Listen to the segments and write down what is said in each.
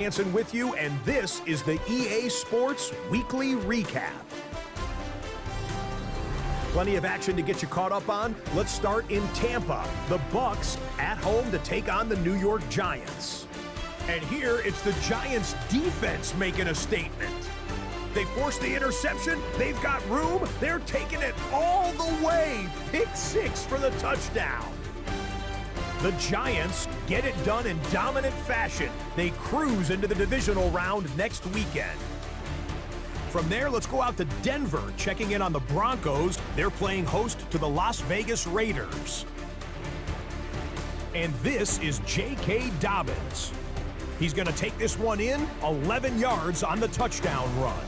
Hansen with you, and this is the EA Sports Weekly Recap. Plenty of action to get you caught up on. Let's start in Tampa. The Bucs at home to take on the New York Giants. And here it's the Giants defense making a statement. They forced the interception. They've got room. They're taking it all the way. Pick six for the touchdown. The Giants get it done in dominant fashion. They cruise into the divisional round next weekend. From there, let's go out to Denver, checking in on the Broncos. They're playing host to the Las Vegas Raiders. And this is J.K. Dobbins. He's going to take this one in, 11 yards on the touchdown run.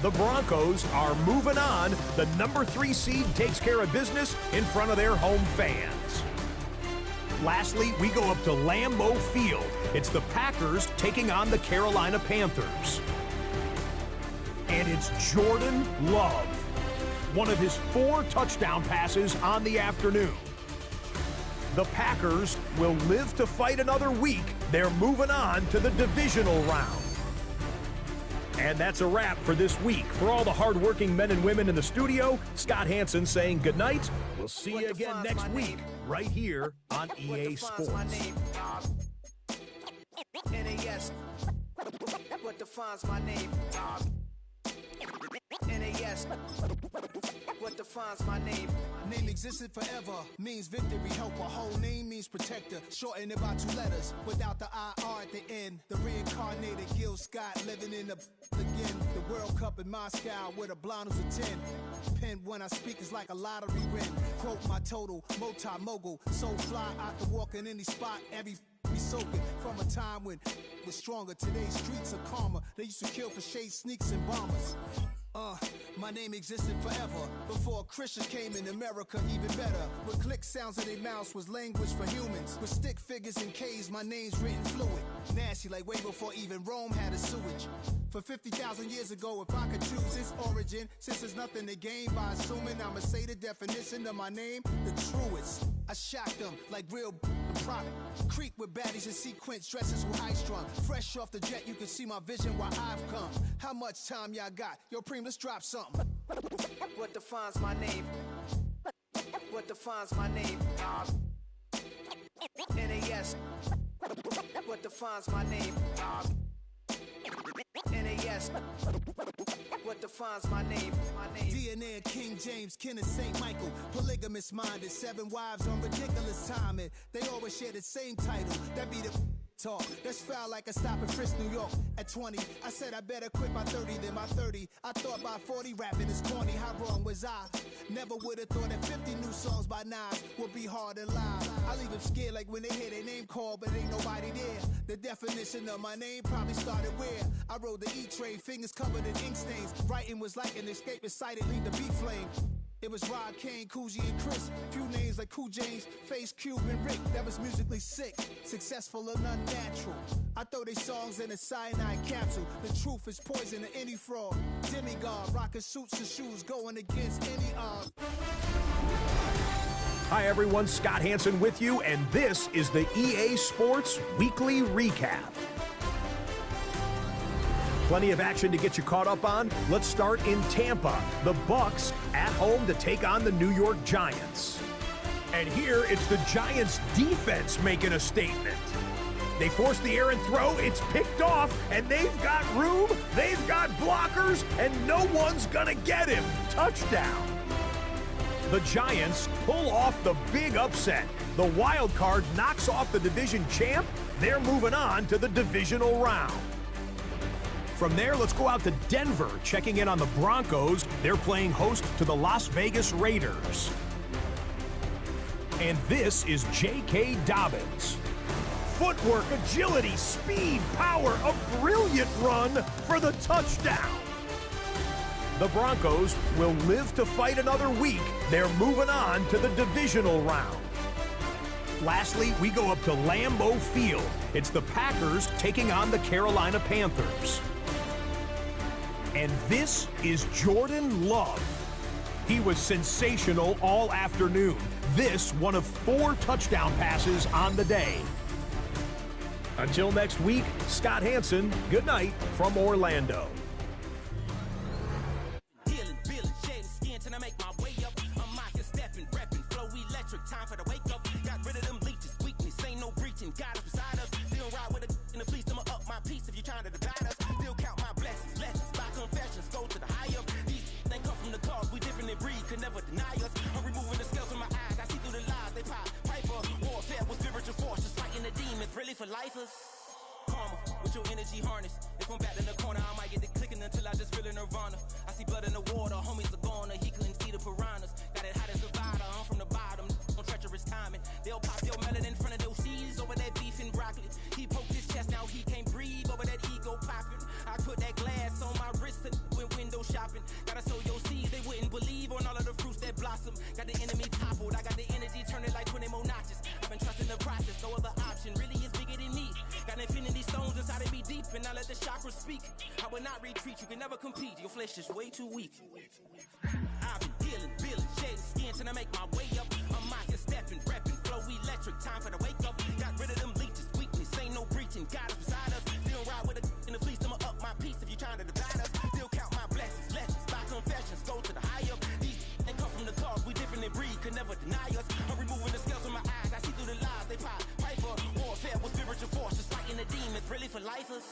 The Broncos are moving on. The number 3 seed takes care of business in front of their home fans. Lastly, we go up to Lambeau Field. It's the Packers taking on the Carolina Panthers. And it's Jordan Love, one of his 4 touchdown passes on the afternoon. The Packers will live to fight another week. They're moving on to the divisional round. And that's a wrap for this week. For all the hardworking men and women in the studio, Scott Hansen saying goodnight. We'll see you again next week right here on EA Sports. NAS. What defines my name? NAS. What defines my name? Name existed forever, means victory, helper. Whole name means protector, shorten it by 2 letters, without the IR at the end. The reincarnated Gil Scott, living in the again. The World Cup in Moscow, with a blind who's a 10. Pen when I speak is like a lottery win. Quote my total, multi-mogul, so fly out to walk in any spot, every be soaking from a time when was stronger. Today's streets are calmer. They used to kill for shade sneaks and bombers. My name existed forever. Before Christians came in America, even better. With click sounds in their mouths was language for humans. With stick figures and K's, my name's written fluid. Nasty like way before even Rome had a sewage. For 50,000 years ago, if I could choose its origin, since there's nothing to gain by assuming, I'ma say the definition of my name, the truest. I shocked them like real product. Creep with baddies in sequence, dresses with high strung. Fresh off the jet, you can see my vision where I've come. How much time y'all got? Yo, Preem, let's drop something. What defines my name? What defines my name? NAS. What defines my name? NAS. What defines my name? DNA of King James, kin of St. Michael. Polygamous minded, 7 wives on ridiculous timing. They always share the same title. That be the talk. That's foul like a stop in Frisk, New York. At 20, I said I better quit by 30 than my 30. I thought by 40 rapping is corny. How wrong was I? Never would have thought that 50 new songs by Nas would be hard and live. I leave them scared like when they hear their name called, but ain't nobody there. The definition of my name probably started where I rode the E-train, fingers covered in ink stains. Writing was like an escape inside it, leave the beat flame. It was Rod, Kane, Coogee, and Chris. Few names like Cool James, Face, Cube, and Rick. That was musically sick, successful and unnatural. I throw they songs in a cyanide capsule. The truth is poison to any fraud. Demigod, rocking suits and shoes, going against any odds. Hi everyone, Scott Hansen with you, and this is the EA Sports Weekly Recap. Plenty of action to get you caught up on. Let's start in Tampa. The Bucs at home to take on the New York Giants. And here it's the Giants defense making a statement. They force the errant throw, it's picked off, and they've got room, they've got blockers, and no one's gonna get him. Touchdown. The Giants pull off the big upset. The wild card knocks off the division champ. They're moving on to the divisional round. From there, let's go out to Denver, checking in on the Broncos. They're playing host to the Las Vegas Raiders. And this is J.K. Dobbins. Footwork, agility, speed, power, a brilliant run for the touchdown. The Broncos will live to fight another week. They're moving on to the divisional round. Lastly, we go up to Lambeau Field. It's the Packers taking on the Carolina Panthers. And this is Jordan Love. He was sensational all afternoon. This one of 4 touchdown passes on the day. Until next week, Scott Hansen, good night from Orlando. Healing, feeling, shedding skin till I make my way up. I'm mocking, stepping, repping, flow electric. Time for the wake up. Got rid of them leeches, weakness, ain't no breaching. God is beside us. Still ride with a in the fleece. I'ma up my piece if you're trying to divide us. Still count my blessings, lessons by confessions. Go to the high up. These they come from the cause. We different in breed, could never deny us. I'm removing the scales from my eyes. I see through the lies they pop. Piper, warfare with spiritual force, just fighting the demons. Really for lifers. Karma, with your energy harness. If I'm back in the corner, I might get the clicking until I just feel a nirvana. I see blood in the water, homies are gone, he couldn't see the piranhas. Got it hot as Nevada, I'm from the bottom, on treacherous timing. They'll pop your melon in front of those seeds over that beef and broccoli. He poked his chest, now he can't breathe over that ego popping. I put that glass on my wrist and went window shopping. Gotta sow your seeds, they wouldn't believe on all of the fruits that blossom. Got the enemy toppled, I got the energy turning like 20 more notches. I've been trusting the process, no other option really is bigger than me. Got infinity stones inside of me deep, and I let the chakras speak. I will not retreat, you can never compete, your flesh is way too weak. I've been healing, feeling, shedding skin till I make my way up. I'm mocking, stepping, repping, flow electric, time for the wake up. Got rid of them leeches, weakness, ain't no breaching. God is beside us, still ride with a in the fleece. I'ma up my piece if you're trying to divide us. Still count my blessings, lessons by confessions. Go to the high up. These they come from the cause, we different in breed, could never deny us. I'm removing the scales from my eyes, I see through the lies they pop. Piper, warfare with spiritual force, just fighting the demons, really for lifers.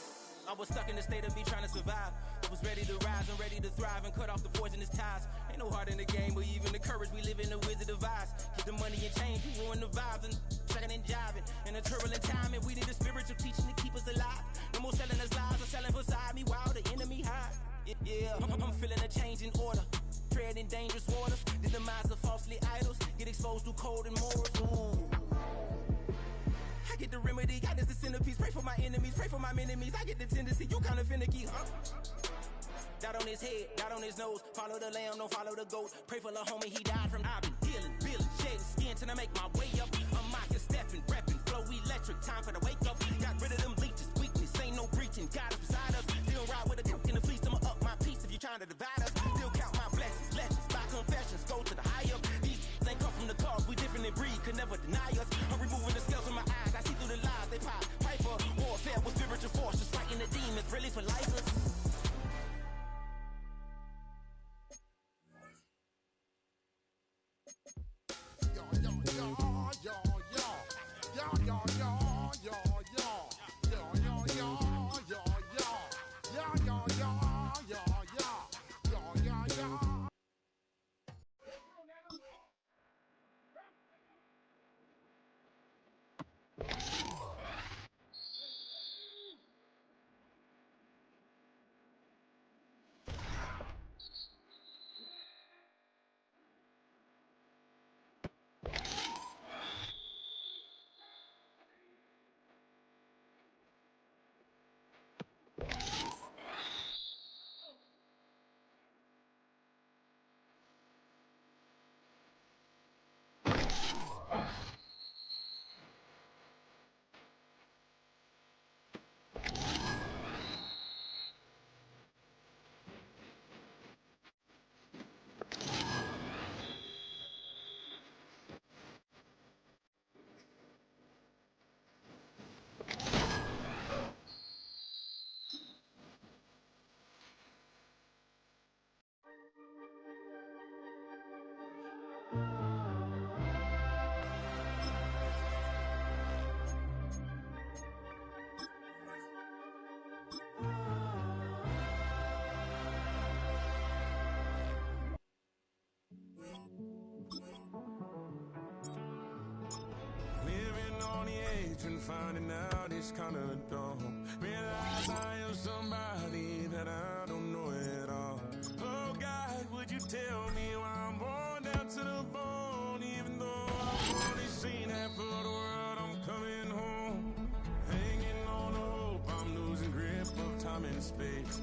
I was stuck in the state of me trying to survive. I was ready to rise and ready to thrive and cut off the poisonous ties. Ain't no heart in the game, but even the courage we live in the wizard of Oz. Get the money and change, we ruin the vibes and checking and jiving. In a turbulent time, and we need a spiritual teaching to keep us alive. No more selling us lies or selling beside me while the enemy hide. Yeah, I'm feeling a change in order. Treading dangerous waters, the demise of falsely idols. Get exposed to cold and morals. Ooh. I get the remedy, God is the centerpiece. Pray for my enemies, pray for my enemies. I get the tendency, you kinda finicky, huh? Dot on his head, dot on his nose. Follow the lamb, don't follow the goat. Pray for the homie, he died from. I've been healing, feeling, shedding skin till I make my way up. I'm mocking, stepping, repping, flow electric. Time for the wake up. Got rid of them leeches, weakness, ain't no breaching. God is beside us. Still ride with a in the fleece. I'ma up my piece if you're trying to divide us. Still count my blessings, lessons by confessions. Go to the high up. These ain't come from the cause, we different in breed, could never deny us. I'm removing the scales from my eyes, I see through the lies they pop. Piper, warfare with spiritual force, just fighting the demons, really for lifers. And finding out it's kinda dumb. Realize I am somebody that I don't know at all. Oh God, would you tell me why I'm born down to the bone? Even though I've only seen half of the world, I'm coming home. Hanging on to hope, I'm losing grip of time and space.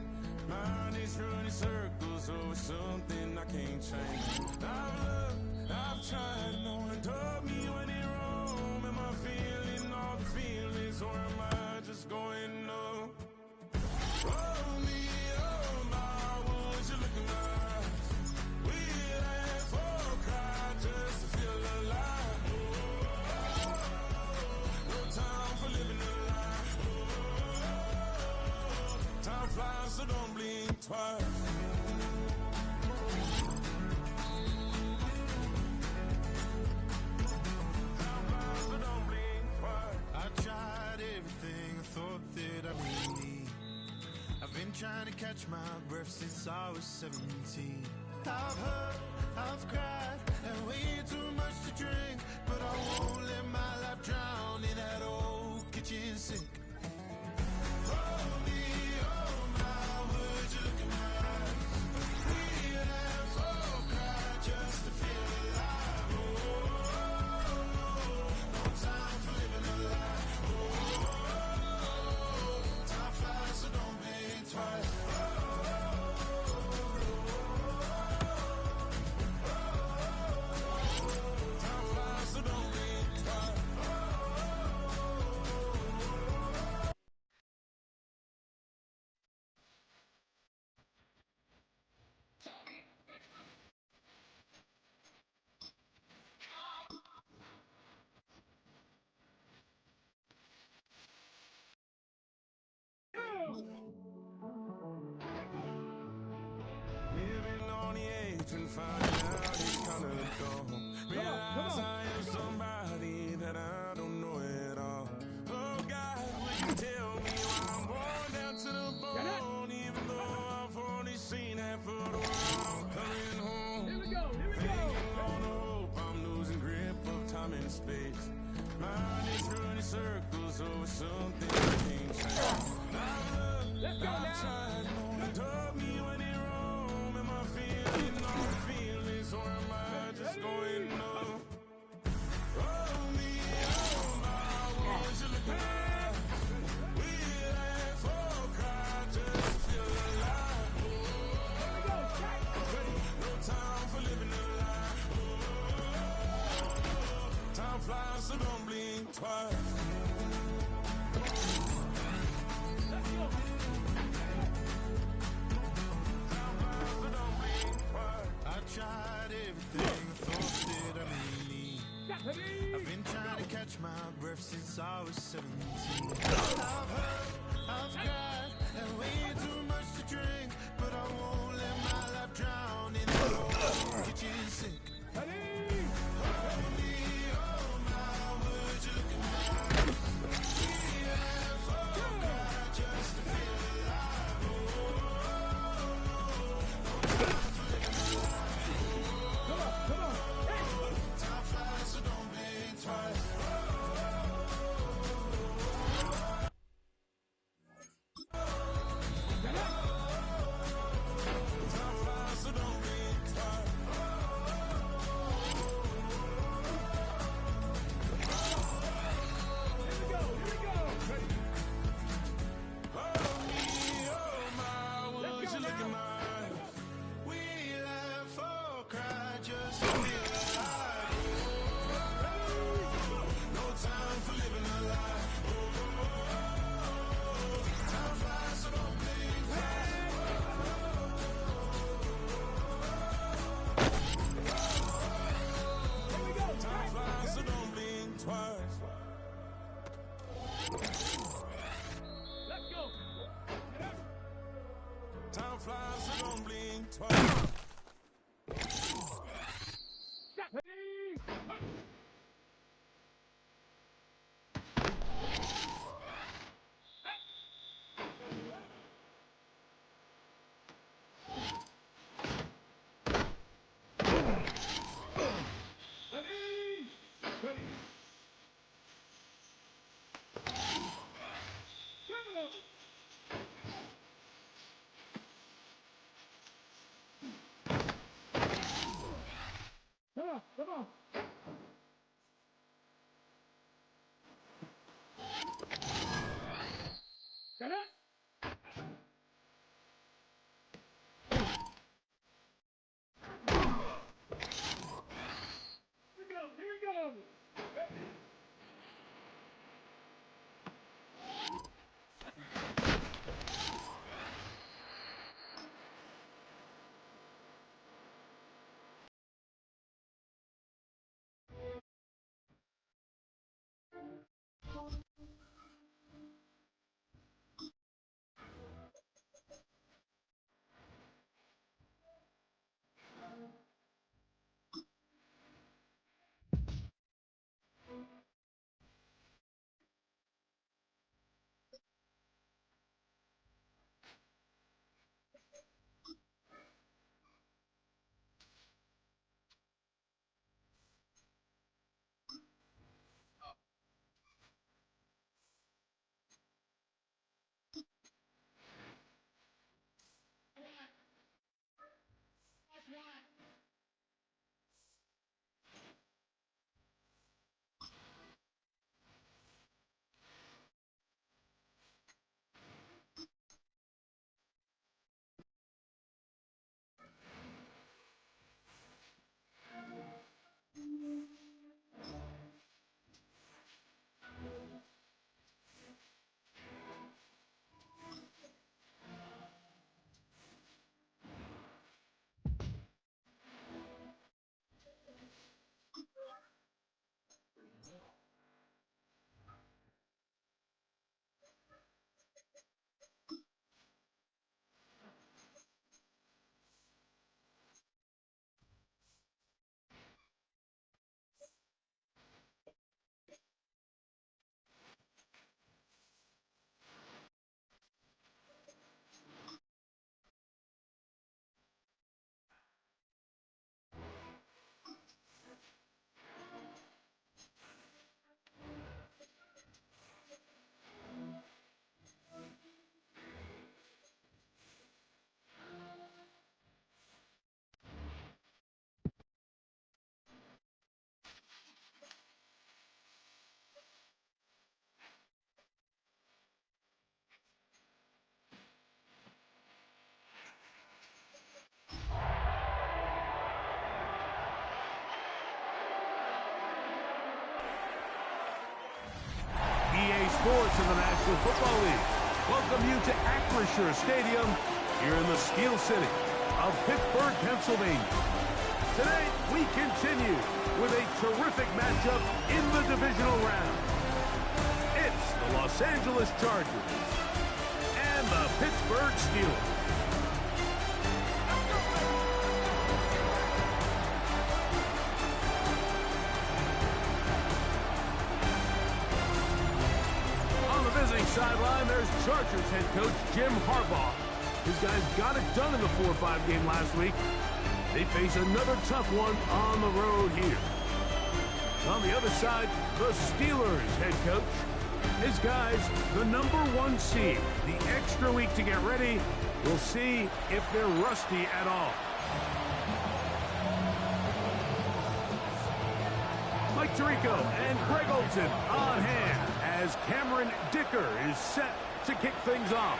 Mind is running circles over something I can't change. I've loved, I've tried, no one told me when it wrong. Am I feeling all the feelings, or am I just going numb? Oh me, oh my, would you look in my eyes? We laugh or cry just to feel alive. Oh, no time for living a lie. flies, so don't blink twice. I tried everything I thought that I would need. I've been trying to catch my breath since I was 17. I've hurt, I've cried, and way too much to drink, but I won't let my life drown in that old kitchen sink. Hold me, oh my, would you look in my eyes? We have all cried just to feel alive. Oh, no time for living a lie. Oh, time flies, so don't think twice. Time flies, so don't think twice. Living on the edge and finding out it's kind of dumb. Realize I am somebody that I don't know at all. Oh God, will you tell me why I'm worn down to the bone? Even though I've only seen half of the world. Coming home, thinking on the hope I'm losing grip of time and space. Mind is running circles over something that can't change. I've tried, no one told me when it wrong. Am I feeling all the feelings, or am I just going numb? Oh me, oh my, would you look at my? We laugh or cry just to feel alive. No time for living a lie. Time flies, so don't blink twice. I tried everything I thought that I may need. I've been trying to catch my breath since I was 17. I've hurt, I've cried, and way too much to drink, but I won't let my life drown in the old kitchen sink. Hold me, oh my, would you look in my eyes? We have all cried just to feel alive. Time flies, so don't blink twice. Time flies, so don't blink twice. Oh me, oh my, would you look in my eyes? We laugh or cry just to feel alive. No time for living a lie. Time flies, so don't blink twice. Time flies, so don't blink twice. Time flies, so don't blink twice. sports in the National Football League welcome you to Acrisure Stadium here in the Steel City of Pittsburgh, Pennsylvania. Today, we continue with a terrific matchup in the divisional round. It's the Los Angeles Chargers and the Pittsburgh Steelers. Sideline, there's Chargers head coach Jim Harbaugh. His guys got it done in the 4-5 game last week. They face another tough one on the road here. On the other side, the Steelers head coach. His guys, the #1 seed. The extra week to get ready. We'll see if they're rusty at all. Mike Tirico and Greg Olson on hand as Cameron Dicker is set to kick things off.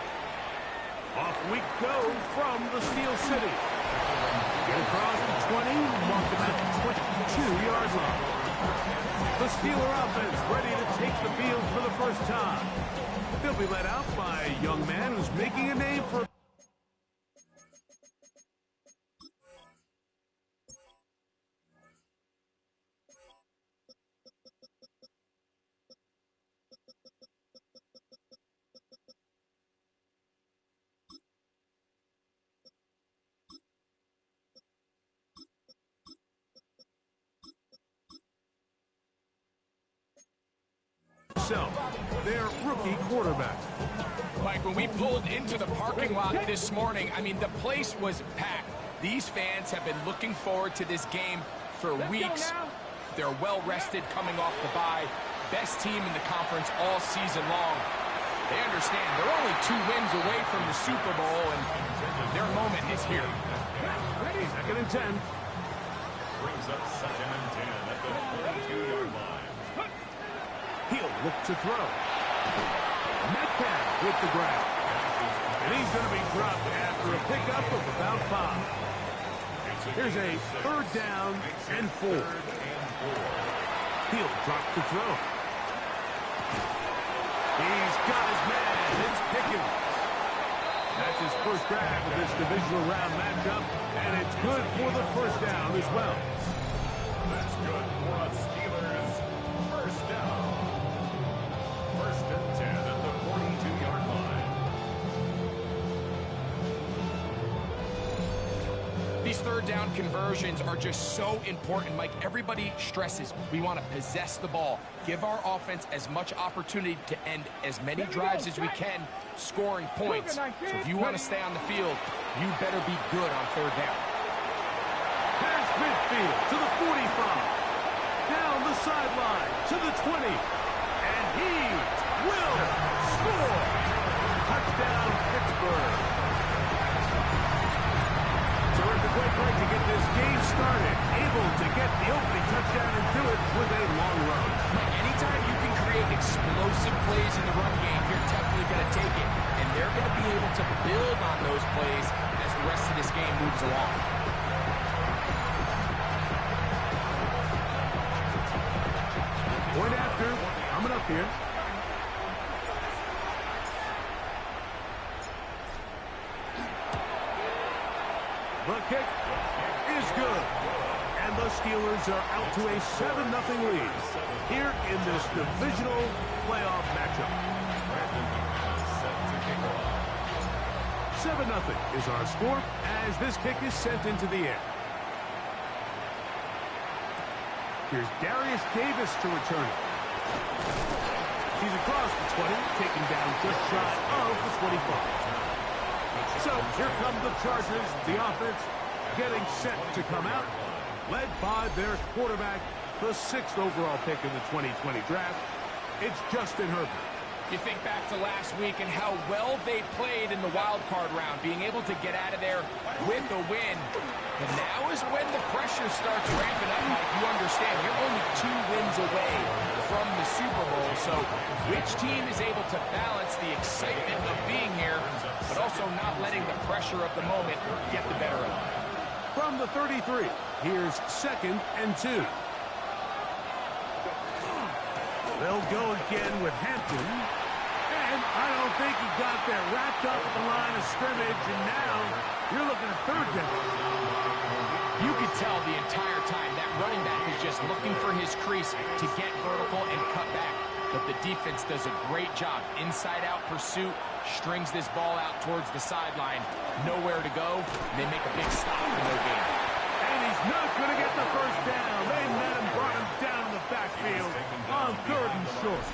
Off we go from the Steel City. Get across the 20, mark them at the 22-yard line. The Steeler offense ready to take the field for the first time. They'll be led out by a young man who's making a name for their rookie quarterback. Mike, when we pulled into the parking lot this morning, I mean, the place was packed. These fans have been looking forward to this game for weeks. They're well-rested coming off the bye. Best team in the conference all season long. They understand they're only 2 wins away from the Super Bowl, and their moment is here. Second and 10. Brings up 2nd and 10 at the 42-yard line. He'll look to throw. Metcalf with the grab. And he's going to be dropped after a pickup of about 5. Here's a 3rd down and 4. He'll drop to throw. He's got his man. It's Pickens. That's his first grab of this divisional round matchup, and it's good for the first down as well. That's good for a Steelers first down. 1st and 10 at the 42-yard line. These 3rd down conversions are just so important, Mike. Everybody stresses we want to possess the ball, give our offense as much opportunity to end as many drives as we can, scoring points. So if you want to stay on the field, you better be good on 3rd down. Pass midfield to the 45. Down the sideline to the 20. And he will score. Touchdown, Pittsburgh. Terrific way, Greg, to get this game started. Able to get the opening touchdown and do it with a long run. Anytime you can create explosive plays in the run game, you're definitely going to take it. And they're going to be able to build on those plays as the rest of this game moves along. Point after, coming up here. The kick is good. And the Steelers are out to a 7-0 lead here in this divisional playoff matchup. 7-0 is our score as this kick is sent into the air. Here's Darius Davis to return it. He's across the 20, taken down just shy of the 25. So here come the Chargers, the offense getting set to come out, led by their quarterback, the 6th overall pick in the 2020 draft. It's Justin Herbert. You think back to last week and how well they played in the wild card round, being able to get out of there with a win. And now is when the pressure starts ramping up, Mike. You understand, you're only 2 wins away from the Super Bowl. So which team is able to balance the excitement of being here, but also not letting the pressure of the moment get the better of them? From the 33, here's 2nd and 2. They'll go again with Hampton. And I don't think he got there. Wrapped up at the line of scrimmage, and now you're looking at third down. You could tell the entire time that running back is just looking for his crease to get vertical and cut back. But the defense does a great job. Inside-out pursuit, strings this ball out towards the sideline. Nowhere to go. They make a big stop for no gain. And he's not going to get the first down. They met him, brought him down in the backfield on third and short.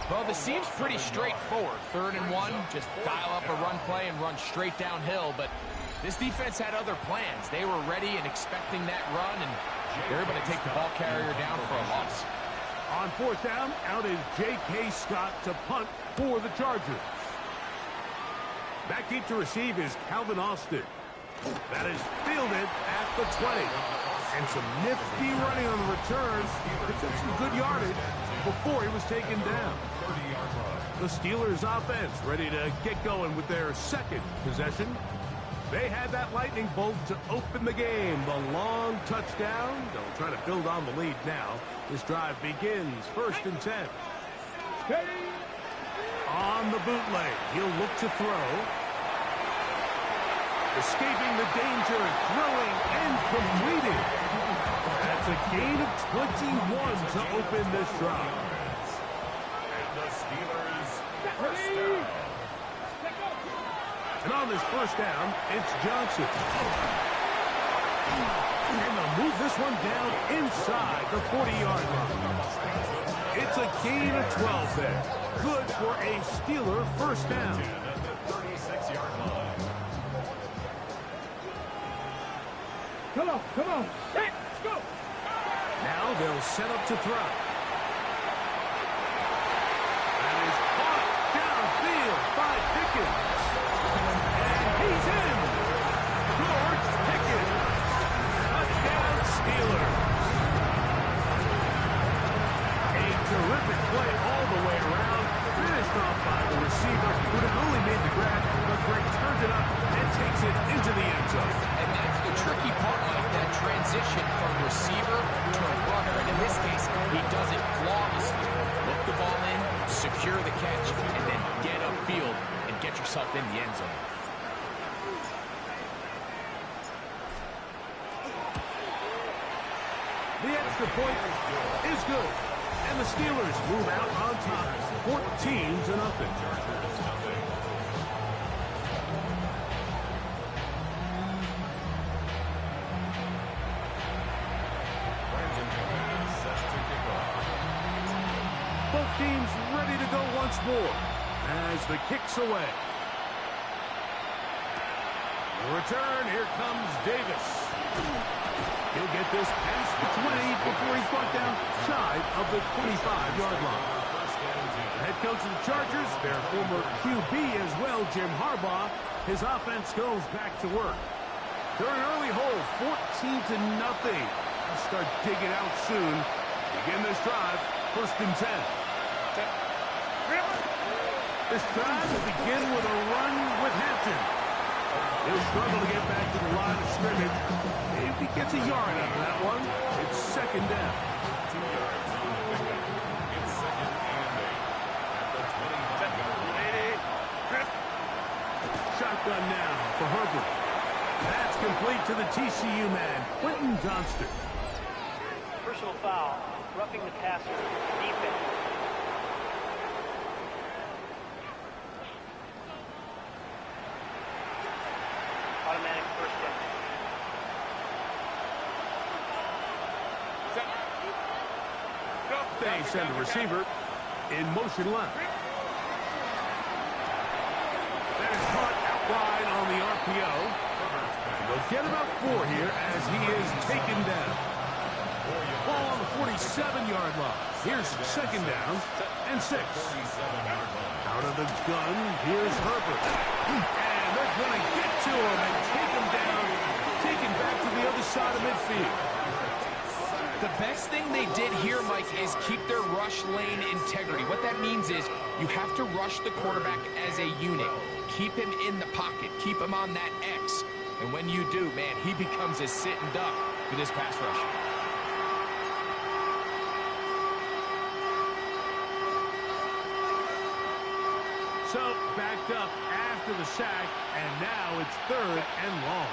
Well, this seems pretty straightforward. 3rd and 1, just dial up a run play and run straight downhill. But this defense had other plans. They were ready and expecting that run, and they're able to take the ball carrier down for a loss. On 4th down, out is J.K. Scott to punt for the Chargers. Back deep to receive is Calvin Austin. That is fielded at the 20. And some nifty running on the return. Picked up some good yardage before he was taken down. The Steelers offense ready to get going with their second possession. They had that lightning bolt to open the game. The long touchdown. They'll try to build on the lead now. This drive begins 1st and 10. On the bootleg, he'll look to throw. Escaping the danger, throwing and completing. That's a gain of 21 to open this drive. And the Steelers first down. And on this first down, it's Johnson. And they'll move this one down inside the 40-yard line. It's a gain of 12 there. Good for a Steeler first down. At the 36-yard line. Come on. Let's go. Now they'll set up to throw. That is caught downfield by Pickens. And he's in. George Pickens. Touchdown Steelers. A terrific play all the way around. Finished off by the receiver who had only made the grab, but Greg turned it up and takes it into the end zone. And that's the tricky part, like that transition from receiver to runner. And in this case, he does it flawlessly. Look the ball in, secure the catch, and then get upfield and get yourself in the end zone. The extra point is good. And the Steelers move out on top, 14-0. Both teams ready to go once more as the kick's away. The return, here comes Davis. He'll get this past the 20 before he's brought down shy of the 25-yard line. The head coach of the Chargers, their former QB as well, Jim Harbaugh, his offense goes back to work. They're an early hole, 14-0. They'll start digging out soon. Begin this drive, 1st and 10. This drive will begin with a run with Hampton. He'll struggle to get back to the line of scrimmage. Maybe he gets a yard out of that one. It's 2nd down. 2 yards. It's 2nd and 8 at the 20. Shotgun now for Herbert. That's complete to the TCU man, Quentin Johnston. Personal foul, roughing the passer, defense. Automatic first down. They send the receiver in motion left. That is caught out wide on the RPO. And they'll get about 4 here as he is taken down. Ball on the 47-yard line. Here's 2nd down and 6. Out of the gun, here's Herbert. And they're going to get to him and take him down, taken back to the other side of midfield. The best thing they did here, Mike, is keep their rush lane integrity. What that means is you have to rush the quarterback as a unit. Keep him in the pocket. Keep him on that X. And when you do, man, he becomes a sitting duck for this pass rush. picked up after the sack, and now it's 3rd and long.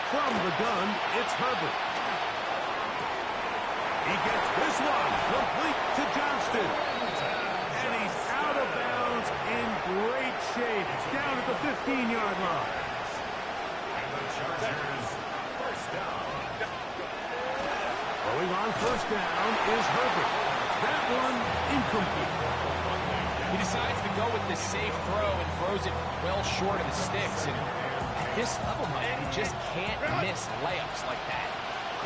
From the gun, it's Herbert. He gets this one complete to Johnston. And he's out of bounds in great shape. Down at the 15-yard line. And the Chargers, first down. Going on first down is Herbert. That one incomplete. He decides to go with the safe throw and throws it well short of the sticks. And at this level, Mike, you just can't miss layups like that.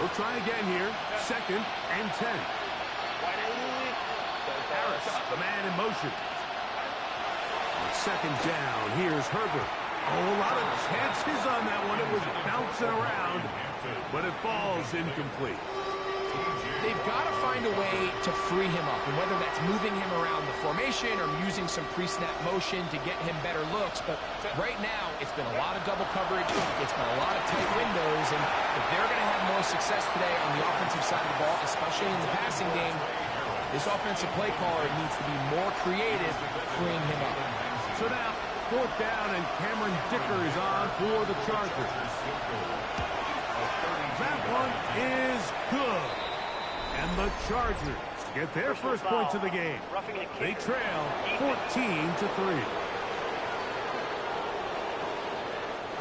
We'll try again here. 2nd and 10. Harris, the man in motion. On 2nd down, here's Herbert. Oh, a lot of chances on that one. It was bouncing around, but it falls incomplete. They've got to find a way to free him up, and whether that's moving him around the formation or using some pre-snap motion to get him better looks. But right now, it's been a lot of double coverage. It's been a lot of tight windows, and if they're going to have more success today on the offensive side of the ball, especially in the passing game, this offensive play caller needs to be more creative, freeing him up. So now, 4th down, and Cameron Dicker is on for the Chargers. That one is good. And the Chargers get their first points of the game. They trail 14-3.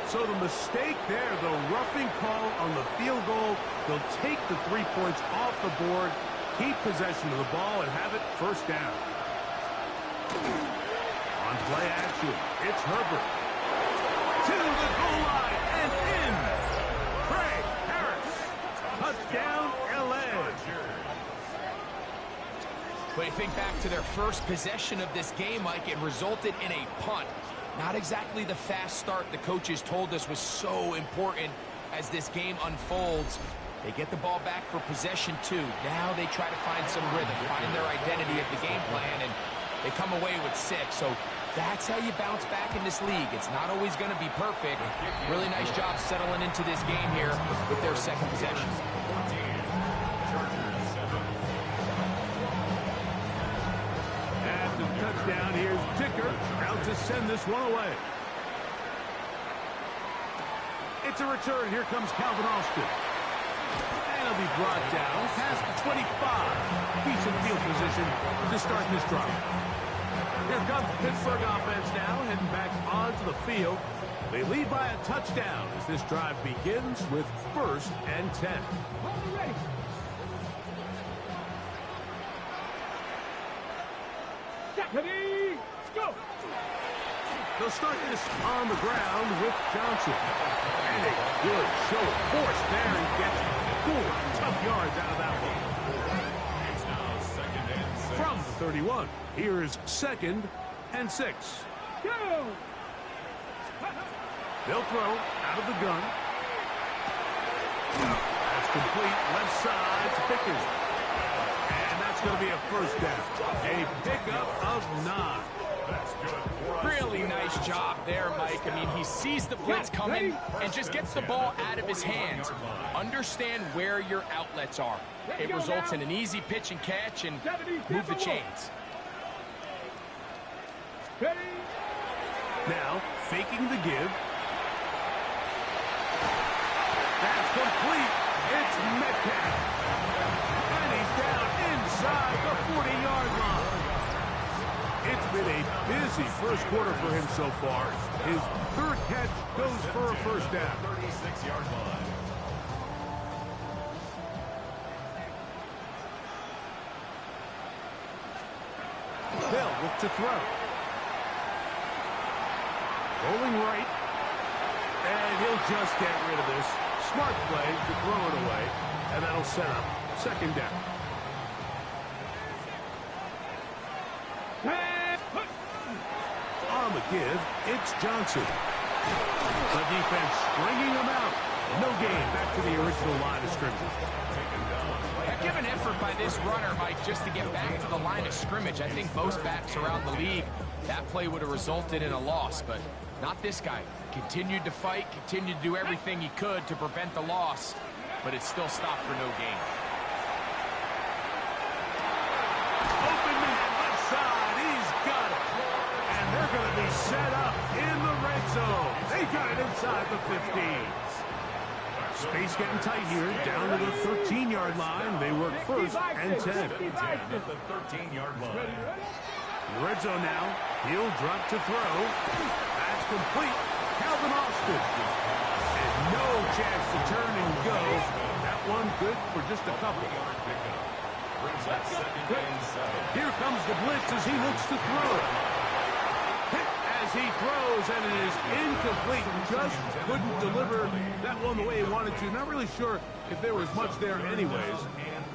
So the mistake there, the roughing call on the field goal, they'll take the 3 points off the board, keep possession of the ball, and have it first down. On play action, it's Herbert. To the goal line and in. Craig Harris. Touchdown, L.A. But you think back to their first possession of this game, Mike, it resulted in a punt. Not exactly the fast start the coaches told us was so important as this game unfolds. They get the ball back for possession 2. Now they try to find some rhythm, find their identity of the game plan, and they come away with 6. So that's how you bounce back in this league. It's not always going to be perfect. Really nice job settling into this game here with their second possession. After the touchdown, here's Dicker out to send this one away. It's a return. Here comes Calvin Austin. And he'll be brought down past the 25. Decent field position to start this drive. Here comes the Pittsburgh offense now, heading back onto the field. They lead by a touchdown as this drive begins with 1st and 10. Ready, go! They'll start this on the ground with Johnson. And a good show of force there and gets 4 tough yards out of that one. It's now 2nd and 6. From the 31, here's 2nd and 6. Go! They'll throw out of the gun. That's complete left side to Pickens. And that's going to be a first down. A pickup of 9. That's good. Really nice job there, Mike. I mean, he sees the blitz coming and just gets the ball out of his hands. Understand where your outlets are. It results in an easy pitch and catch and move the chains. Now, faking the give. That's complete. It's Metcalf. And he's down inside the 40-yard line. It's been a busy first quarter for him so far. His 3rd catch goes for a first down. 36-yard line. They'll look to throw. Rolling right. And he'll just get rid of this. Smart play to throw it away. And that'll set up 2nd down. On the give, it's Johnson. The defense stringing him out. No gain. Back to the original line of scrimmage. Heck of an effort by this runner, Mike, just to get back to the line of scrimmage. I think most backs around the league, that play would have resulted in a loss, but not this guy. Continued to fight, continued to do everything he could to prevent the loss, but it still stopped for no gain. Open man left side. He's got it. set up in the red zone. They got it inside the 15. Space getting tight here, down to the 13-yard line. They work first and 10. At the 13-yard line. Red zone now. He'll drop to throw. That's complete. Calvin Austin. And no chance to turn and go. That one good for just a couple. Here comes the blitz as he looks to throw. Hit as he throws, and it is incomplete. Just couldn't deliver that one the way he wanted to. Not really sure if there was much there anyways.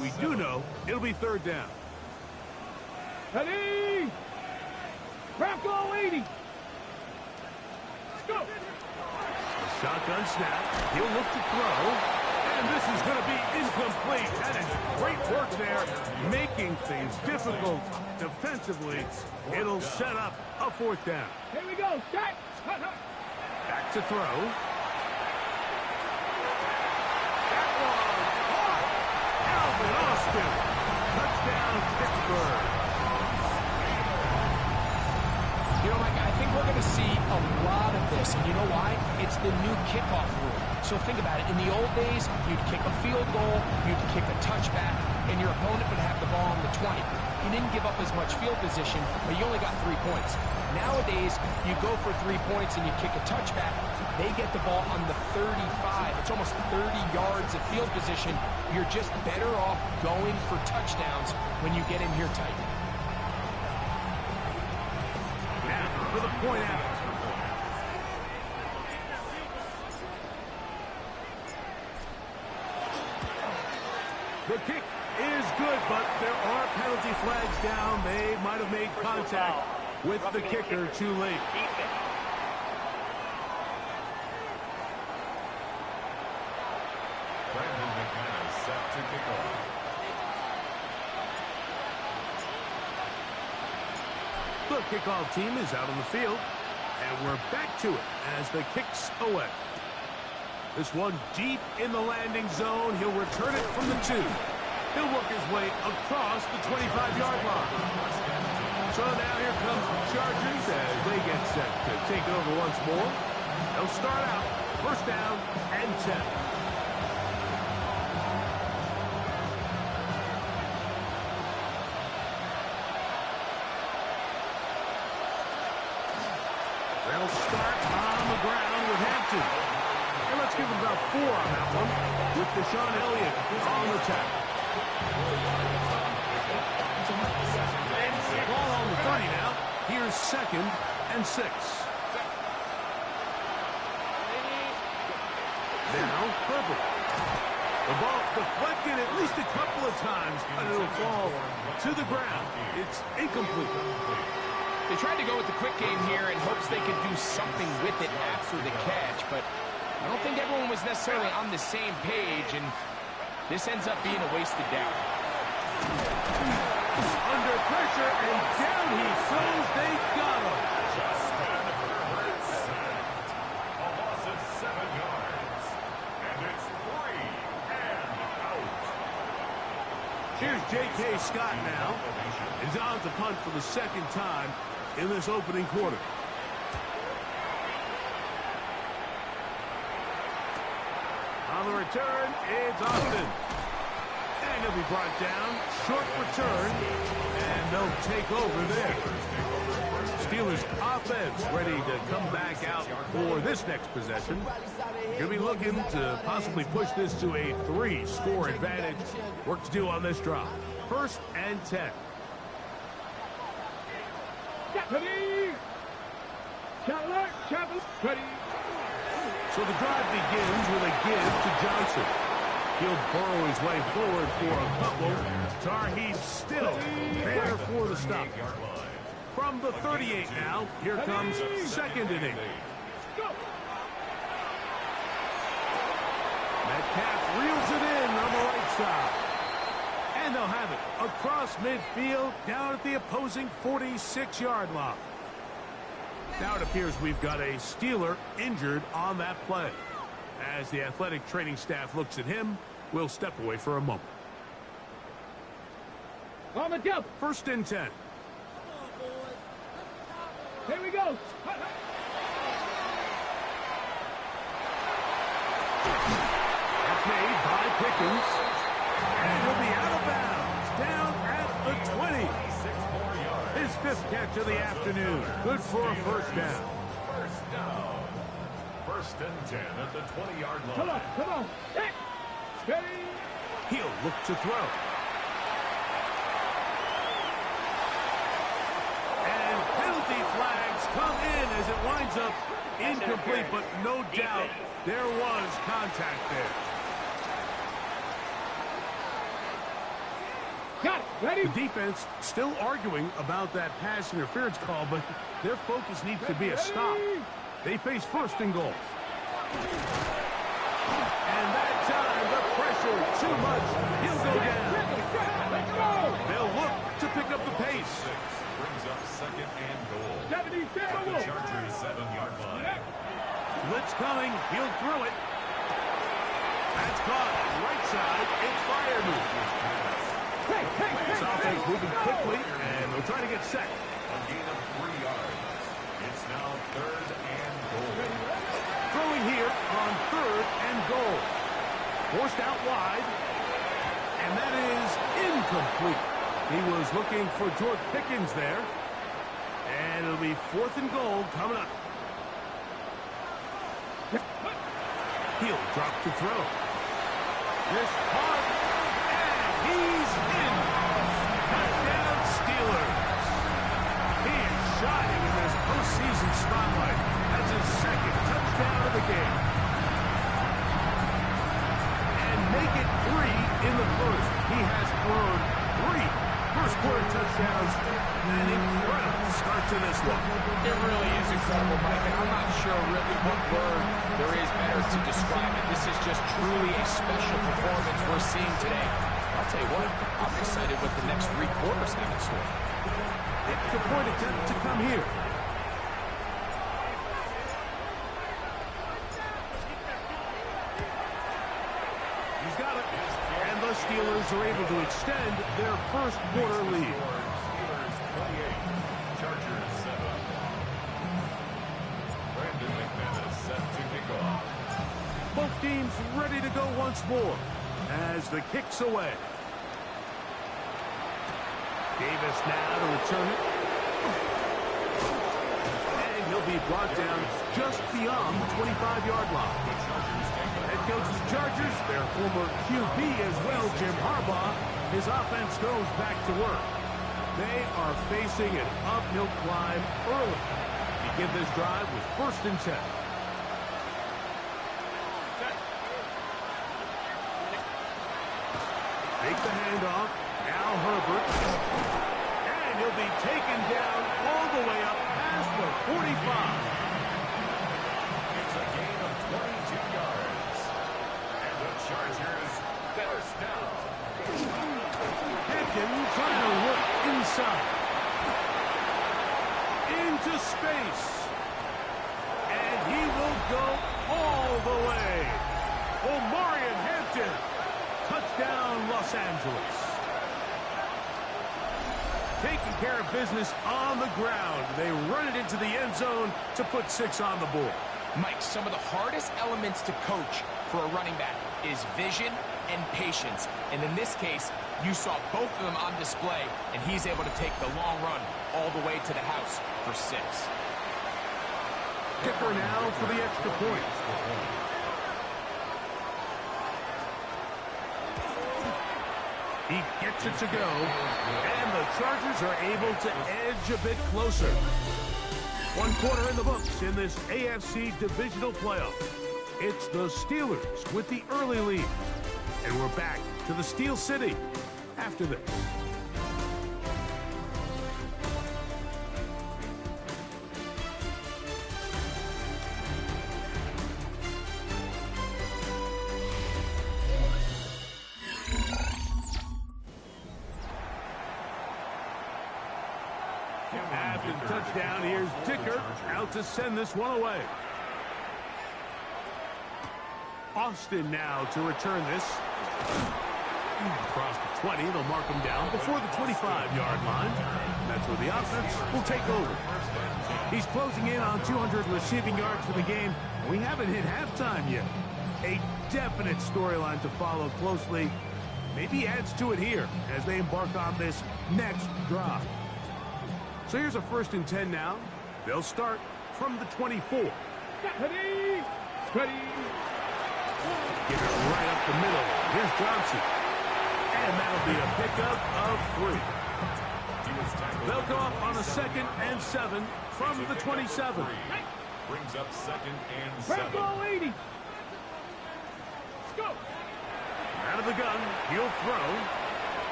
We do know it'll be third down. Ready? Bronco 80. Let's go. A shotgun snap. He'll look to throw. And this is going to be incomplete. That is great work there, making things difficult defensively. It'll set up a fourth down. Here we go. Start. Back to throw. That one. Calvin Austin. Touchdown, Pittsburgh. You know, Mike, I think we're going to see a lot of this, and you know why? It's the new kickoff rule. So think about it. In the old days, you'd kick a field goal, you'd kick a touchback, and your opponent would have the ball on the 20. You didn't give up as much field position, but you only got 3 points. Nowadays, you go for 3 points and you kick a touchback. They get the ball on the 35. It's almost 30 yards of field position. You're just better off going for touchdowns when you get in here tight. Now for the point after. The kick is good, but there are penalty flags down. They might have made contact with the kicker too late. Brandon McManus set to kick off. The kickoff team is out on the field, and we're back to it as the kick's away. This one deep in the landing zone. He'll return it from the 2. He'll work his way across the 25-yard line. So now here comes the Chargers as they get set to take it over once more. They'll start out first down and 10. They'll start on the ground with Hampton. And let's give him about 4 on that one with Deshaun Elliott on the tackle. Ball on the 30 now. Here's 2nd and 6. Now, Herbert. The ball deflected at least a couple of times, but it'll fall to the ground. It's incomplete. They tried to go with the quick game here in hopes they could do something with it after the catch, but I don't think everyone was necessarily on the same page, and this ends up being a wasted down. Under pressure, and down he throws. They got him. A loss of 7 yards. And it's 3 and out. Here's J.K. Scott now. He's on to punt for the 2nd time in this opening quarter. On the return, it's Austin. And he'll be brought down. Short return. And they'll take over there. Steelers offense ready to come back out for this next possession. Going to be looking to possibly push this to a 3-score advantage. Work to do on this drive. 1st and 10. Ready? Chandler, ready. So the drive begins with a give to Johnson. He'll burrow his way forward for a couple. Tarheed still there for the stop. From the 38 now, here comes 2nd and 8. Metcalf reels it in on the right side. And they'll have it across midfield down at the opposing 46-yard line. Now it appears we've got a Steeler injured on that play. As the athletic training staff looks at him, we'll step away for a moment. On the double. 1st and 10. Here we go. That's made by Pickens. And he'll be out of bounds. Down at the 20. 6 more yards. His 5th catch of the afternoon. Good for a first down. First down. First and 10 at the 20-yard line. Come on, come on. Hey. Steady. He'll look to throw. And penalty flags come in as it winds up incomplete, but no doubt there was contact there. Got it. Ready? The defense still arguing about that pass interference call, but their focus needs to be a stop. They face 1st and goal. And that time, the pressure too much. He'll go down. Let's go. They'll look to pick up the pace. 6 brings up 2nd and goal. 77. At the Chargers' 7-yard line. Blitz coming. He'll throw it. That's caught. Right side. It's fired. This offense moving quickly, and they'll try to get set. A gain of 3 yards. It's now 3rd and goal. Throwing here on 3rd and goal. Forced out wide, and that is incomplete. He was looking for George Pickens there, and it'll be 4th and goal coming up. He'll drop to throw. This hard, and he's in. Touchdown Steelers. He is shining in this postseason spotlight. That's his 2nd touchdown of the game. And make it 3 in the first. He has thrown 3 first-quarter touchdowns. An incredible start to this one. It really is incredible, Mike, and I'm not sure really what word there is better to describe it. This is just truly a special performance we're seeing today. I'll tell you what, I'm excited what the next 3 quarters have in store. Extra point attempt to come here. He's got it. And the Steelers are able to extend their first-quarter lead. Steelers 28, Chargers 7. Brandon McManus set to kick off. Both teams ready to go once more as the kick's away. Davis now to return it. And he'll be brought down just beyond the 25-yard line. Head coach of the Chargers, their former QB as well, Jim Harbaugh, his offense goes back to work. They are facing an uphill climb early. Begin this drive with 1st and 10. Take the handoff. Now Herbert. And he'll be taken down all the way up past the 45. It's a gain of 22 yards. And the Chargers first down. Hampton trying to work inside. Into space. And he will go all the way. Omarion Hampton. Touchdown, Los Angeles. Taking care of business on the ground. They run it into the end zone to put 6 on the board. Mike, some of the hardest elements to coach for a running back is vision and patience. And in this case, you saw both of them on display, and he's able to take the long run all the way to the house for 6. Kicker now for the extra point. He gets it to go, and the Chargers are able to edge a bit closer. 1 quarter in the books in this AFC divisional playoff. It's the Steelers with the early lead. And we're back to the Steel City after this. After the touchdown, here's Dicker out to send this one away. Austin now to return this. Across the 20, they'll mark him down before the 25-yard line. That's where the offense will take over. He's closing in on 200 receiving yards for the game. We haven't hit halftime yet. A definite storyline to follow closely. Maybe adds to it here as they embark on this next drive. So here's a 1st and 10 now. They'll start from the 24. Ready. Ready. Give it right up the middle. Here's Johnson. And that'll be a pickup of 3. They'll go up on a 2nd and 7 from the 27. Brings up 2nd and Red 7. ball 80. Let's go. Out of the gun, he'll throw.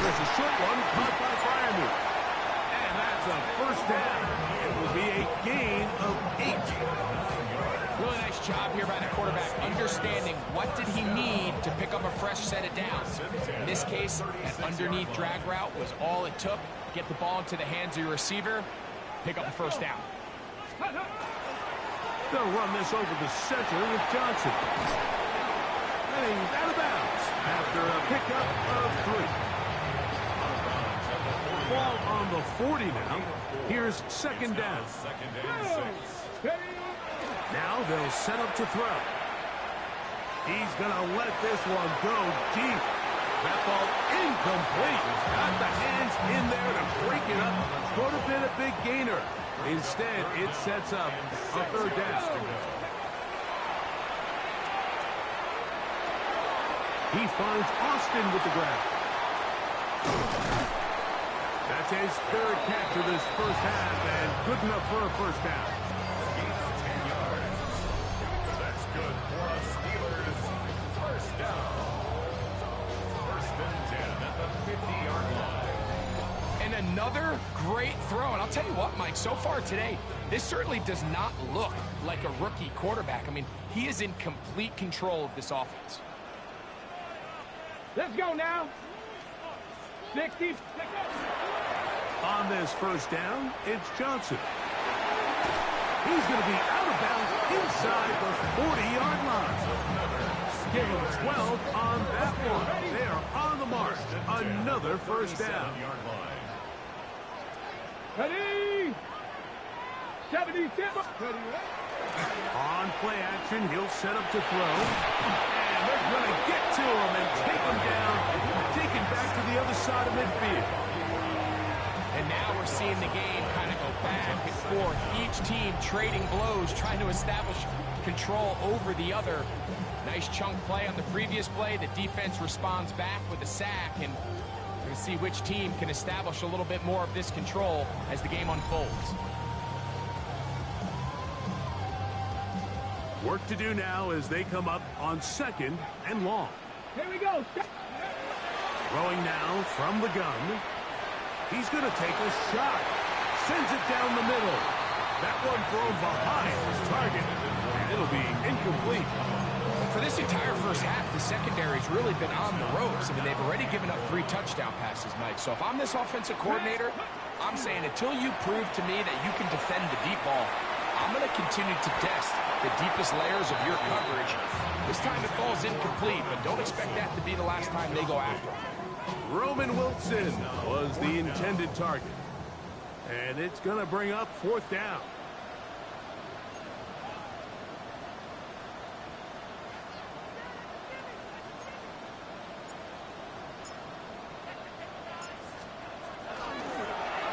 There's a short one caught by Fryermuth. And that's a 1st down. It will be a gain of 8. Really nice job here by the quarterback, understanding what did he need to pick up a fresh set of downs. In this case, that underneath drag route was all it took. Get the ball into the hands of your receiver, pick up a 1st down. They'll run this over the center with Johnson. And he's out of bounds after a pickup of 3. Ball on the 40 now. Here's 2nd down. 2nd and 6. Now they'll set up to throw. He's going to let this one go deep. That ball incomplete. He's got the hands in there to break it up. Could have been a big gainer. Instead, it sets up a 3rd down. He finds Austin with the grab. That's his 3rd catch of this 1st half, and good enough for a 1st down. That's good for a Steelers 1st down. 1st and 10 at the 50-yard line. And another great throw. And I'll tell you what, Mike, so far today, this certainly does not look like a rookie quarterback. I mean, he is in complete control of this offense. Let's go now. 60. On this 1st down, it's Johnson. He's going to be out of bounds inside the 40-yard line. Give him 12 on that one. They are on the mark. Another 1st down. Ready. 77. Ready. On play action, he'll set up to throw. And they're going to get to him and take him down, taken back to the other side of midfield. And now we're seeing the game kind of go back and forth. Each team trading blows, trying to establish control over the other. Nice chunk play on the previous play. The defense responds back with a sack, and we're going to see which team can establish a little bit more of this control as the game unfolds. Work to do now as they come up on 2nd and long. Here we go. Throwing now from the gun. He's going to take a shot. Sends it down the middle. That one thrown behind his target, and it'll be incomplete. For this entire 1st half, the secondary's really been on the ropes. I mean, they've already given up 3 touchdown passes, Mike. So if I'm this offensive coordinator, I'm saying until you prove to me that you can defend the deep ball, I'm going to continue to test the deepest layers of your coverage. This time it falls incomplete, but don't expect that to be the last time they go after him. Roman Wilson was the intended target. And it's going to bring up 4th down.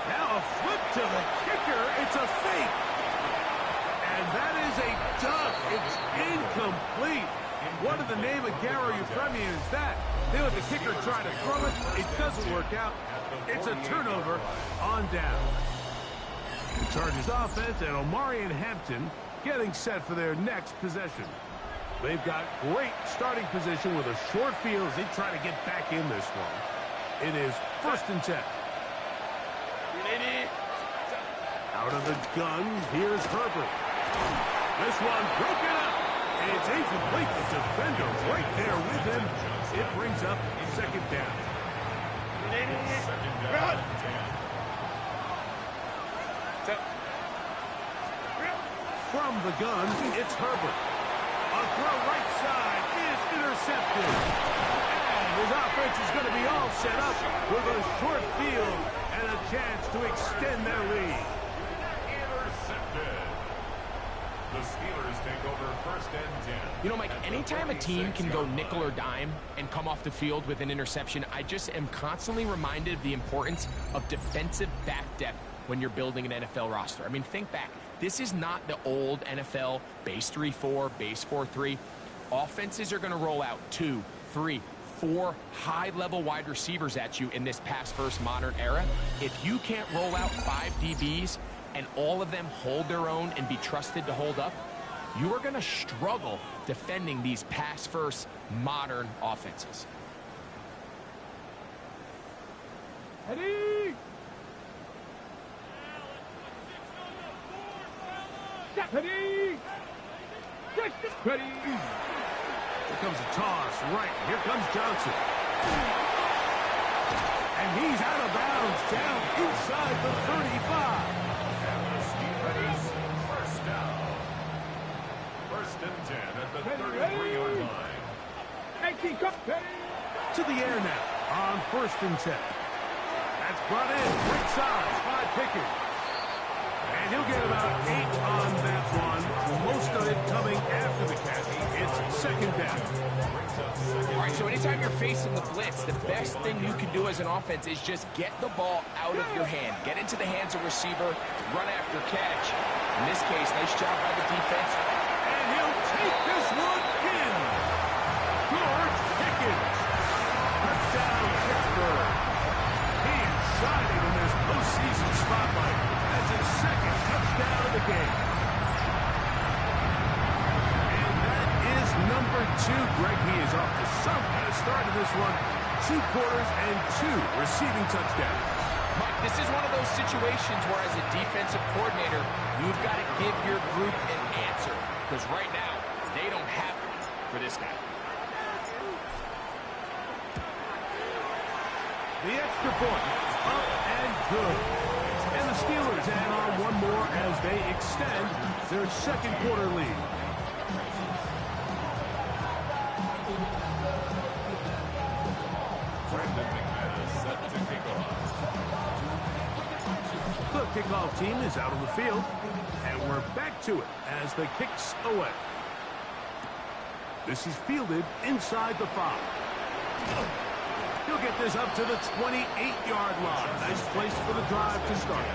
Now a flip to the kicker. It's a fake. And that is a duck. It's incomplete. What in the name of Garo Ukrainian is that? They let the kicker try to throw it. It doesn't work out. It's a turnover on down. The Chargers offense and Omari and Hampton getting set for their next possession. They've got great starting position with a short field as they try to get back in this one. It is 1st and 10. Out of the gun, here's Herbert. This one broken up. It's incomplete. The defender right there with him. It brings up 2nd down. From the gun, it's Herbert. A throw right side is intercepted. And his offense is going to be all set up with a short field and a chance to extend their lead. Steelers take over 1st and 10. You know, Mike, anytime a team can go nickel or dime and come off the field with an interception, I just am constantly reminded of the importance of defensive back depth when you're building an NFL roster. I mean, think back. This is not the old NFL base 3-4, base 4-3. Offenses are going to roll out 2, 3, 4 high-level wide receivers at you in this pass-first modern era. If you can't roll out 5 DBs and all of them hold their own and be trusted to hold up, you are going to struggle defending these pass-first modern offenses. Ready? Ready? Ready? Here comes a toss, right. Here comes Johnson. And he's out of bounds, down inside the 35. And the Steelers, 1st down. 1st and 10 at the 33-yard line. To the air now on 1st and 10. That's brought in, right side by Pickens. And he'll get about 8 on that one. Most of it coming after the catch. It's 2nd down. All right, so anytime you're facing the blitz, the best thing you can do as an offense is just get the ball out of your hand. Get into the hands of receiver, run after catch. In this case, nice job by the defense. And he'll take this one in. George Pickens. Touchdown, Pittsburgh. He is shining in this postseason spotlight. That's his 2nd touchdown of the game. And that is number 2. Greg, he is off to some kind of start in this one. 2 quarters and 2 receiving touchdowns. Mike, this is one of those situations where as a defensive coordinator, you've got to give your group an answer. Because right now, they don't have one for this guy. The extra point, up and good. And the Steelers add on one more as they extend their 2nd quarter lead. Brandon McManus set to kick off. The kickoff team is out on the field, and we're back to it as the kick's away. This is fielded inside the 5. He'll get this up to the 28-yard line. Nice place for the drive to start.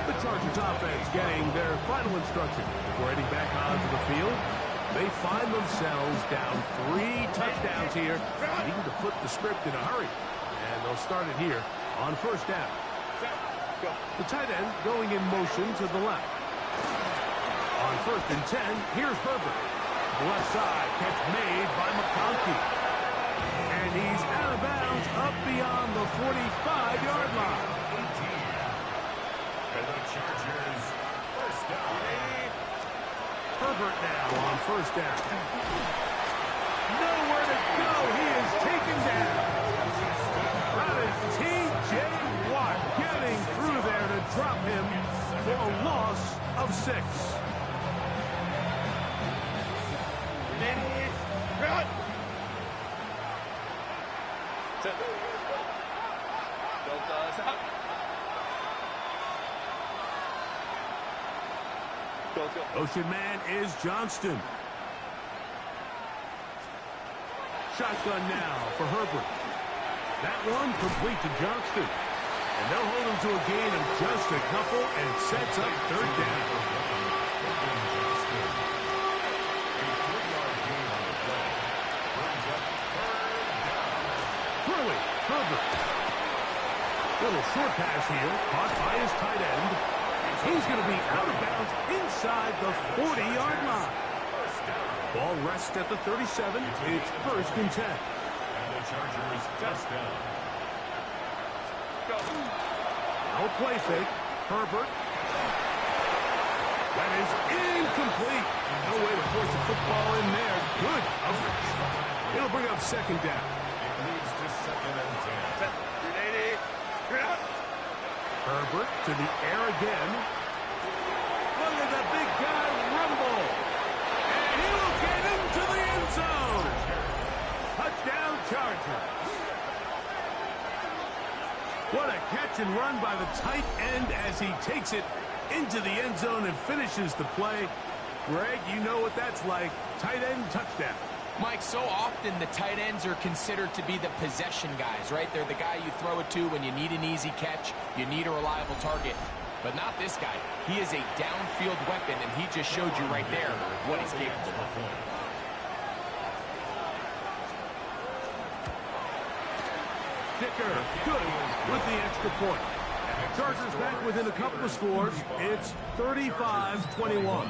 The Chargers offense getting their final instruction before heading back onto the field. They find themselves down 3 touchdowns here, needing to flip the script in a hurry. And they'll start it here on 1st down. The tight end going in motion to the left. On 1st and 10, here's Herbert. The left side, catch made by McConkey. And he's out of bounds up beyond the 45-yard line. And the Chargers, 1st down. Herbert now on 1st down. Nowhere to go. He is taken down. That is T.J. Watt getting through there to drop him for a loss of 6. Ocean man is Johnston. Shotgun now for Herbert. That one complete to Johnston. And they'll hold him to a gain of just a couple and sets up 3rd down. Throwing, Herbert. Little short pass here, caught by his tight end. He's going to be out of bounds inside the 40-yard line. Ball rests at the 37. It's 1st and 10. And the Chargers touchdown. No play fake. Herbert. That is incomplete. No way to force the football in there. Good coverage. It'll bring up 2nd down. It leads to 2nd and 10. Herbert to the air again. Look at the big guy rumble. And he will get into the end zone. Touchdown Chargers. What a catch and run by the tight end as he takes it into the end zone and finishes the play. Greg, you know what that's like. Tight end touchdown. Mike, so often the tight ends are considered to be the possession guys, right? They're the guy you throw it to when you need an easy catch, you need a reliable target. But not this guy. He is a downfield weapon, and he just showed you right there what he's capable of. Dicker, good with the extra point. Chargers back within a couple of scores. It's 35-21.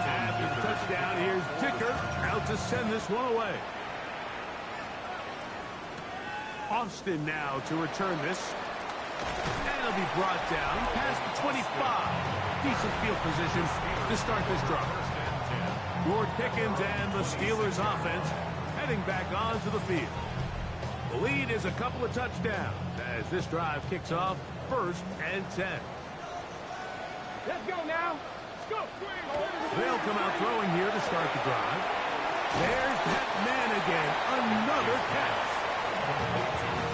After the touchdown, here's Dicker out to send this one away. Austin now to return this. And it'll be brought down past the 25. Decent field position to start this drive. George Pickens and the Steelers offense heading back onto the field. The lead is a couple of touchdowns as this drive kicks off 1st and 10. Let's go now. Let's go. They'll come out throwing here to start the drive. There's that man again. Another catch.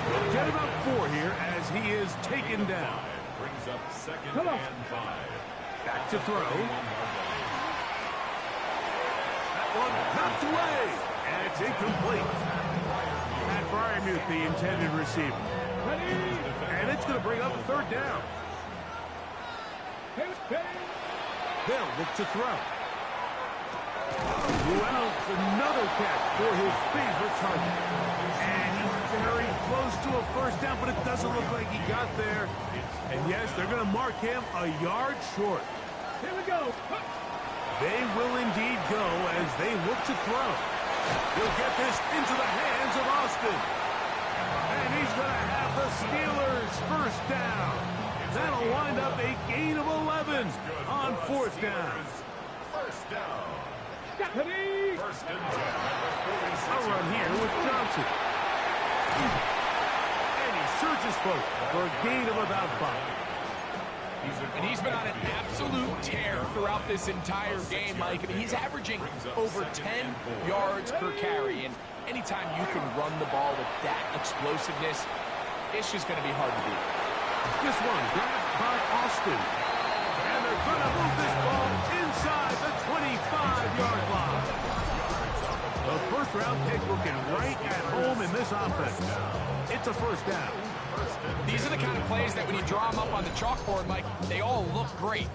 They'll get about 4 here as he is taken down. Brings up 2nd and 5. Back to throw. That one knocked away. And it's incomplete. Matt Fryermuth, the intended receiver. And it's going to bring up a 3rd down. They'll look to throw. Wells, another catch for his favorite target. And he's very close to a 1st down, but it doesn't look like he got there. And yes, they're going to mark him a yard short. Here we go. They will indeed go as they look to throw. He'll get this into the hands of Austin. And he's going to have the Steelers 1st down. That'll wind up a gain of 11 on 4th down. 1st down. 1st and 10. A run here with Johnson. And he surges forward for a gain of about 5. And he's been on an absolute tear throughout this entire game, Mike. I mean, he's averaging over 10 yards per carry. And anytime you can run the ball with that explosiveness, it's just going to be hard to beat. This one grabbed by Austin. And they're going to move this ball inside the 25-yard line. The 1st-round pick looking right at home in this offense. It's a 1st down. These are the kind of plays that when you draw them up on the chalkboard, Mike, they all look great.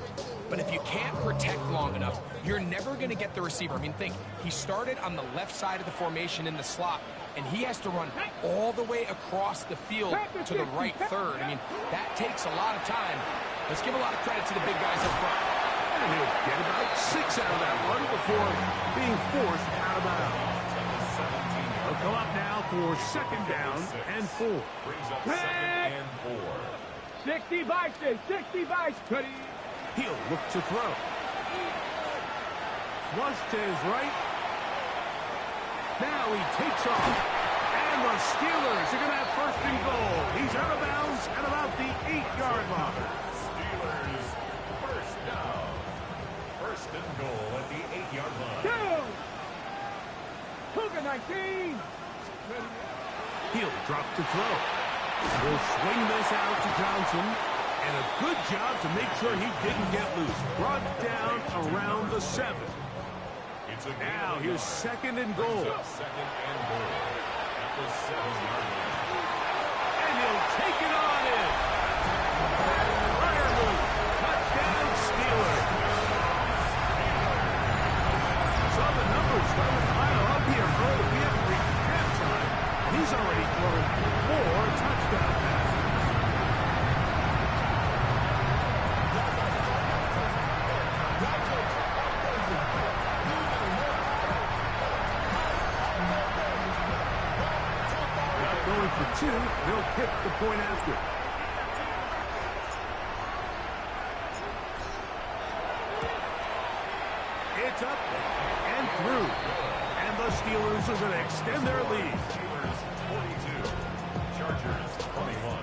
But if you can't protect long enough, you're never going to get the receiver. I mean, think, he started on the left side of the formation in the slot, and he has to run all the way across the field to the right 3rd. I mean, that takes a lot of time. Let's give a lot of credit to the big guys up front. And he'll get about 6 out of that one before being forced out of bounds. They'll come up now for 2nd down and 4. Brings up 2nd and 4. 60 by 60. He'll look to throw. Flush to his right. Now he takes off. And the Steelers are going to have 1st and goal. He's out of bounds at about the 8-yard line. Steelers 1st down. 1st and goal at the 8-yard line. Down. Cougar 19. He'll drop to throw. He'll swing this out to Johnson. And a good job to make sure he didn't get loose. Brought down around the 7. Now here's 2nd and goal. 2nd and goal at the 7-yard line. And he'll take it on in. Fryermuth, touchdown Steelers. So the numbers starting to pile up here early. We have to reach halftime. He's already thrown 4 touchdown passes. Going for 2, they'll kick the point after. It's up and through. And the Steelers are going to extend their lead. Steelers 42. Chargers 21.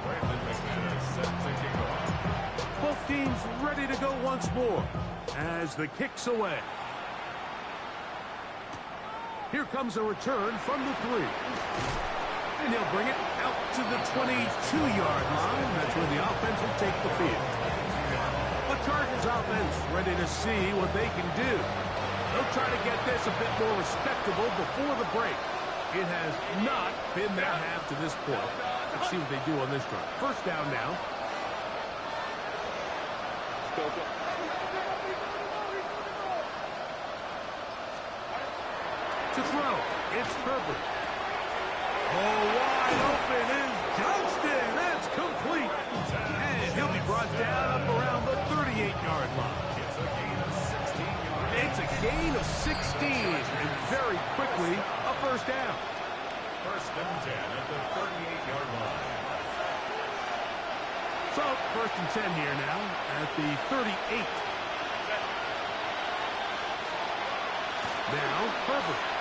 Brandon McManus set to kick off. Both teams ready to go once more as the kick's away. Here comes a return from the 3. And he'll bring it out to the 22-yard line. That's where the offense will take the field. The Chargers offense ready to see what they can do. They'll try to get this a bit more respectable before the break. It has not been their half to this point. Let's see what they do on this drive. First down now. To throw, it's Herbert. Oh, wide open is Johnston. That's complete. And he'll be brought down up around the 38-yard line. It's a gain of 16, and very quickly, a first down. First and 10 at the 38-yard line. So, first and 10 here now at the 38. Now, Herbert.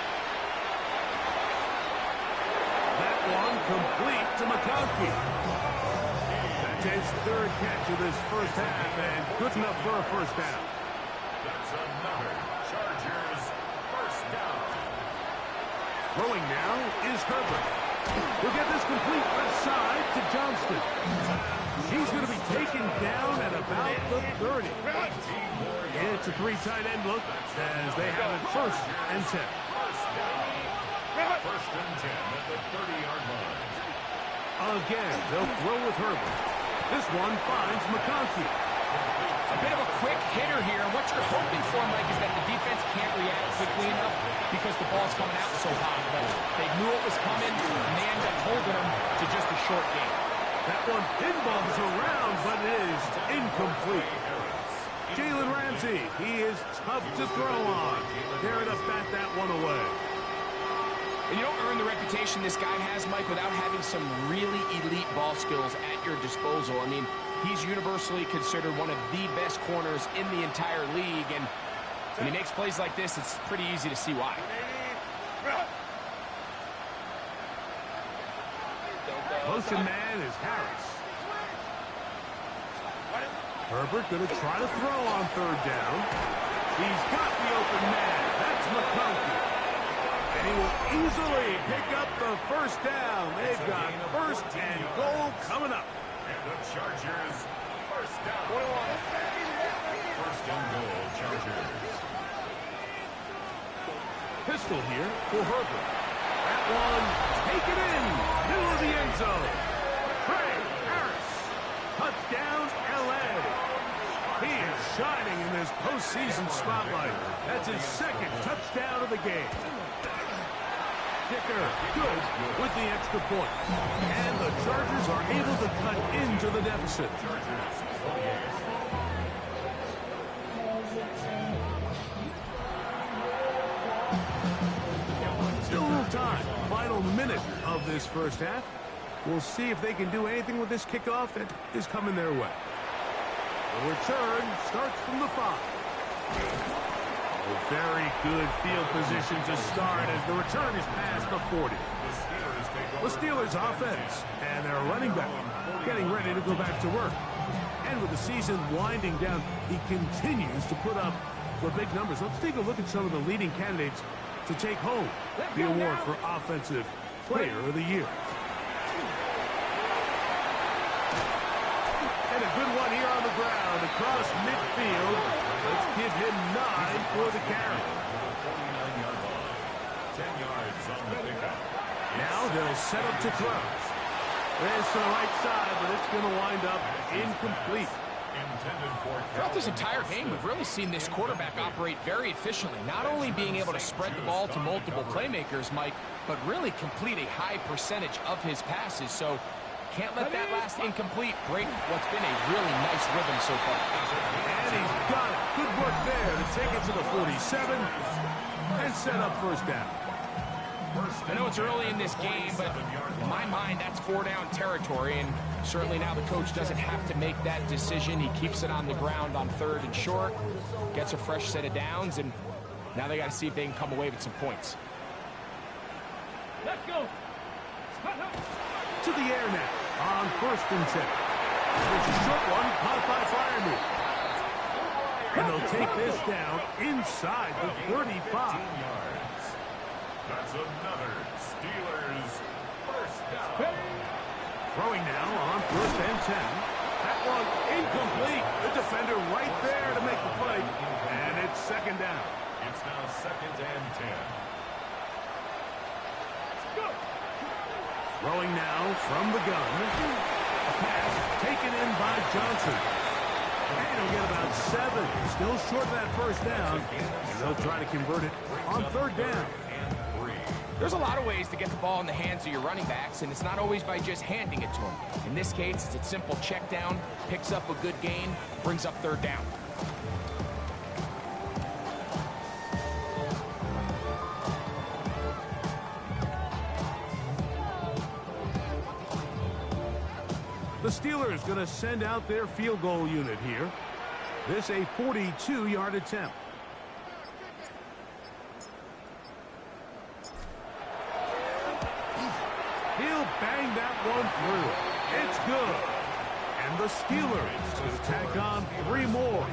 That one complete to McConkey. That's his third catch of this first half, and good enough for a first down. That's another Chargers first down. Throwing now is Herbert. We'll get this complete left side to Johnston. He's going to be taken down at about the 30. It's a 3 tight end look as they have it first and 10. First and 10 at the 30-yard line. Again, they'll throw with Herbert. This one finds McConkey. A bit of a quick hitter here. What you're hoping for, Mike, is that the defense can't react quickly enough because the ball's coming out so high. But they knew it was coming, and they ended up holding them to just a short game. That one pinballs around, but it is incomplete. Jalen Ramsey, he is tough to throw on. There to bat that one away. And you don't earn the reputation this guy has, Mike, without having some really elite ball skills at your disposal. I mean, he's universally considered one of the best corners in the entire league, and when he makes plays like this, it's pretty easy to see why. Motion man is Harris. Herbert going to try to throw on third down. He's got the open man. That's McConkey. And he will easily pick up the first down. They've got first and goal coming up. And the Chargers first down. First and goal, Chargers. Pistol here for Herbert. That one taken in. Middle of the end zone. Craig Harris. Touchdown, L.A. He is shining in this postseason spotlight. That's his second touchdown of the game. Dicker good with the extra point. And the Chargers are able to cut into the deficit. Still a little time. Final minute of this first half. We'll see if they can do anything with this kickoff that is coming their way. The return starts from the 5. A very good field position to start as the return is past the 40. The Steelers offense and their running back getting ready to go back to work. And with the season winding down, he continues to put up the big numbers. Let's take a look at some of the leading candidates to take home the award for Offensive Player of the Year. And a good one here on the ground across midfield. Let's give him 9 for the carry. 10 yards on the pickup. Now they'll set up to throw. There's to the right side, but it's going to wind up incomplete. Throughout this entire game, we've really seen this quarterback operate very efficiently, not only being able to spread the ball to multiple playmakers, Mike, but really complete a high percentage of his passes. So can't let that last incomplete break what's been a really nice rhythm so far. And he's got it. Good work there to take it to the 47 and set up first down. I know it's early in this game, but in my mind, that's 4-down territory, and certainly now the coach doesn't have to make that decision. He keeps it on the ground on 3rd and short, gets a fresh set of downs, and now they got to see if they can come away with some points. Let's go. To the air now on 1st and 10. There's a short one caught by Firemy. And they'll take this down inside the 35. That's another Steelers first down. Throwing now on 1st and 10. That one incomplete. The defender right there to make the play. And it's 2nd down. It's now 2nd and 10. Throwing now from the gun. A pass taken in by Johnson. And he'll get about 7. Still short of that 1st down. And they'll try to convert it on 3rd down. There's a lot of ways to get the ball in the hands of your running backs, and it's not always by just handing it to them. In this case, it's a simple check down, picks up a good gain, brings up 3rd down. The Steelers going to send out their field goal unit here. This a 42-yard attempt. He'll bang that one through. It's good. And the Steelers will tack on 3 more,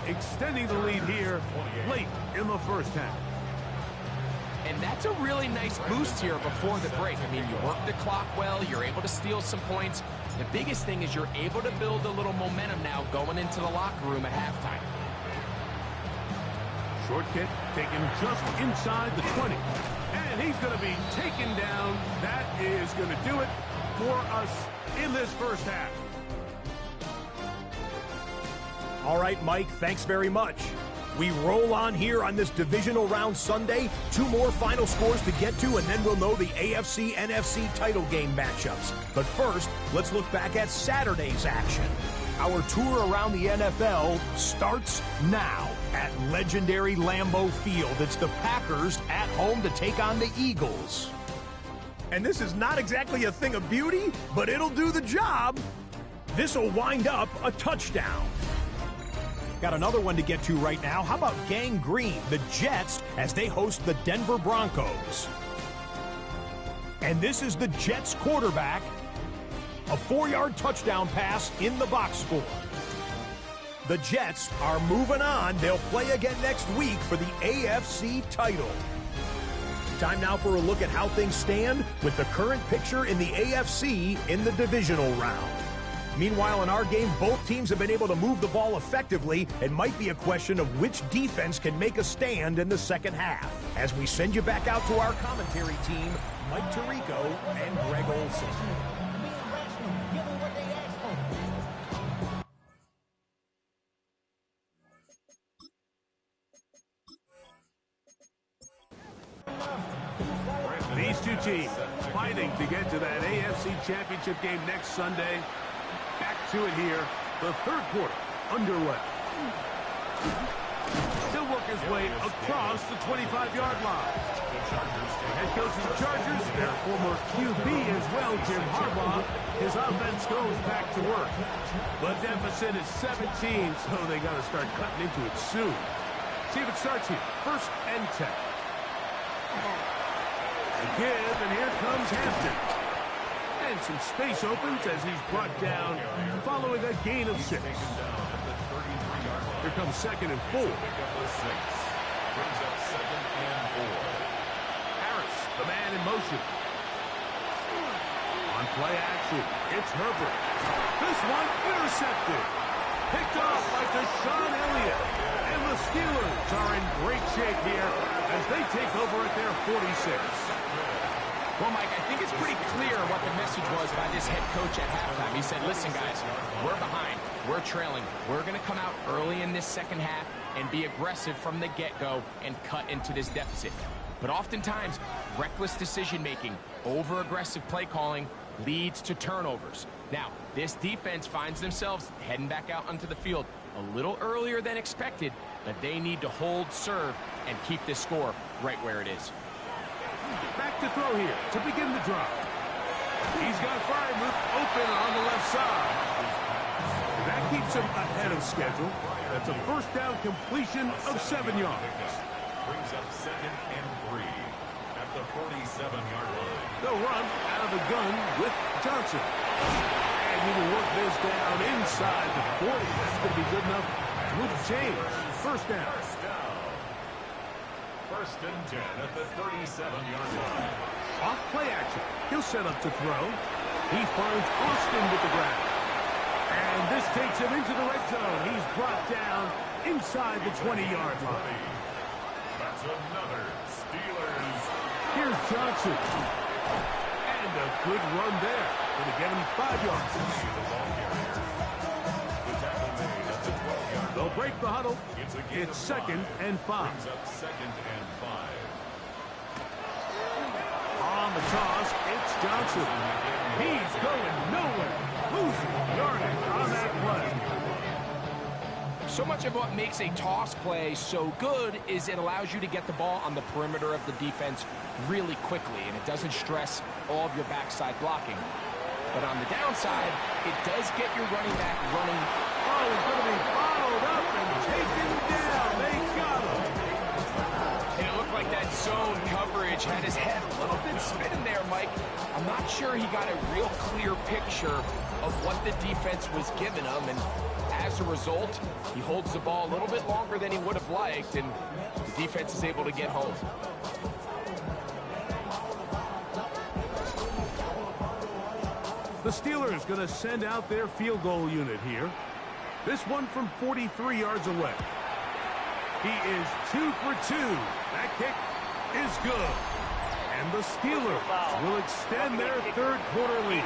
extending the lead here late in the 1st half. And that's a really nice boost here before the break. I mean, you work the clock well, you're able to steal some points. The biggest thing is you're able to build a little momentum now going into the locker room at halftime. Short kick taken just inside the 20. And he's going to be taken down. That is going to do it for us in this 1st half. All right, Mike, thanks very much. We roll on here on this divisional round Sunday. 2 more final scores to get to, and then we'll know the AFC-NFC title game matchups. But first, let's look back at Saturday's action. Our tour around the NFL starts now at legendary Lambeau Field. It's the Packers at home to take on the Eagles. And this is not exactly a thing of beauty, but it'll do the job. This will wind up a touchdown. Got another one to get to right now. How about Gang Green, the Jets, as they host the Denver Broncos? And this is the Jets quarterback. A 4-yard touchdown pass in the box score. The Jets are moving on. They'll play again next week for the AFC title. Time now for a look at how things stand with the current picture in the AFC in the divisional round. Meanwhile, in our game, both teams have been able to move the ball effectively. It might be a question of which defense can make a stand in the 2nd half. As we send you back out to our commentary team, Mike Tirico and Greg Olson. These 2 teams fighting to get to that AFC Championship game next Sunday. Back to it here. The 3rd quarter underway. He'll work his way across the 25-yard line. The head coach of the Chargers, their former QB as well, Jim Harbaugh. His offense goes back to work. The deficit is 17, so they got to start cutting into it soon. See if it starts here. 1st and 10. The give, and here comes Hampton. And some space opens as he's brought down following a gain of 6. Here comes 2nd and 4. Harris, the man in motion. On play action, it's Herbert. This one intercepted. Picked off by Deshaun Elliott. And the Steelers are in great shape here as they take over at their 46. Well, Mike, I think it's pretty clear what the message was by this head coach at halftime. He said, listen, guys, we're behind. We're trailing. We're going to come out early in this 2nd half and be aggressive from the get-go and cut into this deficit. But oftentimes, reckless decision-making, over-aggressive play calling leads to turnovers. Now, this defense finds themselves heading back out onto the field a little earlier than expected, but they need to hold serve and keep this score right where it is. Back to throw here to begin the drive. He's got Freiermuth open on the left side. That keeps him ahead of schedule. That's a 1st down completion of 7 yards. Brings up 2nd and 3 at the 47-yard line. They'll run out of the gun with Johnson. And he will work this down inside the 40. That's going to be good enough to move the chains. 1st down. First and 10 at the 37-yard line. Off play action. He'll set up to throw. He finds Austin with the grab. And this takes him into the red zone. He's brought down inside the 20-yard line. That's another Steelers. Here's Johnson. And a good run there. Going to get him 5 yards. They'll break the huddle. It's second and 5. Brings up second and 5. On the toss, it's Johnson. He's going nowhere. Losing yardage on that play. So much of what makes a toss play so good is it allows you to get the ball on the perimeter of the defense really quickly, and it doesn't stress all of your backside blocking. But on the downside, it does get your running back running. Oh, he's going to be followed up and taken down. They got him. And it looked like that zone coverage had his head a little bit spinning there, Mike. I'm not sure he got a real clear picture of what the defense was giving him, and as a result, he holds the ball a little bit longer than he would have liked, and the defense is able to get home. The Steelers going to send out their field goal unit here. This one from 43 yards away. He is 2 for 2. That kick is good. And the Steelers will extend their third quarter lead.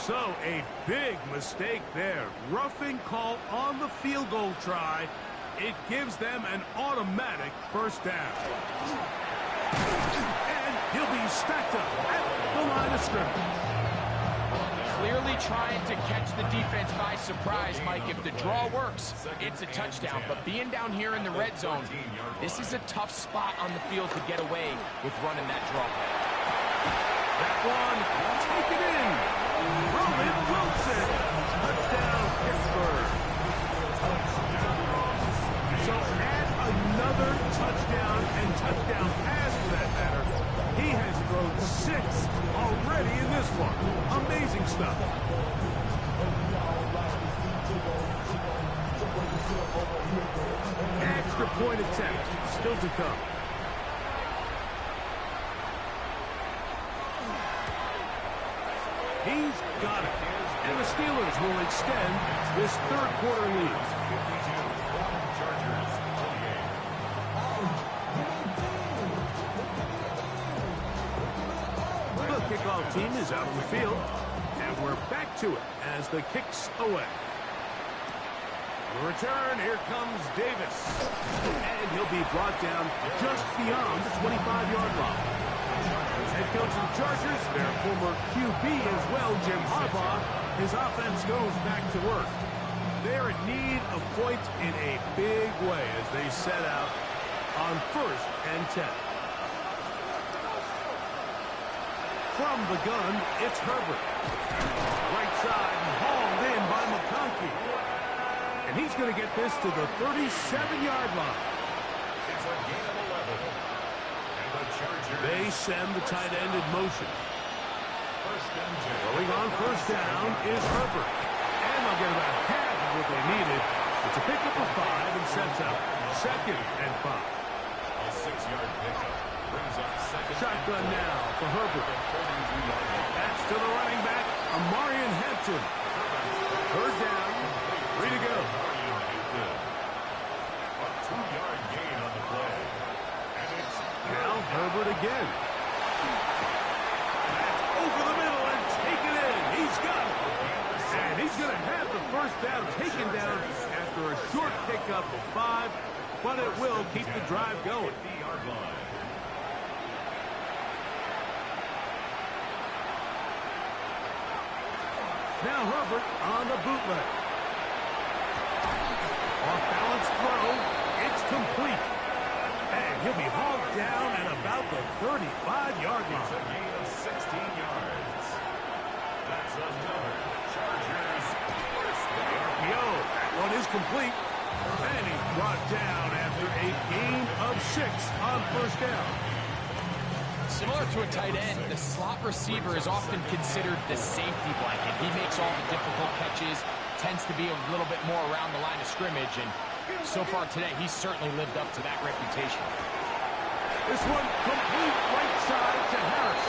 So a big mistake there. Roughing call on the field goal try. It gives them an automatic first down. And he'll be stacked up at the line of scrimmage. Clearly trying to catch the defense by surprise, Mike. If the draw works, it's a touchdown. But being down here in the red zone, this is a tough spot on the field to get away with running that draw play. That one, take it in. Roman Wilson. Touchdown, Pittsburgh. So add another touchdown and touchdown pass for that matter. He has thrown 6 already in this one. Amazing stuff. Extra point attempt still to come. He's got it. And the Steelers will extend this third quarter lead. Chargers 28. The kickoff team is out on the field. And we're back to it as the kick's away. The return, here comes Davis. And he'll be brought down just beyond the 25-yard line. Head coach of the Chargers, their former QB as well, Jim Harbaugh, his offense goes back to work. They're in need of points in a big way as they set out on 1st and 10. From the gun, it's Herbert. Right side and hauled in by McConkey. And he's going to get this to the 37-yard line. It's a gain of 11. And the Chargers. They send the tight end in motion. First and 10. Going on first down is Herbert. And they'll get about half of what they needed. It's a pickup of 5 and sets up 2nd and 5. A 6-yard pickup. Brings up second. Shotgun now for Herbert. That's to the running back, Amarian Hampton. Third down, 3 to go. A 2-yard gain on the play. And it's Now Herbert again. That's over the middle and taken in. He's got it. And he's going to have the first down taken down after a short pickup of 5, but it will keep the drive going. the yard line. Now Herbert on the bootleg. Off-balance throw. It's complete. And he'll be hauled down at about the 35-yard It's a line. gain of 16 yards. That's another Chargers first down. Yo, that one is complete. And he's brought down after a gain of 6 on first down. Similar to a tight end, the slot receiver is often considered the safety blanket. He makes all the difficult catches, tends to be a little bit more around the line of scrimmage, and so far today, he's certainly lived up to that reputation. This one complete right side to Harris.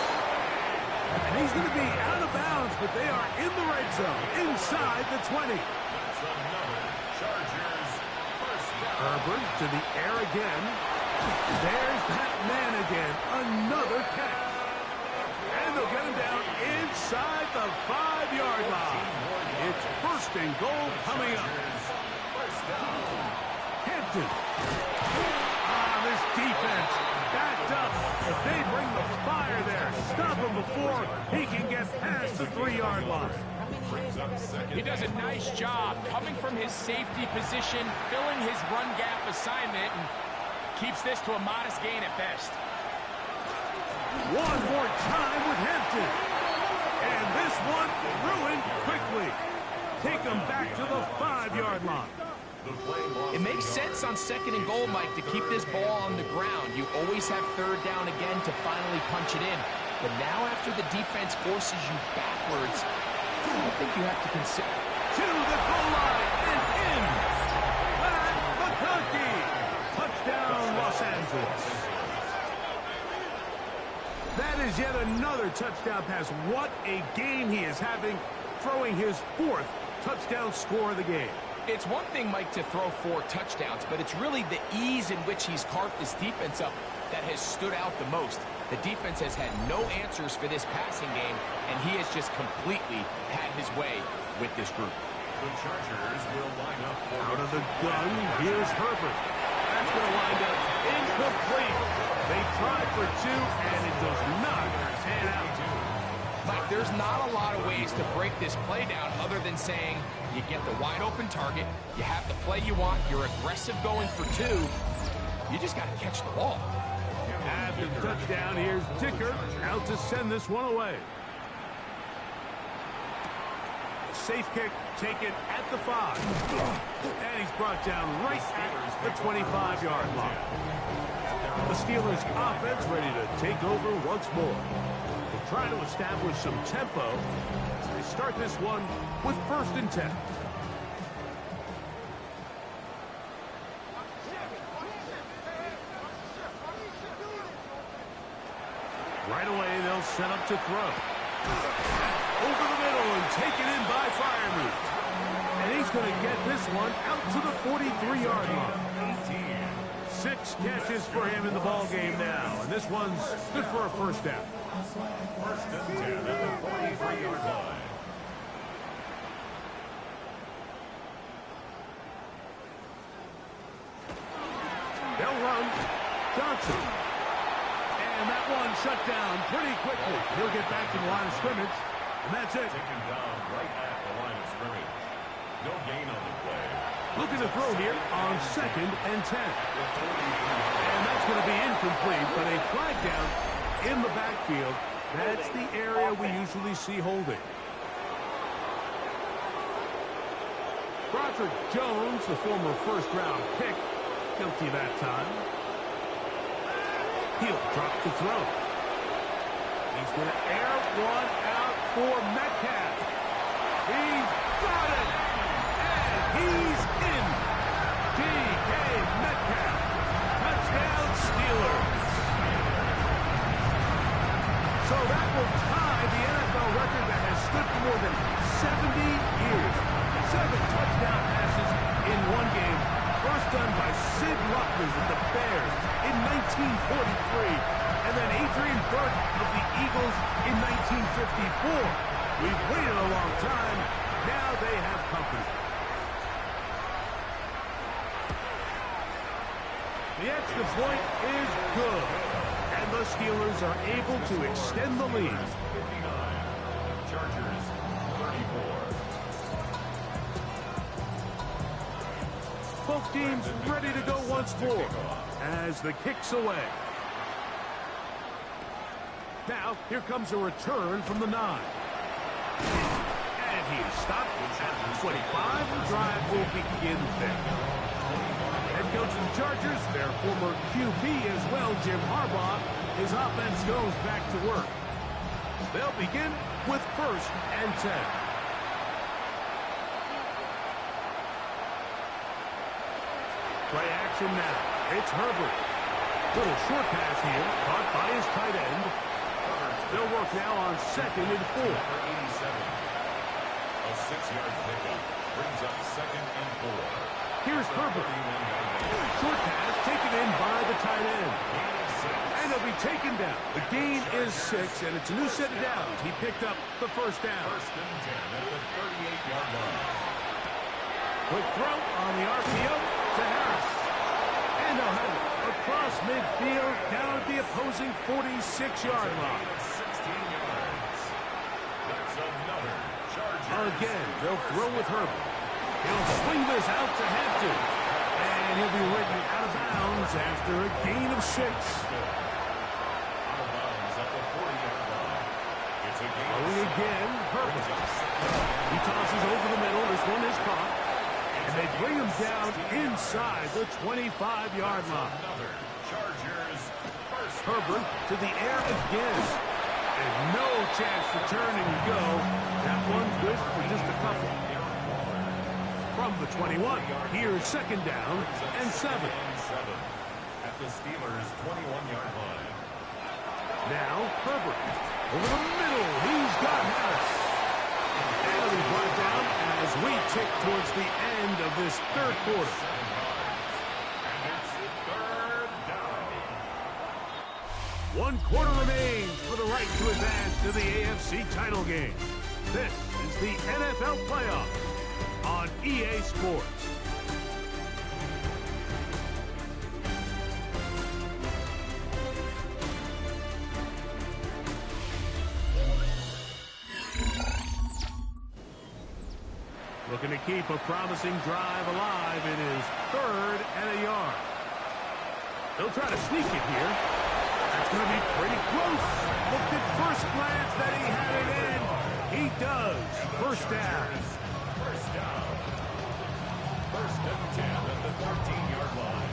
And he's going to be out of bounds, but they are in the red zone, inside the 20. That's another Chargers first down. Herbert to the air again. There's that man again. Another catch. And they'll get him down inside the 5-yard line. It's first and goal coming up. First down. Hampton. This defense backed up. If they bring the fire there, stop him before he can get past the 3-yard line. He does a nice job coming from his safety position, filling his run gap assignment, and keeps this to a modest gain at best. One more time with Hampton. And this one ruined quickly. Take him back to the 5-yard line. It makes sense on second and goal, Mike, to keep this ball on the ground. You always have third down again to finally punch it in. But now after the defense forces you backwards, I think you have to consider. To the goal line and in. Matt McConkey. Touchdown, Los Angeles. That is yet another touchdown pass. What a game he is having, throwing his 4th touchdown score of the game. It's one thing, Mike, to throw 4 touchdowns, but it's really the ease in which he's carved this defense up that has stood out the most. The defense has had no answers for this passing game, and he has just completely had his way with this group. The Chargers will line up for Out of the gun, here's Herbert. That's going to wind up incomplete. They tried for 2, and it does not pan out. Mike, there's not a lot of ways to break this play down other than saying you get the wide open target, you have the play you want, you're aggressive going for 2, you just got to catch the ball. After the touchdown, here's Dicker out to send this one away. Safe kick taken at the 5. And he's brought down right at the 25-yard line. The Steelers offense ready to take over once more. They'll try to establish some tempo as they start this one with 1st and 10. Right away, they'll set up to throw. Over the middle and taken in by Freiermuth. And he's going to get this one out to the 43-yard line. 6 catches for him in the ball game now. And this one's good for a 1st down. First and 10 at the 43-yard line. They'll run. Johnson. And that one shut down pretty quickly. He'll get back to the line of scrimmage. And that's it. Taken down right at the line of scrimmage. No gain on the play. Looking to throw here on 2nd and 10. And that's going to be incomplete, but a flag down in the backfield. That's the area we usually see holding. Broderick Jones, the former 1st-round pick, guilty that time. He'll drop to throw. He's going to air one out for Metcalf. He's got it. And he's in. DK Metcalf. Touchdown Steelers. So that will tie the NFL record that has stood for more than 70 years. 7 touchdown passes in one game. First done by Sid Luckman of the Bears in 1943. And then Adrian Burke of the Eagles in 1954. We've waited a long time. Now they have company. The extra point is good. And the Steelers are able to extend the lead. 59. Chargers 34. Both teams ready to go once more as the kick's away. Now, here comes a return from the 9. And he is stopped at the 25. The drive will begin there. Head coach of the Chargers, their former QB as well, Jim Harbaugh, his offense goes back to work. They'll begin with 1st and 10. Play action now. It's Herbert. Little short pass here, caught by his tight end. They'll work now on 2nd and 4. Number 87. A 6-yard pickup brings up 2nd and 4. Here's Herbert. Short pass taken in by the tight end. And he'll be taken down. The gain is 6, and it's a new set of downs. He picked up the first down. 1st and 10 at the 38-yard line. Quick throw on the RPO to Harris. And they'll have it across midfield down at the opposing 46-yard line. 16 yards. That's another Charger. Again, they'll throw with Herbert. He'll swing this out to Hampton. And he'll be ridden out of bounds after a gain of 6. Out of bounds at the 40-yard line. It's a gain. Throwing again, Herbert. He tosses over the middle. This one is caught. And they bring him down inside the 25-yard line. Another Chargers first. Herbert to the air again. And no chance to turn and go. That one's good for just a couple. From the 21, here's 2nd down and 7. At the Steelers' 21-yard line. Now, Herbert. Over the middle, he's got Harris. And he's brought down as we tick towards the end of this 3rd quarter. And it's 3rd down. 1 quarter remains for the right to advance to the AFC title game. This is the NFL playoffs on EA Sports. Looking to keep a promising drive alive. It is 3rd and a yard. They'll try to sneak it here. That's going to be pretty close. Looked at first glance that he had it in. He does. First down. First down. 1st and 10 at the 13-yard line.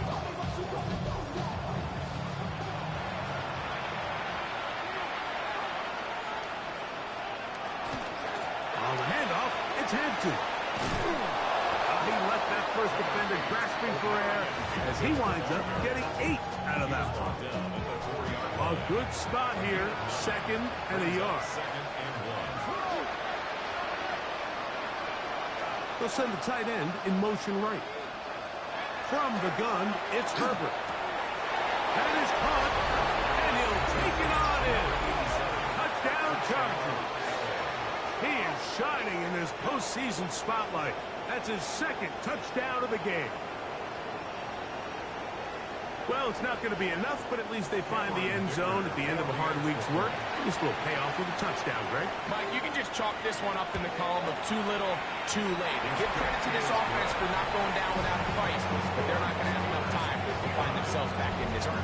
On the handoff, it's Hampton. He left that first defender grasping for air as he winds up getting 8 out of that one. A good spot here, 2nd and a yard. 2nd and 1. They'll send the tight end in motion right. From the gun, it's Herbert. That is caught, and he'll take it on in. Touchdown Chargers. He is shining in this postseason spotlight. That's his 2nd touchdown of the game. Well, it's not going to be enough, but at least they find the end zone at the end of a hard week's work. This will pay off with a touchdown, Greg. Mike, you can just chalk this one up in the column of too little, too late. And give credit to this offense for not going down without a fight, but they're not going to have enough time to find themselves back in this one.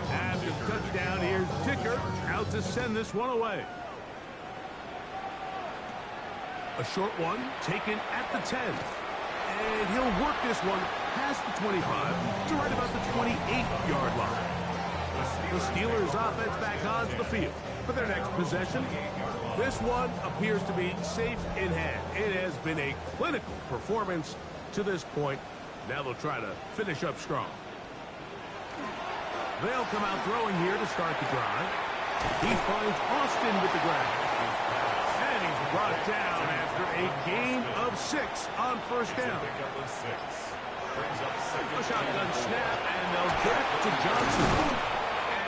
After the touchdown, here's Dicker out to send this one away. A short one taken at the 10. And he'll work this one past the 25 to right about the 28-yard line. The Steelers offense back onto the field for their next possession. This one appears to be safe in hand. It has been a clinical performance to this point. Now they'll try to finish up strong. They'll come out throwing here to start the drive. He finds Austin with the grab. And he's brought down after a gain of 6 on first down. A shotgun snap, and they'll get it to Johnson.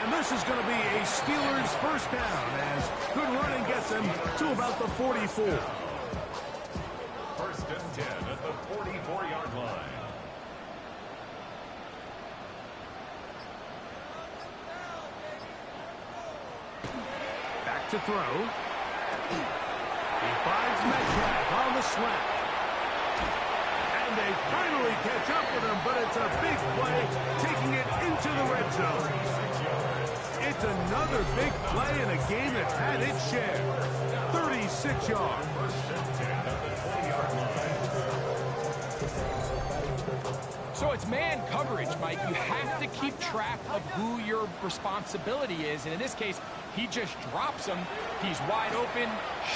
And this is going to be a Steelers first down as good running gets them to about the 44. 1st and 10 at the 44-yard line. Back to throw. He finds Metcalf on the slant. And they finally catch up with him, but it's a big play, taking it into the red zone. It's another big play in a game that's had its share. 36 yards. So it's man coverage, Mike. You have to keep track of who your responsibility is. And in this case, He just drops them. He's wide open.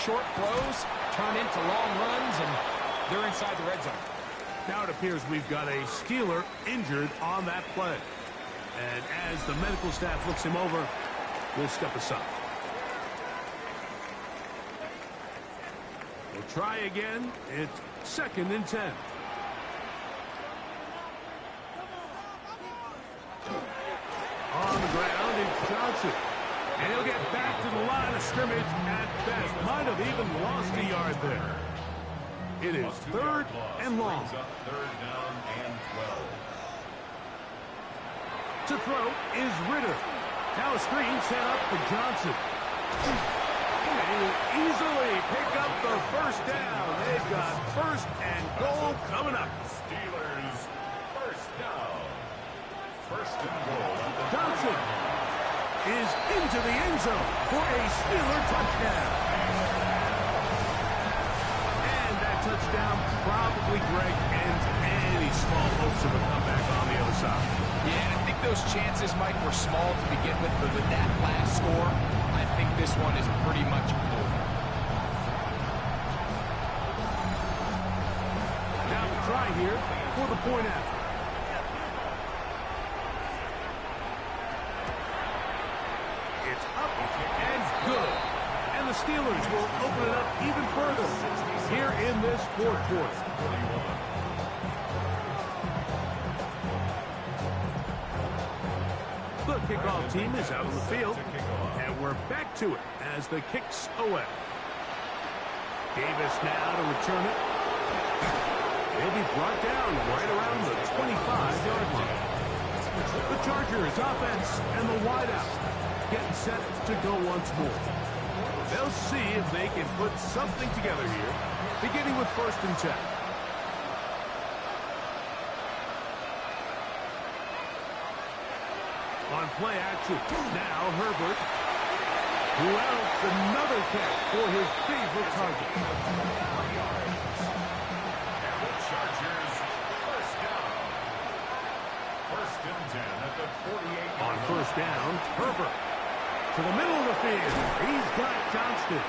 Short throws turn into long runs, and they're inside the red zone. Now it appears we've got a Steeler injured on that play. And as the medical staff looks him over, we'll step aside. We'll try again. It's 2nd and 10. On the ground, it's Johnson. And he'll get back to the line of scrimmage at best. Might have even lost a yard there. It is 3rd and long. 3rd down and 12. To throw is Ritter. Now a screen set up for Johnson. And he will easily pick up the 1st down. They've got 1st and goal coming up. Steelers 1st down. 1st and goal. Johnson is into the end zone for a Steeler touchdown. And that touchdown probably, Greg, ends any small hopes of a comeback on the other side. Yeah, I think those chances, Mike, were small to begin with, but with that last score, I think this one is pretty much over. Now the try here for the point after. It's up and good. And the Steelers will open it up even further here in this 4th quarter. The kickoff team is out on the field, and we're back to it as the kick's away. Davis now to return it. He'll be brought down right around the 25-yard line. The Chargers offense and the wideout getting set to go once more. They'll see if they can put something together here, beginning with 1st and 10. On play action, now Herbert. Who else? Another catch for his favorite target. And the Chargers 1st down. 1st and 10 at the 48. On 1st down, Herbert. To the middle of the field. He's got Johnston.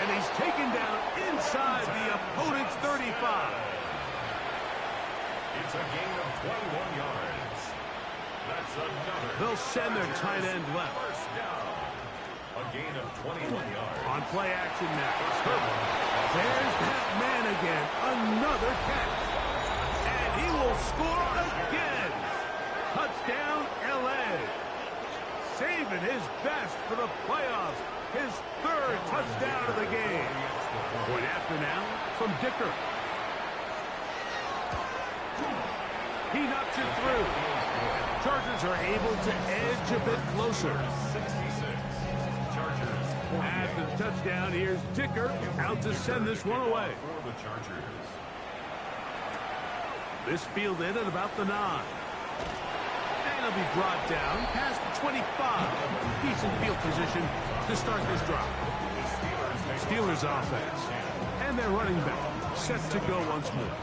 And he's taken down inside the opponent's 35. It's a gain of 21 yards. That's another. They'll send their tight end left. 1st down. A gain of 21 yards. On play action now. Herbert. There's that man again. Another catch. And he will score again. Touchdown, L.A. Saving his best for the playoffs. His 3rd touchdown of the game. Point after now from Dicker. He knocks it through. Chargers are able to edge a bit closer. 66. Chargers. After the touchdown, here's Dicker out to send this one away. For the Chargers. This fielded at about the 9. And he'll be brought down past the 25. Decent field position to start this drive. Steelers offense. And their running back set to go once more.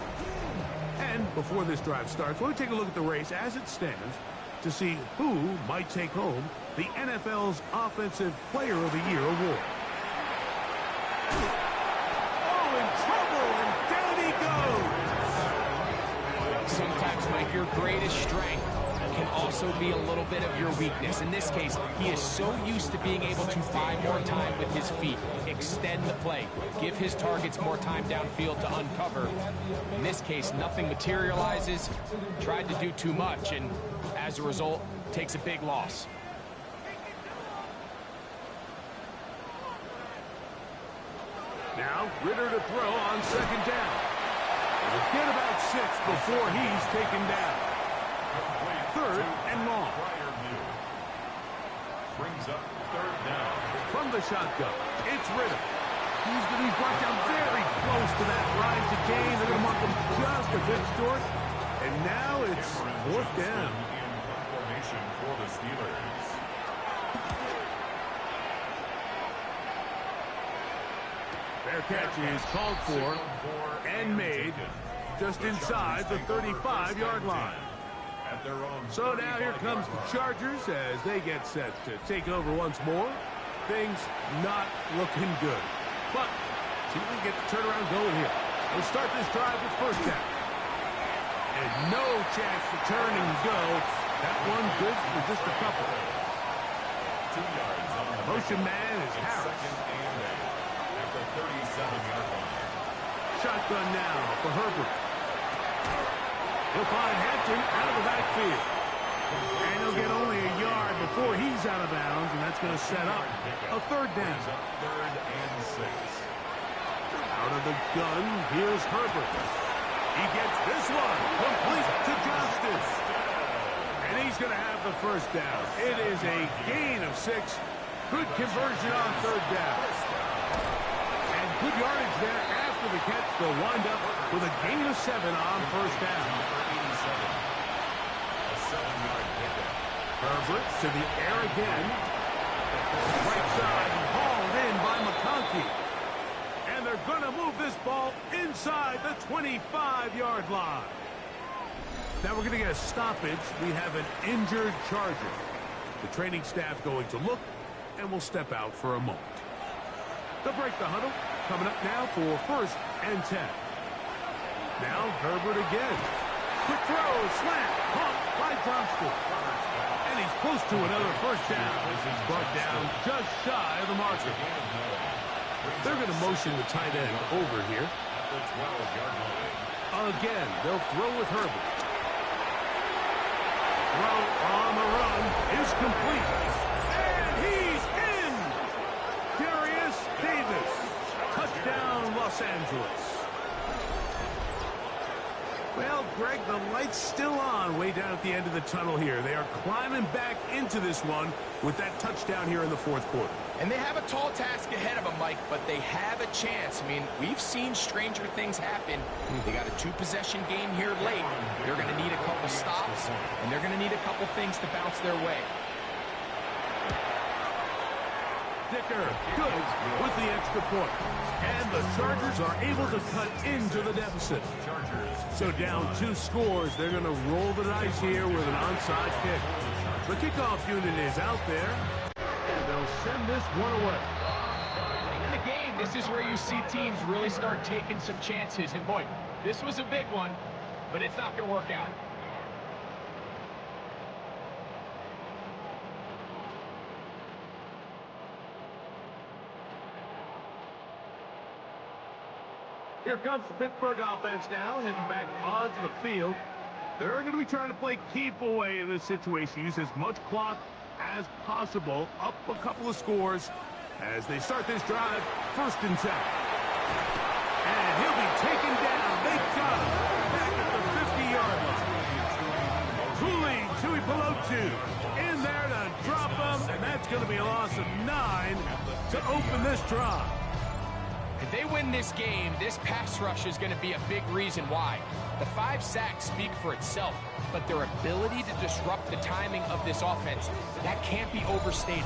And before this drive starts, we'll take a look at the race as it stands to see who might take home the NFL's Offensive Player of the Year award. Oh, in trouble, and down he goes. Sometimes, Mike, your greatest strength can also be a little bit of your weakness. In this case, he is so used to being able to buy more time with his feet, extend the play, give his targets more time downfield to uncover. In this case, nothing materializes, tried to do too much, and as a result, takes a big loss. Now, Ritter to throw on 2nd down. It'll get about 6 before he's taken down. 3rd and long. Brings up 3rd down. From the shotgun, it's Ritter. He's going to be brought down very close to that line to gain. They're going to mark him just a bit short. And now it's 4th down. In formation for the Steelers. Fair catch is called for and made just inside the 35-yard line. at their own. So now here comes the Chargers as they get set to take over once more. Things not looking good. But see if we can get the turnaround going here. We'll start this drive with first down. And no chance to turn and go. That one good for just a couple. 2 yards on the motion man is Harris. Second and 8 at the 37-yard line. Shotgun now for Herbert. He'll find Hampton out of the backfield. And he'll get only a yard before he's out of bounds, and that's going to set up a third down. Third and 6. Out of the gun, here's Herbert. He gets this one complete to Johnston. And he's going to have the first down. It is a gain of 6. Good conversion on third down. And good yardage there after the catch. They'll wind up with a gain of 7 on first down. A 7-yard pickup. Herbert to the air again. Right side hauled in by McConkey. And they're going to move this ball inside the 25-yard line. Now we're going to get a stoppage. We have an injured Charger. The training staff going to look, and we'll step out for a moment. They'll break the huddle. Coming up now for first and 10. Now Herbert again. Quick throw, slant, caught by Johnston. And he's close to another first down. He's brought down just shy of the marker. They're going to motion the tight end over here. At the 12-yard line. Again, they'll throw with Herbert. Throw on the run is complete. And he's in! Darius Davis. Touchdown, Los Angeles. Well, Greg, the light's still on way down at the end of the tunnel here. They are climbing back into this one with that touchdown here in the fourth quarter. And they have a tall task ahead of them, Mike, but they have a chance. I mean, we've seen stranger things happen. They got a 2-possession game here late. They're going to need a couple stops, and they're going to need a couple things to bounce their way. Dicker, good with the extra point. And the Chargers are able to cut into the deficit. So down 2 scores, they're going to roll the dice here with an onside kick. The kickoff unit is out there, and they'll send this one away. In the game, this is where you see teams really start taking some chances. And boy, this was a big one, but it's not going to work out. Here comes the Pittsburgh offense now, heading back onto the field. They're going to be trying to play keep away in this situation. Use as much clock as possible. Up a couple of scores as they start this drive. First and 10. And he'll be taken down. They got him back at the 50-yard line. Tui Pelotu in there to drop him, and that's going to be a loss of 9 to open this drive. If they win this game, this pass rush is going to be a big reason why. The 5 sacks speak for itself, but their ability to disrupt the timing of this offense, that can't be overstated.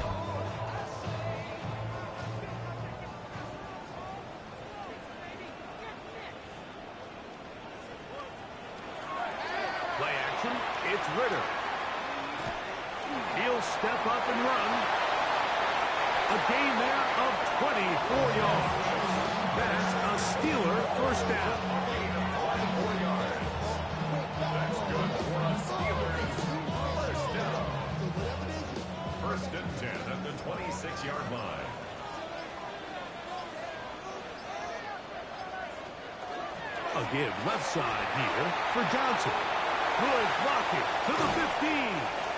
Play action, it's Ritter. He'll step up and run. A gain there of 24 yards. That's a Steeler first down. 4 yards. That's good for a Steelers first down. First and 10 at the 26-yard line. A give left side here for Johnson. Good blocking to the 15.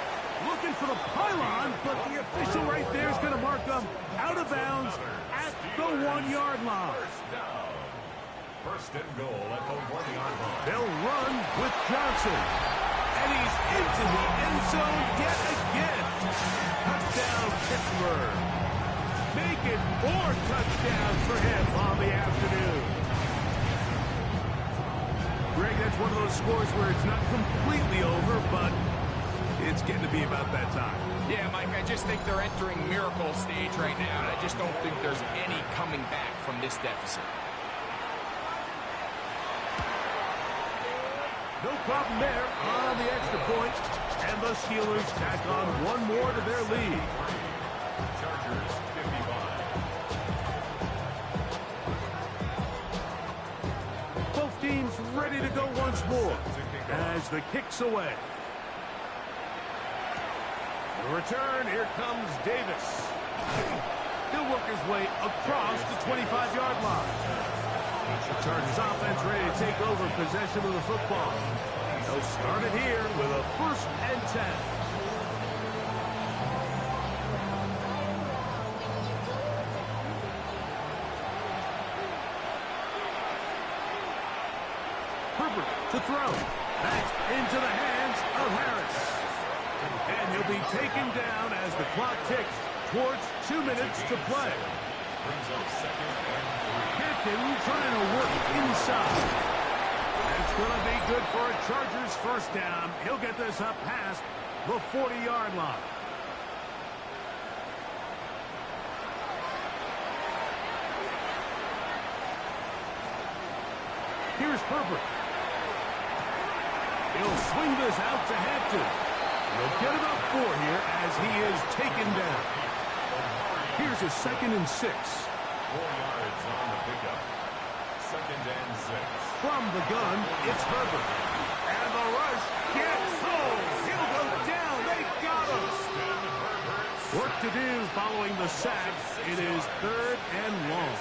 Looking for the pylon, but the official right there is going to mark them out of bounds at the 1-yard line. First down. First and goal at the 1-yard line. They'll run with Johnson. And he's into the end zone yet again. Touchdown, Pittsburgh. Make it 4 touchdowns for him on the afternoon. Greg, that's one of those scores where it's not completely over, but it's getting to be about that time. Yeah, Mike, I just think they're entering miracle stage right now, and I just don't think there's any coming back from this deficit. No problem there on the extra point. And the Steelers tack on one more to their lead. Chargers 55. Both teams ready to go once more as the kick's away. The return, here comes Davis. He'll work his way across the 25-yard line. The Chargers offense ready to take over possession of the football. They'll start it here with a 1st and 10. Herbert to throw. That's into the hands of Harris. And he'll be taken down as the clock ticks towards 2 minutes to play. Brings up 2nd and 3. Hampton trying to work inside. It's going to be good for a Chargers 1st down. He'll get this up past the 40-yard line. Here's Herbert. He'll swing this out to Hampton. He'll get about 4 here as he is taken down. Here's a 2nd and 6. 4 yards on the pickup. 2nd and 6. From the gun, it's Herbert. And the rush gets home. He'll go down. They got him. Work to do following the sack. It is 3rd and long.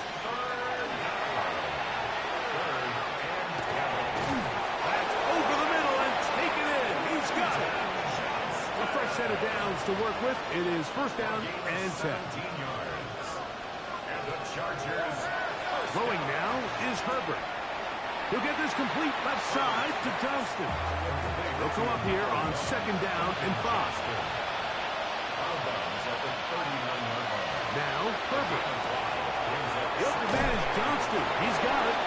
That's over the middle and taken in. He's got it. A fresh set of downs to work with. It is 1st down and 10. 17 yards. And the Chargers. Throwing now is Herbert. He'll get this complete left side to Johnston. They'll come up here on 2nd down and 5. Now, Herbert. He'll advantage Johnston. He's got it.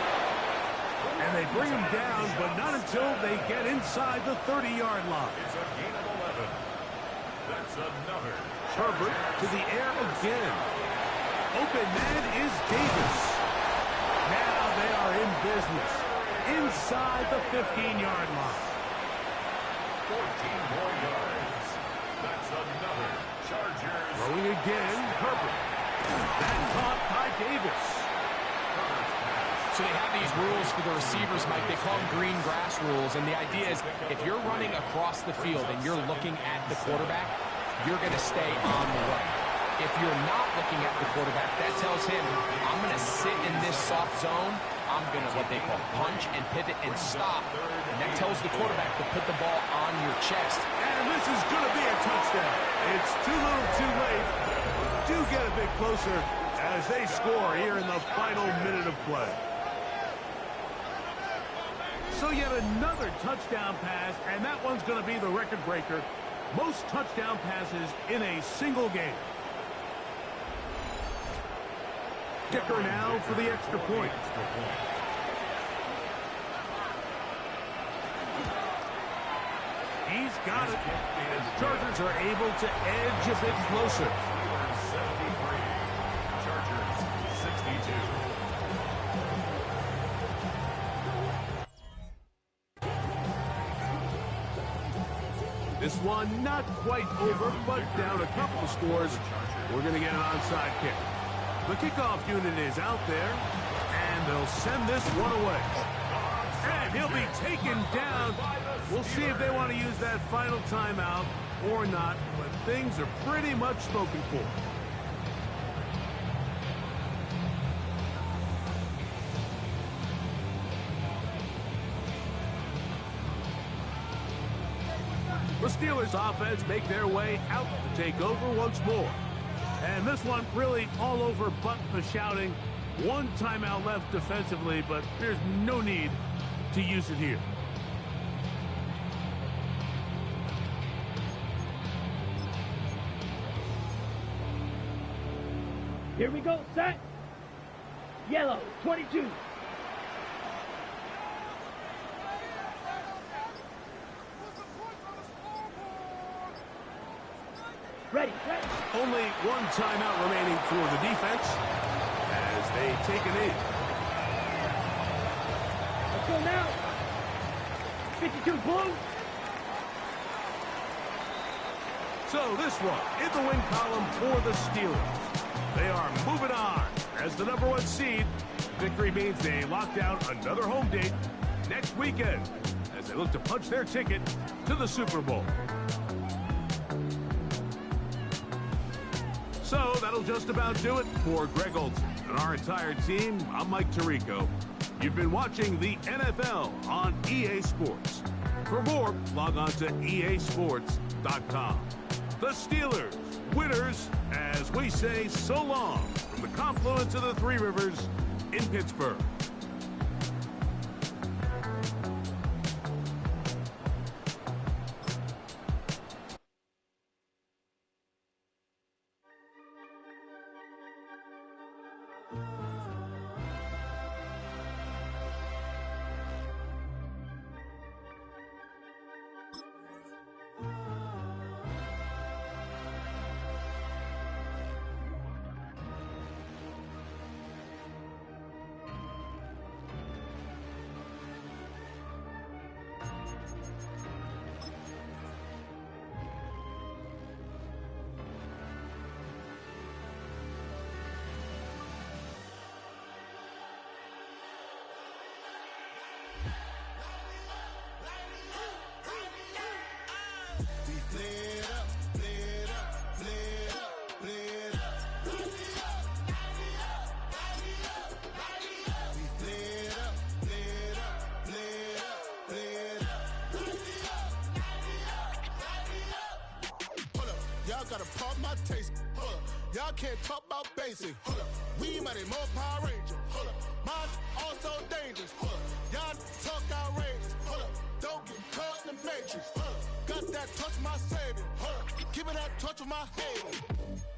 And they bring him down, but not until they get inside the 30-yard line. It's a gain of 11. That's another. Herbert to the air again. Open man is Davis. Now they are in business. Inside the 15-yard line. 14 more yards. That's another. Chargers. Throwing again, Herbert. That caught by Davis. So they have these rules for the receivers, Mike. They call them green grass rules. And the idea is if you're running across the field and you're looking at the quarterback, you're going to stay on the run. If you're not looking at the quarterback, that tells him, I'm going to sit in this soft zone. I'm going to, what they call, punch and pivot and stop. And that tells the quarterback to put the ball on your chest. And this is going to be a touchdown. It's too little too late. Do get a bit closer as they score here in the final minute of play. So yet another touchdown pass, and that one's going to be the record breaker. Most touchdown passes in a single game. Dicker now for the extra point. He's got it. And the Chargers are able to edge a bit closer. 73. Chargers 62. This one not quite over, but down a couple of scores. We're going to get an onside kick. The kickoff unit is out there, and they'll send this one away. And he'll be taken down. We'll see if they want to use that final timeout or not, but things are pretty much spoken for. The Steelers offense make their way out to take over once more. And this one really all over but the shouting. One timeout left defensively, but there's no need to use it here. Here we go, set. Yellow, 22. Ready, ready. Only one timeout remaining for the defense as they take a knee. Let's go now. 52 blue. So this one in the win column for the Steelers. They are moving on as the number 1 seed. Victory means they lock down another home date next weekend as they look to punch their ticket to the Super Bowl. So that'll just about do it for Greg Olson and our entire team. I'm Mike Tirico. You've been watching the NFL on EA Sports. For more, log on to easports.com. The Steelers, winners, as we say so long from the confluence of the Three Rivers in Pittsburgh. Gotta pump my taste. Y'all can't talk about basic. We mighty more Power Ranger. Mine also dangerous. Y'all talk outrageous. Don't get caught in the matrix. Got that touch of my savior. Give me that touch of my haters.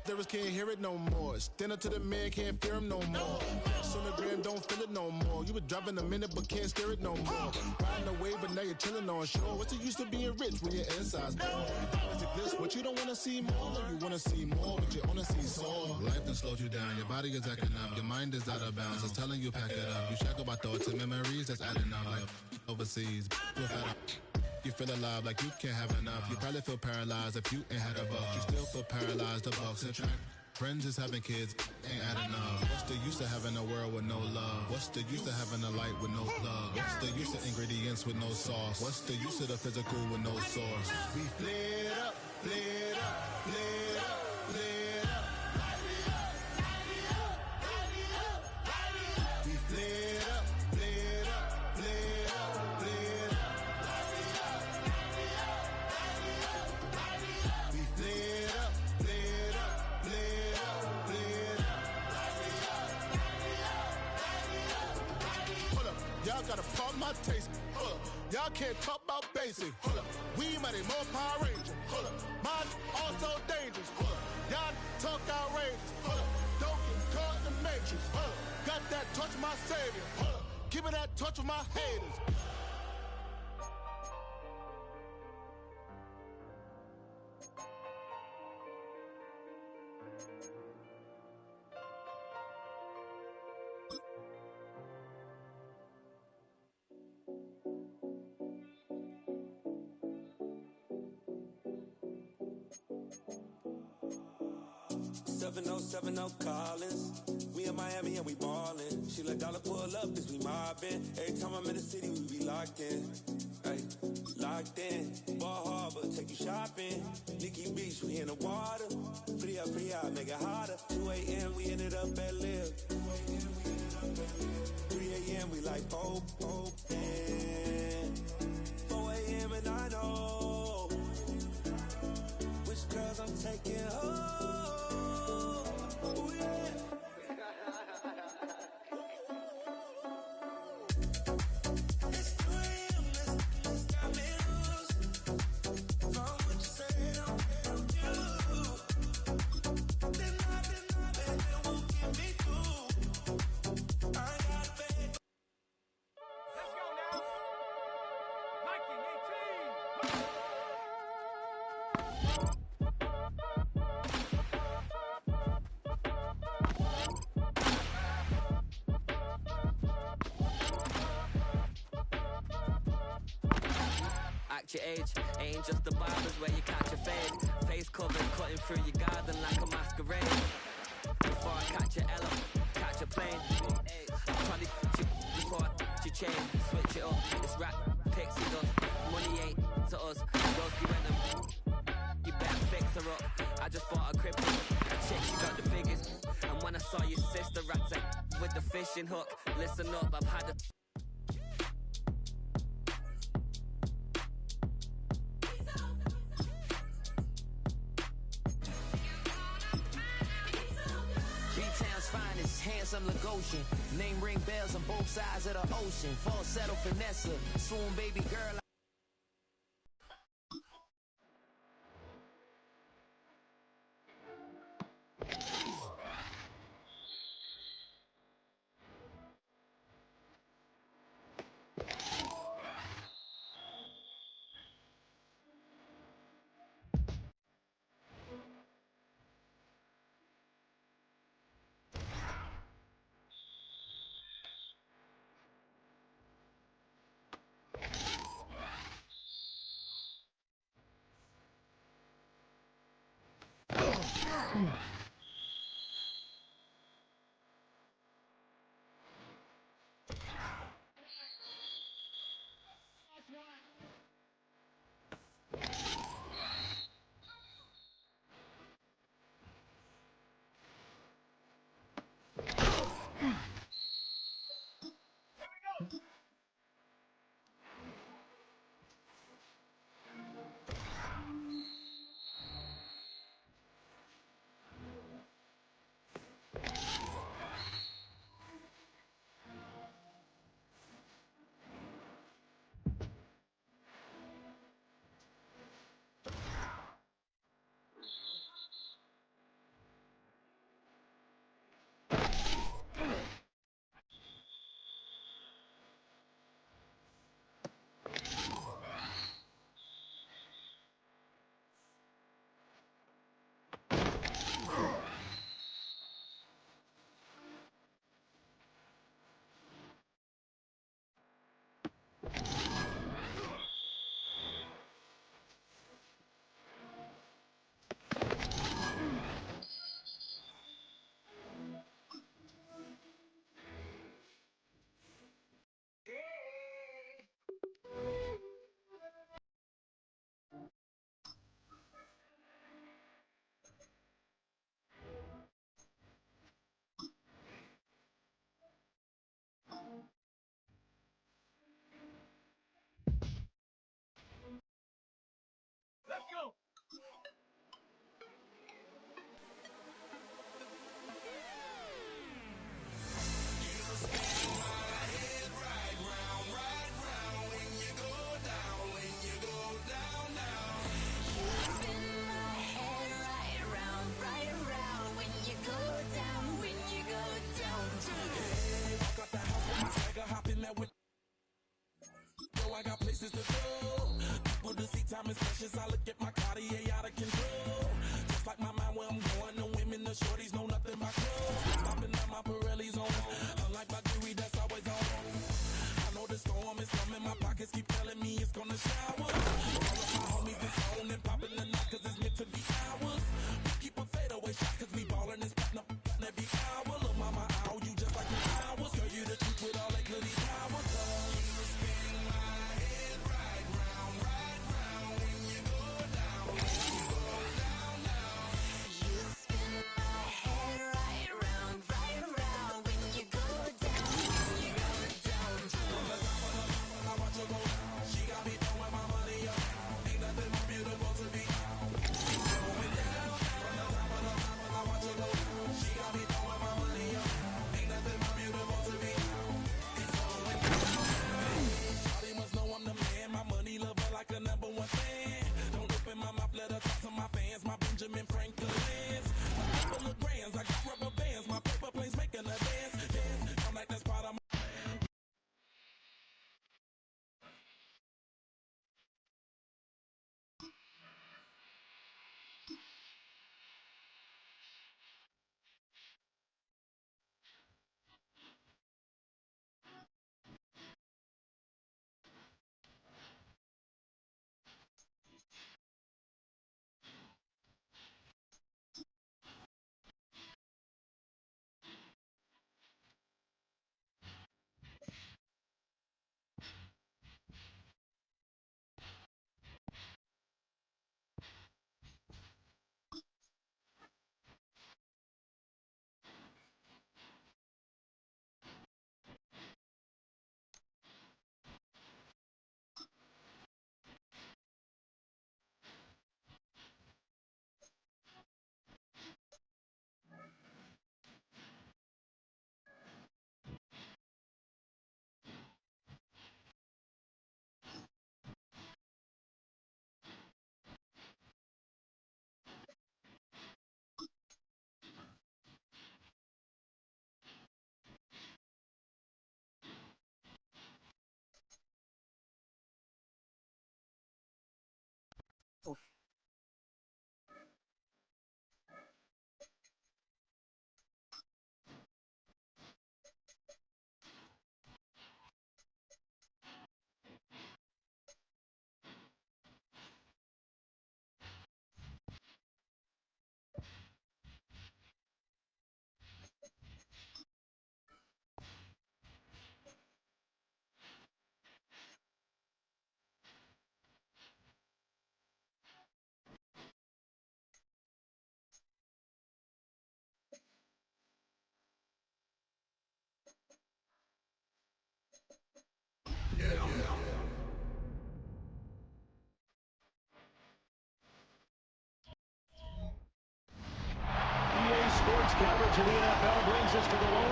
Lyrics can't hear it no more. Stand up to the man, can't fear him no more. Sonogram don't feel it no more. You were driving a minute but can't steer it no more. Riding away but now you're chilling on shore. What's the use of being rich when your inside's poor? It's a glitch, what you don't wanna see more. You wanna see more, but you wanna see sore. Life done slowed you down, your body is acting up. Your mind is out of bounds, it's telling you pack it up. You shackle by thoughts and memories that's adding up. Like overseas, you feel alive like you can't have enough. You probably feel paralyzed if you ain't had a buck. You still feel paralyzed, the bucks and track. Friends is having kids, ain't adding up. What's the use of having a world with no love? What's the use of having a light with no plug? What's the use of ingredients with no sauce? What's the use of the physical with no source? We flared up, flared up, flared up, flared up. We flared up, flared up, flared up, flared up. We flared up, flared up, flared up, flared up. Hold up, y'all gotta pump my taste. Hold up, y'all can't talk about basic. Hold up, we mighty more Power Ranger. Hold up, mine also dangerous. Hold up, y'all talk outrageous. Hold up, don't get caught in the matrix. Hold up, got that touch of my savior. Hold up, give me that touch of my haters. Collins. We in Miami and we ballin'. She let dollar pull up as we mobbin'. Every time I'm in the city, we be locked in. Ay, locked in. Ball Harbor, take you shopping. Nikki Beach, we in the water. Free up, make it hotter. 2 a.m. we ended up at Live. 3 a.m. we like Pope. And 4 a.m. and I know which girls I'm taking home. your age. Ain't just the barbers where you catch a fade. Face covered, cutting through your garden like a masquerade. Before I catch a Ella, catch a plane. I'm trying to before I your chain. Switch it up, it's rap, pixie dust. Money ain't to us. Broski went them. You better fix her up. I just bought a crypto. A chick, she got the biggest. And when I saw your sister rat with the fishing hook, listen up, I've had a B-Town's finest, handsome Lagosian. Name ring bells on both sides of the ocean. Falsetto finesse, swoon baby girl.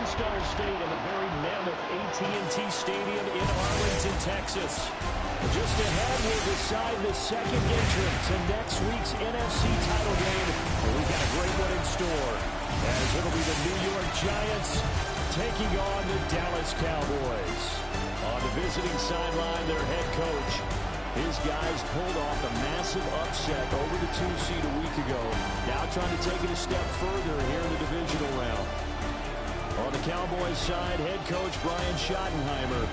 Lone Star State and the very mammoth AT&T Stadium in Arlington, Texas. Just ahead, we'll decide the second entrant to next week's NFC title game. We've got a great one in store, as it'll be the New York Giants taking on the Dallas Cowboys. On the visiting sideline, their head coach. His guys pulled off a massive upset over the 2 seed a week ago. Now trying to take it a step further here in the divisional round. On the Cowboys side, head coach Brian Schottenheimer.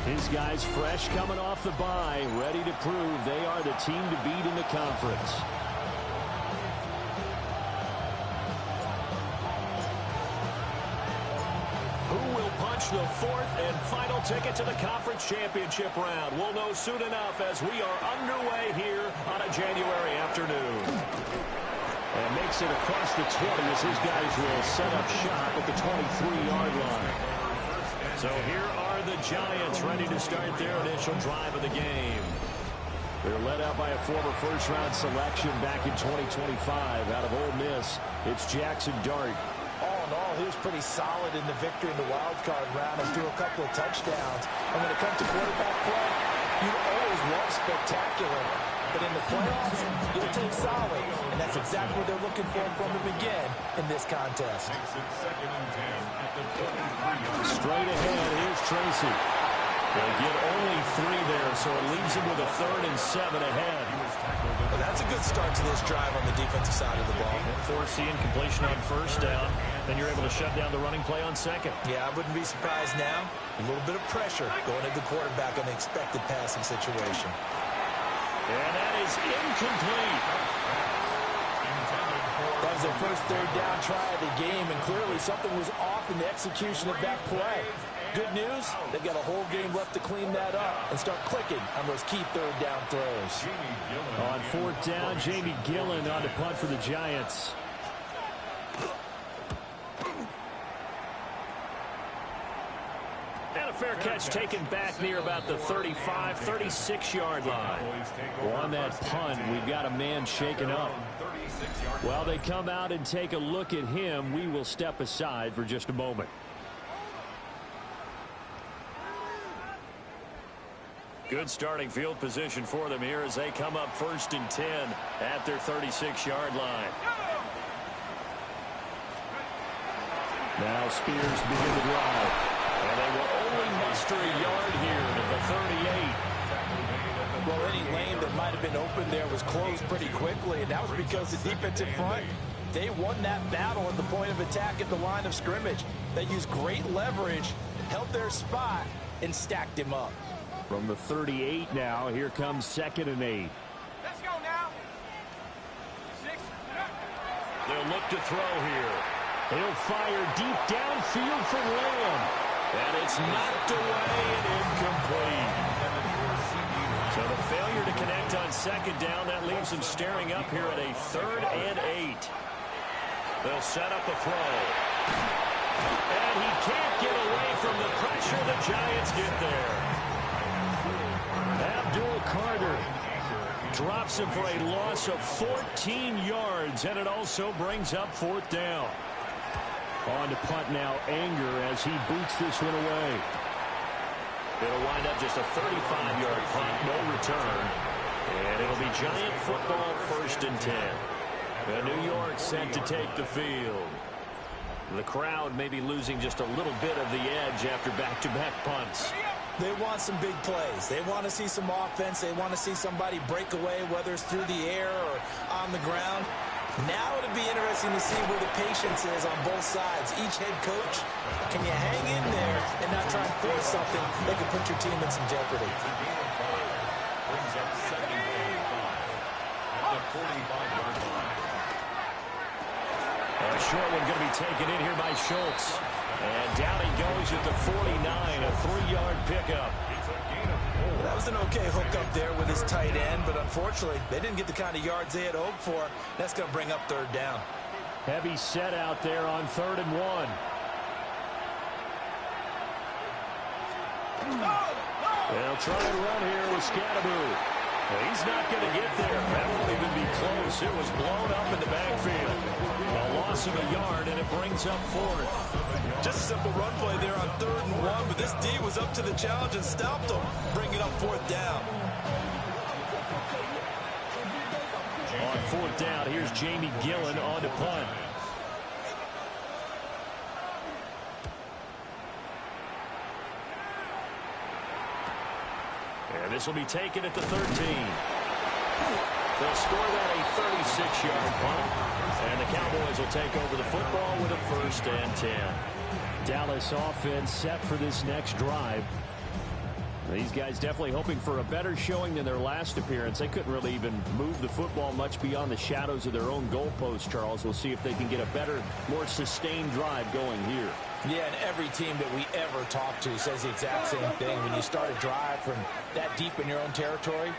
His guys fresh coming off the bye, ready to prove they are the team to beat in the conference. Who will punch the fourth and final ticket to the conference championship round? We'll know soon enough as we are underway here on a January afternoon. And makes it across the 20 as his guys will set up shop at the 23-yard line. So here are the Giants ready to start their initial drive of the game. They're led out by a former first-round selection back in 2025 out of Ole Miss. It's Jackson Dart. All in all, he was pretty solid in the victory in the wild card round and threw a couple of touchdowns. And when it comes to quarterback play, you always love spectacular. But in the playoffs, you'll take solid. And that's exactly what they're looking for from him again in this contest. Straight ahead, here's Tracy. They get only 3 there, so it leaves him with a 3rd and 7 ahead. Well, that's a good start to this drive on the defensive side of the ball. Forcing completion on first down. Then you're able to shut down the running play on second. Yeah, I wouldn't be surprised now. A little bit of pressure going at the quarterback on the expected passing situation. And that is incomplete. That was their first 3rd down try of the game, and clearly something was off in the execution of that play. Good news, they've got a whole game left to clean that up and start clicking on those key 3rd down throws. On 4th down, Jamie Gillen on the punt for the Giants. And a fair catch taken back near about the 35, 36-yard line. On that punt, we've got a man shaken up. While they come out and take a look at him, we will step aside for just a moment. Good starting field position for them here as they come up 1st and 10 at their 36-yard line. Now Spears to begin the drive. And they will only muster a yard here to the 38. Well, any lane that might have been open there was closed pretty quickly, and that was because the defensive front, they won that battle at the point of attack at the line of scrimmage. They used great leverage, held their spot, and stacked him up. From the 38 now, here comes 2nd and 8. Let's go now. 6. They'll look to throw here. He'll fire deep downfield for Lamb. And it's knocked away and incomplete. So the failure to connect on 2nd down, that leaves them staring up here at a 3rd and 8. They'll set up a throw. And he can't get away from the pressure. The Giants get there. Abdul Carter drops him for a loss of 14 yards, and it also brings up 4th down. On to punt now, Anger, as he boots this one away. It'll wind up just a 35-yard punt, no return. And it'll be Giant football 1st and 10. And New York set to take the field. The crowd may be losing just a little bit of the edge after back-to-back punts. They want some big plays. They want to see some offense. They want to see somebody break away, whether it's through the air or on the ground. Now it'll be interesting to see where the patience is on both sides. Each head coach, can you hang in there and not try and force something that could put your team in some jeopardy? Brings up 2nd and 5 at the 45-yard line. A short one going to be taken in here by Schultz. And down he goes at the 49, a 3-yard pickup. Well, that was an okay hookup there with his tight end, but unfortunately, they didn't get the kind of yards they had hoped for. That's going to bring up 3rd down. Heavy set out there on 3rd and 1. They'll try and run here with Scatteroo. He's not going to get there. That won't even be close. It was blown up in the backfield. A loss of a yard, and it brings up fourth. Just a simple run play there on 3rd and 1, but this D was up to the challenge and stopped him, bringing up 4th down. On 4th down, here's Jamie Gillen on to punt. And this will be taken at the 13. They'll score that a 36-yard punt. And the Cowboys will take over the football with a 1st and 10. Dallas offense set for this next drive. These guys definitely hoping for a better showing than their last appearance. They couldn't really even move the football much beyond the shadows of their own goalpost, Charles. We'll see if they can get a better, more sustained drive going here. Yeah, and every team that we ever talk to says the exact same thing. When you start a drive from that deep in your own territory,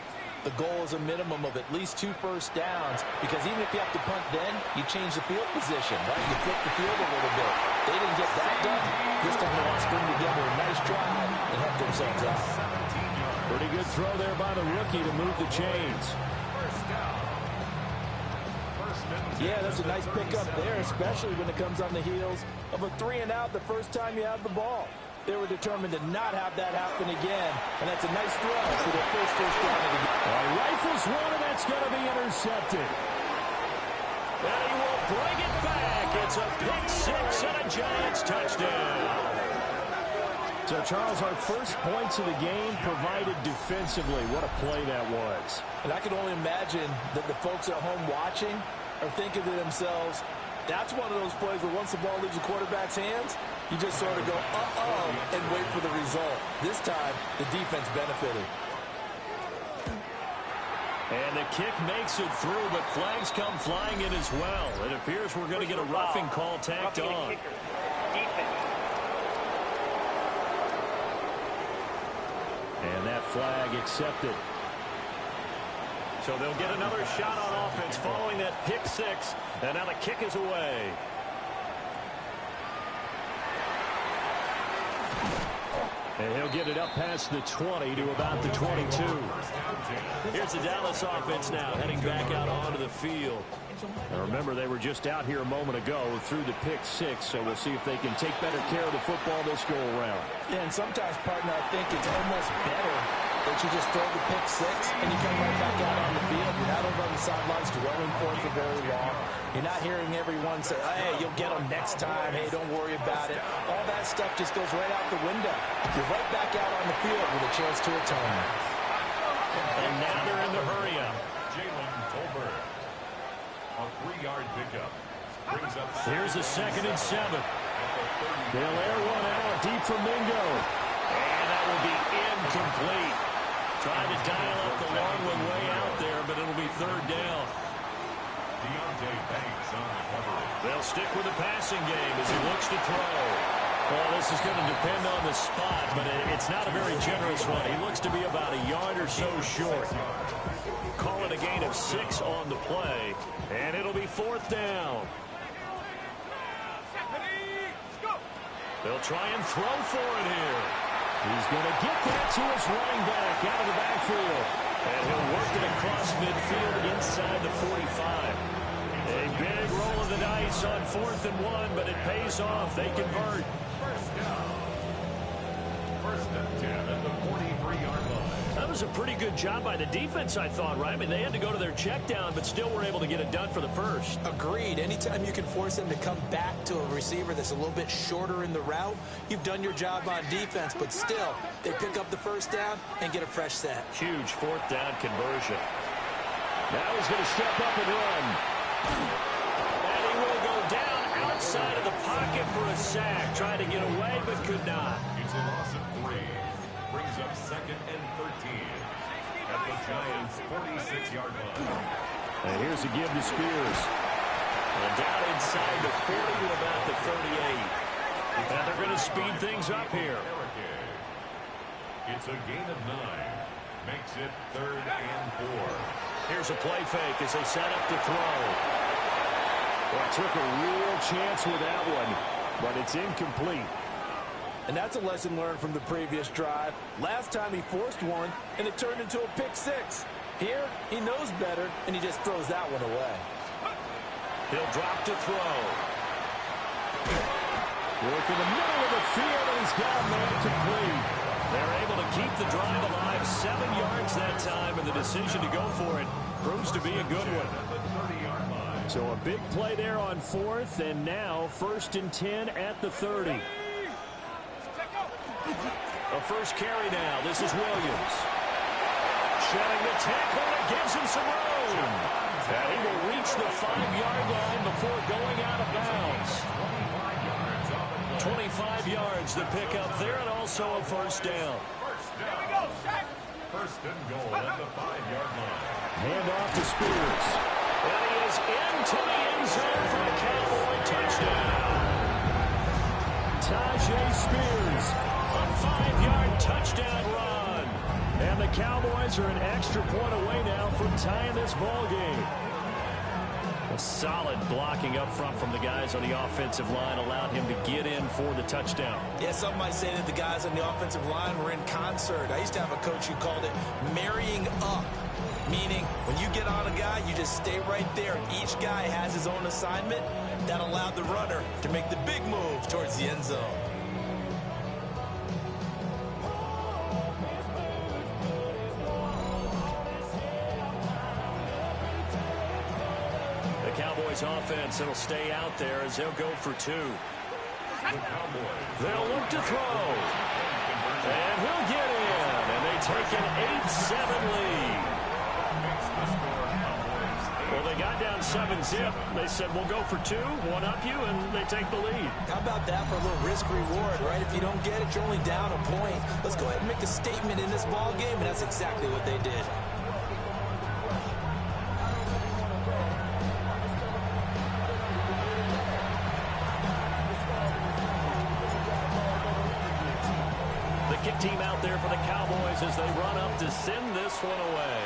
the goal is a minimum of at least 2 first downs, because even if you have to punt then, you change the field position, right? You flip the field a little bit. They didn't get that done. This time they want to string together a nice drive and help themselves out. Pretty good throw there by the rookie to move the chains. Yeah, that's a nice pickup there, especially when it comes on the heels of a 3-and-out the first time you have the ball. They were determined to not have that happen again, and that's a nice throw for their first down of the game. Rifles one, and that's going to be intercepted. And he will bring it back. It's a pick 6 and a Giants touchdown. So, Charles, our first points of the game provided defensively. What a play that was. And I can only imagine that the folks at home watching are thinking to themselves, that's one of those plays where once the ball leaves the quarterback's hands, you just sort of go, uh-oh, and wait for the result. This time, the defense benefited. And the kick makes it through, but flags come flying in as well. It appears we're going to get a roughing call tacked on. And that flag accepted. So they'll get another shot on offense following that pick 6. And now the kick is away. And he'll get it up past the 20 to about the 22. Here's the Dallas offense now heading back out onto the field. Now remember, they were just out here a moment ago through the pick 6, so we'll see if they can take better care of the football this go around. Yeah, and sometimes, partner, I think it's almost better that you just throw the pick 6 and you come right back out on the field. You're not over on the sidelines dwelling for it for very long. You're not hearing everyone say, hey, you'll get them next time. Hey, don't worry about it. All that stuff just goes right out the window. You're right back out on the field with a chance to atone. And now they're in the hurry-up. Jalen Tolbert. A 3-yard pickup. Brings up. Here's a 2nd and 7. They'll air one out deep from Mingo. And that will be incomplete. Trying to dial up the long one way out there, but it'll be 3rd down. They'll stick with the passing game as he looks to throw. Well, this is going to depend on the spot, but it's not a very generous one. He looks to be about a yard or so short. Call it a gain of 6 on the play, and it'll be 4th down. They'll try and throw for it here. He's going to get that to his running back out of the backfield. And he'll work it across midfield inside the 45. A big roll of the dice on 4th and 1, but it pays off. They convert. First down. 1st and 10 at the 43-yard line. That was a pretty good job by the defense, I thought, right? I mean, they had to go to their check down, but still were able to get it done for the first. Agreed. Anytime you can force them to come back to a receiver that's a little bit shorter in the route, you've done your job on defense, but still, they pick up the 1st down and get a fresh set. Huge 4th down conversion. Now he's going to step up and run. And he will go down outside of the pocket for a sack. Tried to get away, but could not. It's a loss of 3. Brings up 2nd and 13 at the Giants' 46-yard line. And here's a give to Spears. And down inside the 40 to about the 38. And they're going to speed things up here. It's a gain of 9. Makes it 3rd and 4. Here's a play fake as they set up to throw. Well, took a real chance with that one, but it's incomplete. And that's a lesson learned from the previous drive. Last time he forced one, and it turned into a pick 6. Here, he knows better, and he just throws that one away. He'll drop to throw. Work in the middle of the field, and he's got a man complete. They're able to keep the drive alive. 7 yards that time, and the decision to go for it proves to be a good one. So a big play there on 4th, and now 1st and 10 at the 30. A first carry now. This is Williams. Shedding the tackle, and gives him some room. And he will reach the 5-yard line before going out of bounds. 25 yards to pick up there, and also a first down. First and goal at the 5-yard line. Hand off to Spears. And he is into the end zone for a Cowboy touchdown. Tajay Spears, a 5-yard touchdown run. And the Cowboys are an extra point away now from tying this ball game. A solid blocking up front from the guys on the offensive line allowed him to get in for the touchdown. Yeah, some might say that the guys on the offensive line were in concert. I used to have a coach who called it marrying up, meaning when you get on a guy, you just stay right there. Each guy has his own assignment. That allowed the runner to make the big move towards the end zone. Cowboys offense, it'll stay out there as they'll go for 2. They'll look to throw. And he'll get in. And they take an 8-7 lead. Well, they got down 7-zip. They said, we'll go for 2, one up you, and they take the lead. How about that for a little risk-reward, right? If you don't get it, you're only down a point. Let's go ahead and make a statement in this ball game, and that's exactly what they did. Kick team out there for the Cowboys as they run up to send this one away.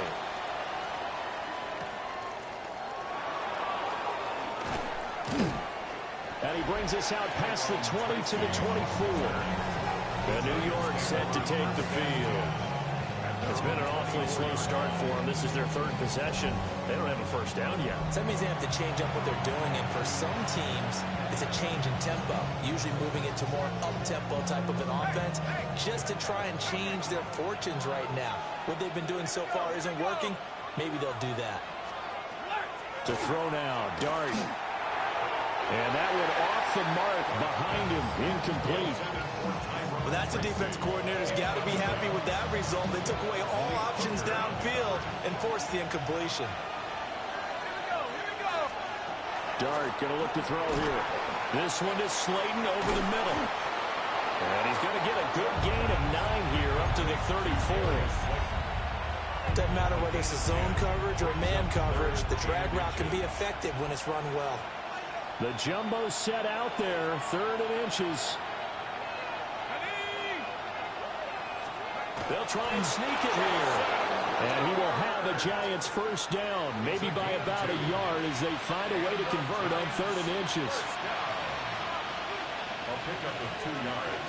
And he brings us out past the 20 to the 24. And New York set to take the field. It's been an awfully slow start for them. This is their 3rd possession. They don't have a first down yet. So that means they have to change up what they're doing. And for some teams, it's a change in tempo, usually moving into more up-tempo type of an offense just to try and change their fortunes right now. What they've been doing so far isn't working. Maybe they'll do that. To throw now, Dart. And that one off the mark behind him, incomplete. Well, that's a defense coordinator's got to be happy with that result. They took away all options downfield and forced the incompletion. Dart going to look to throw here. This one is Slayton over the middle. And he's going to get a good gain of 9 here up to the 34th. Doesn't matter whether it's a zone coverage or man coverage. The drag route can be effective when it's run well. The jumbo set out there, 3rd and inches. They'll try and sneak it here. And he will have a Giants first down, maybe by about a yard as they find a way to convert on 3rd and inches. I'll pick up with 2 yards.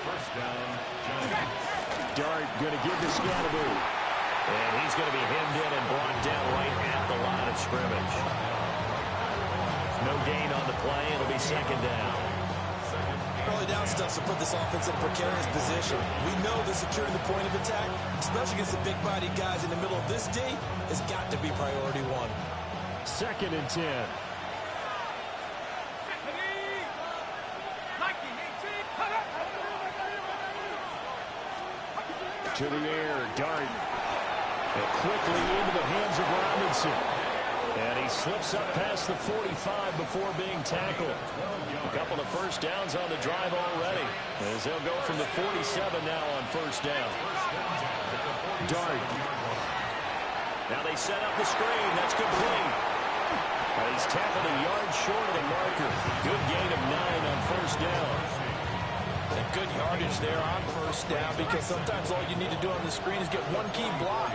First down, Giants. Dart going to give to Scatterby. And he's going to be hemmed in and brought down right at the line of scrimmage. No gain on the play. It'll be 2nd down. Early down stuff to put this offense in a precarious position. We know that securing the point of attack, especially against the big-bodied guys in the middle of this D, has got to be priority 1. 2nd and 10. To the air, Dart. And quickly into the hands of Robinson. And he slips up past the 45 before being tackled. A couple of first downs on the drive already, as they'll go from the 47 now on first down. Dart. Now they set up the screen. That's complete. And he's tackled a yard short of the marker. Good gain of 9 on first down. And good yardage there on first down, because sometimes all you need to do on the screen is get one key block.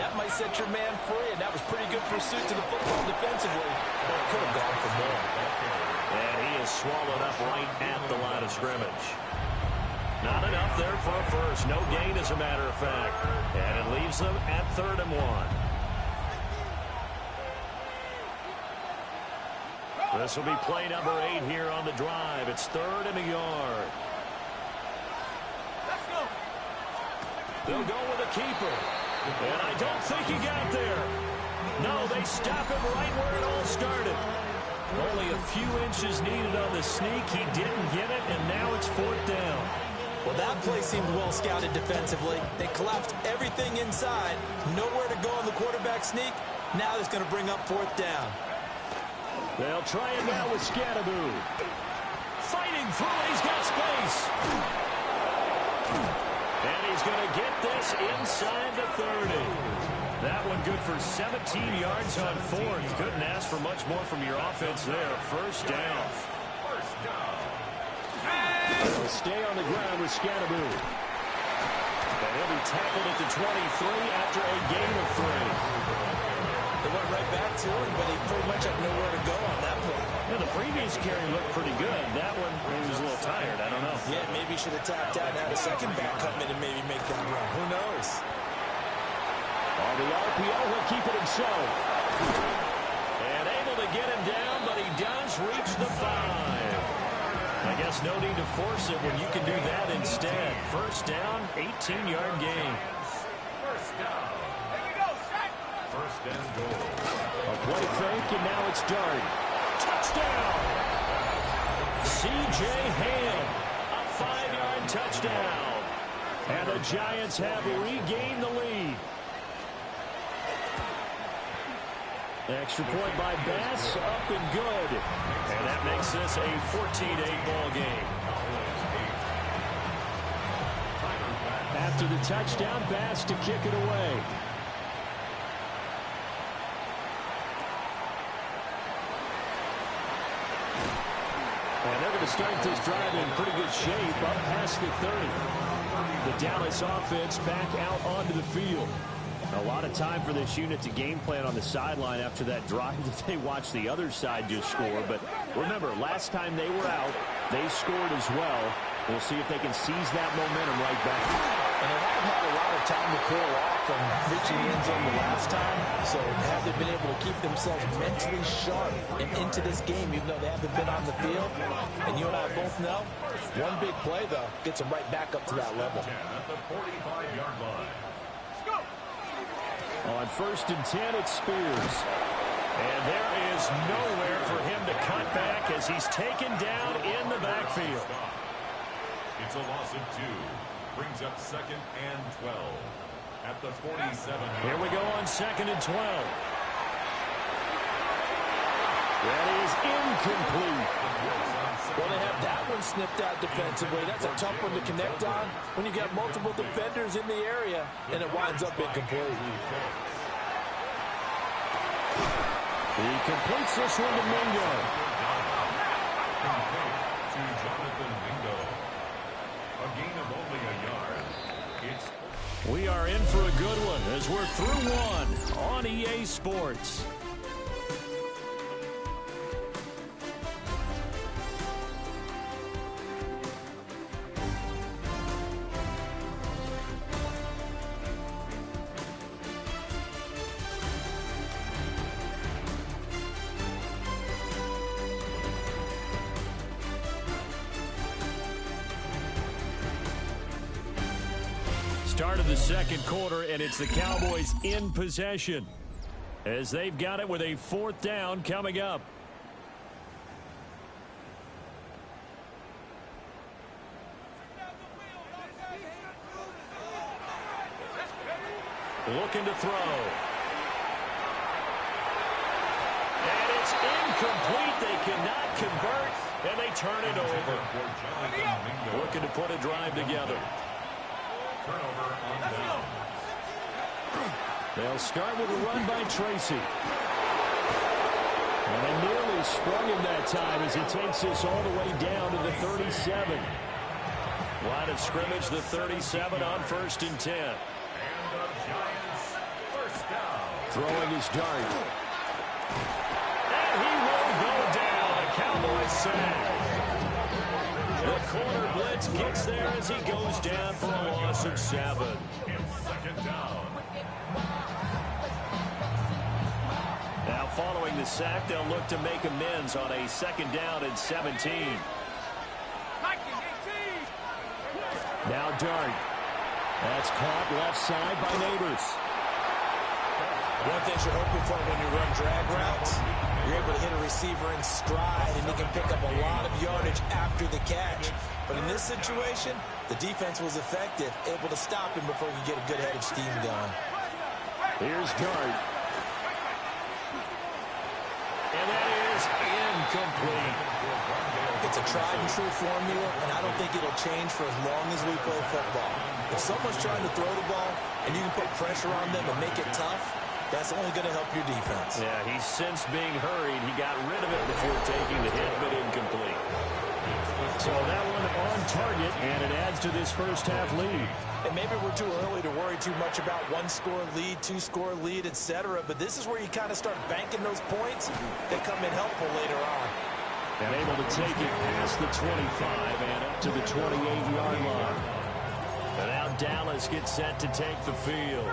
That might set your man free, and that was pretty good pursuit to the football defensively, but it could have gone for more. And he is swallowed up right at the line of scrimmage. Not enough there for a first. No gain, as a matter of fact. And it leaves them at 3rd and 1. This will be play number 8 here on the drive. It's 3rd and a yard. Let's go. They'll go with a keeper. And I don't think he got there. No, they stop him right where it all started. Only a few inches needed on the sneak. He didn't get it, and now it's 4th down. Well, that play seemed well scouted defensively. They collapsed everything inside. Nowhere to go on the quarterback sneak. Now it's going to bring up 4th down. They'll try it now with Scatteroo. Fighting through, he's got space. And he's going to get this inside the 30. That one good for 17 yards on 4th. Couldn't ask for much more from your offense there. 1st down. He'll stay on the ground with Scatteroo. And he'll be tackled at the 23 after a gain of 3. They went right back to him, but he pretty much had nowhere to go on that play. Yeah, the previous carry looked pretty good. That one, he was a little tired. I don't know. Yeah, maybe he should have tapped out and had a second back come in and maybe make that run. Who knows? On the RPO, he'll keep it himself. And able to get him down, but he does reach the 5. I guess no need to force it when you can do that instead. 1st down, 18-yard gain. 1st down. There you go, Shaq. 1st and goal. A play fake, and now it's Dart. Touchdown! C.J. Ham, a 5-yard touchdown. And the Giants have regained the lead. Extra point by Bass, up and good. And that makes this a 14-8 ball game. After the touchdown, Bass to kick it away. And they're going to start this drive in pretty good shape, up past the 30. The Dallas offense back out onto the field. A lot of time for this unit to game plan on the sideline after that drive that they watched the other side just score. But remember, last time they were out, they scored as well. We'll see if they can seize that momentum right back. And they haven't had a lot of time to cool off from reaching the end zone the last time. So have they been able to keep themselves mentally sharp and into this game, even though they haven't been on the field? And you and I both know, one big play, though, gets them right back up to that level. At the 45-yard line. On 1st and 10, it's Spears. And there is nowhere for him to cut back as he's taken down in the backfield. It's a loss of 2. Brings up 2nd and 12. At the 47. Here we go on 2nd and 12. That is incomplete. Well, they have that one snipped out defensively. That's a tough one to connect on when you got multiple defenders in the area, and it winds up incomplete. He completes this one to Mingo. To Jonathan Mingo. A gain of only a yard. We are in for a good one as we're through one on EA Sports. Start of the 2nd quarter, and it's the Cowboys in possession as they've got it with a 4th down coming up. Looking to throw. And it's incomplete. They cannot convert, and they turn it over. Looking to put a drive together. Turnover on down. They'll start with a run by Tracy. And they nearly sprung him that time as he takes this all the way down to the 37. Line of scrimmage, the 37 on 1st and 10. And the Giants, 1st down. Throwing his dart. And he will go down. A Cowboys sack. The corner blitz gets there as he goes down for a loss of 7. It's second down. Now following the sack, they'll look to make amends on a 2nd down and 17. Now Dart. That's caught left side by Neighbors. One thing you're hoping for when you run drag routes, you're able to hit a receiver in stride, and he can pick up a lot of yardage after the catch. But in this situation, the defense was effective, able to stop him before he could get a good head of steam going. Here's Dart. And that is incomplete. It's a tried-and-true formula, and I don't think it'll change for as long as we play football. If someone's trying to throw the ball, and you can put pressure on them and make it tough, that's only going to help your defense. Yeah, he's since being hurried. He got rid of it before taking the hit, but incomplete. So that one on target, and it adds to this first-half lead. And maybe we're too early to worry too much about one-score lead, two-score lead, etc. But this is where you kind of start banking those points that come in helpful later on. And able to take it past the 25 and up to the 28-yard line. And now Dallas gets set to take the field.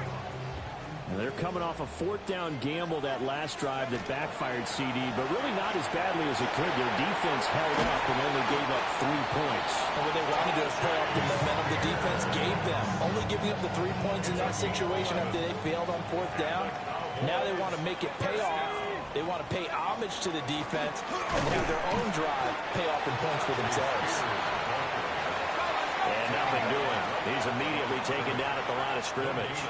And they're coming off a 4th down gamble that last drive that backfired CD, but really not as badly as it could. Their defense held up and only gave up 3 points. And what they wanted to do is play off the momentum the defense gave them. Only giving up the 3 points in that situation after they failed on 4th down. Now they want to make it pay off. They want to pay homage to the defense and have their own drive pay off in points for themselves. And nothing doing. He's immediately taken down at the line of scrimmage.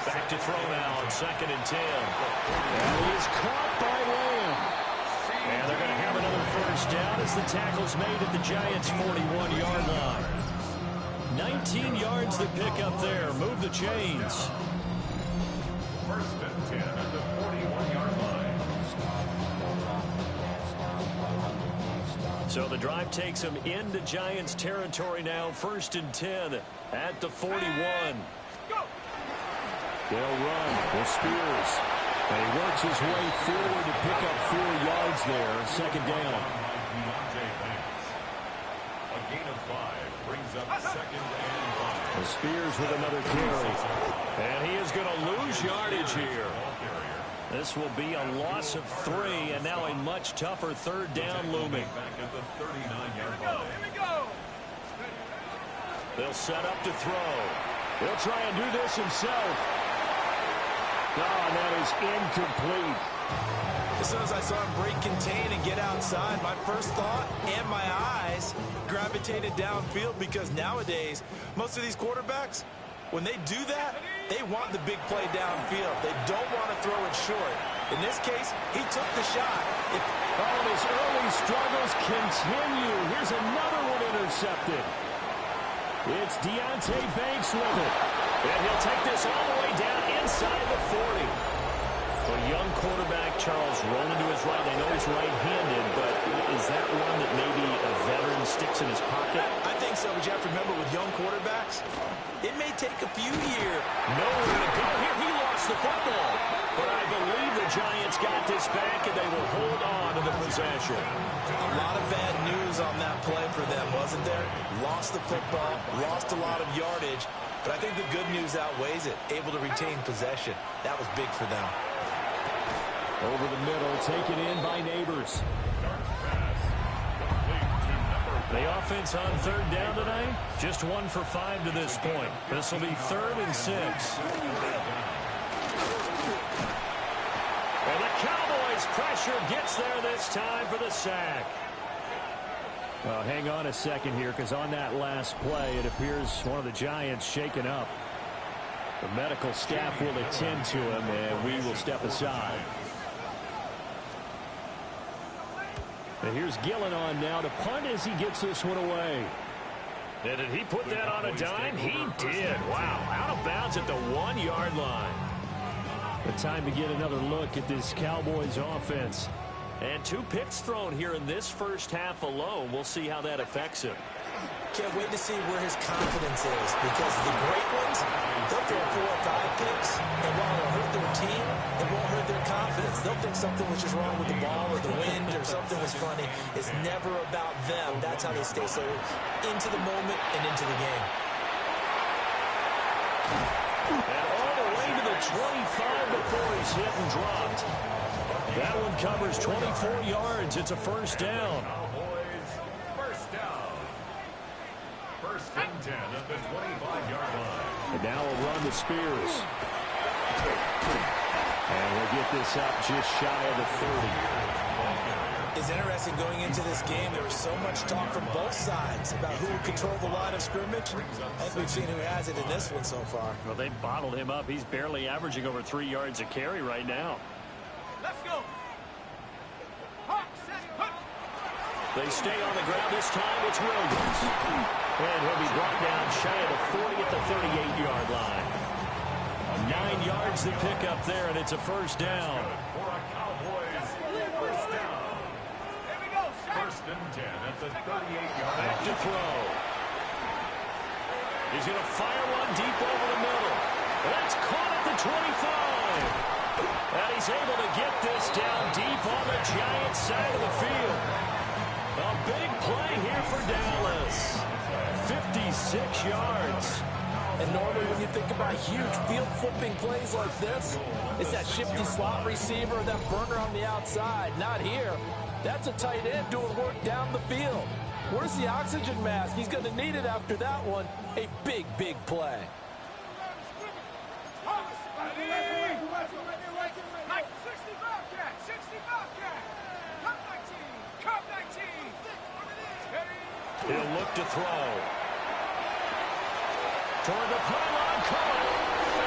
Back to throw now on 2nd and 10. And he is caught by Lamb. And they're going to have another first down as the tackle's made at the Giants' 41-yard line. 19 yards to pick up there. Move the chains. First and 10 at the 41-yard line. So the drive takes him into Giants territory now. 1st and 10 at the 41. They'll run with Spears. And he works his way forward to pick up 4 yards there. 2nd down. A gain of 5 brings up 2nd and 5. Spears with another carry. And he is going to lose yardage here. This will be a loss of 3, and now a much tougher 3rd down looming. Back at the 39-yard line. They'll set up to throw. He'll try and do this himself. Oh, and that is incomplete. As soon as I saw him break contain and get outside, my first thought and my eyes gravitated downfield, because nowadays, most of these quarterbacks, when they do that, they want the big play downfield. They don't want to throw it short. In this case, he took the shot. And his early struggles continue. Here's another one intercepted. It's Deonte Banks with it. And he'll take this all the way down inside the 40. A young quarterback, Charles, rolling to his right. I know he's right-handed, but is that one that maybe a veteran sticks in his pocket? I think so, but you have to remember with young quarterbacks, it may take a few years. Nowhere to go here. He lost the football. But I believe the Giants got this back, and they will hold on to the possession. A lot of bad news on that play for them, wasn't there? Lost the football, lost a lot of yardage, but I think the good news outweighs it. Able to retain possession. That was big for them. Over the middle, taken in by Neighbors. The offense on 3rd down tonight, just 1 for 5 to this point. This will be 3rd and 6. And the Cowboys' pressure gets there this time for the sack. Well, hang on a second here, because on that last play, it appears one of the Giants shaken up. The medical staff will attend to him, and we will step aside. And here's Gillen on now to punt as he gets this one away. And did he put that on a dime? He did. Wow. Out of bounds at the 1-yard line. The time to get another look at this Cowboys offense. And 2 picks thrown here in this first half alone. We'll see how that affects him. Can't wait to see where his confidence is, because the great ones, they'll throw 4 or 5 picks, and while it'll hurt their team, it won't hurt their confidence. They'll think something was just wrong with the ball or the wind or something was funny. It's never about them. That's how they stay so into the moment and into the game. And all the way to the 25 before he's hit and dropped. That one covers 24 yards. It's a first down. Cowboys, first down. First and 10 at the 25-yard line. And now we'll run the Spears. And we'll get this up just shy of the 30. It's interesting going into this game. There was so much talk from both sides about who would control the line of scrimmage. I think we've seen who has it in this one so far. Well, they bottled him up. He's barely averaging over 3 yards a carry right now. Let's go. They stay on the ground. This time it's Williams. And he'll be brought down shy of the 40 at the 38-yard line. 9 yards to pick up there, and it's a first down. For a Cowboys first down. Here we go. First and 10 at the 38-yard line. Back to throw. He's going to fire one deep over the middle. That's caught at the 25. And he's able to get this down deep on the Giants side of the field. A big play here for Dallas. 56 yards. And normally when you think about huge field flipping plays like this, it's that shifty slot receiver, that burner on the outside. Not here. That's a tight end doing work down the field. Where's the oxygen mask? He's going to need it after that one. A big, big play. He'll look to throw. Toward the pylon, Cohen.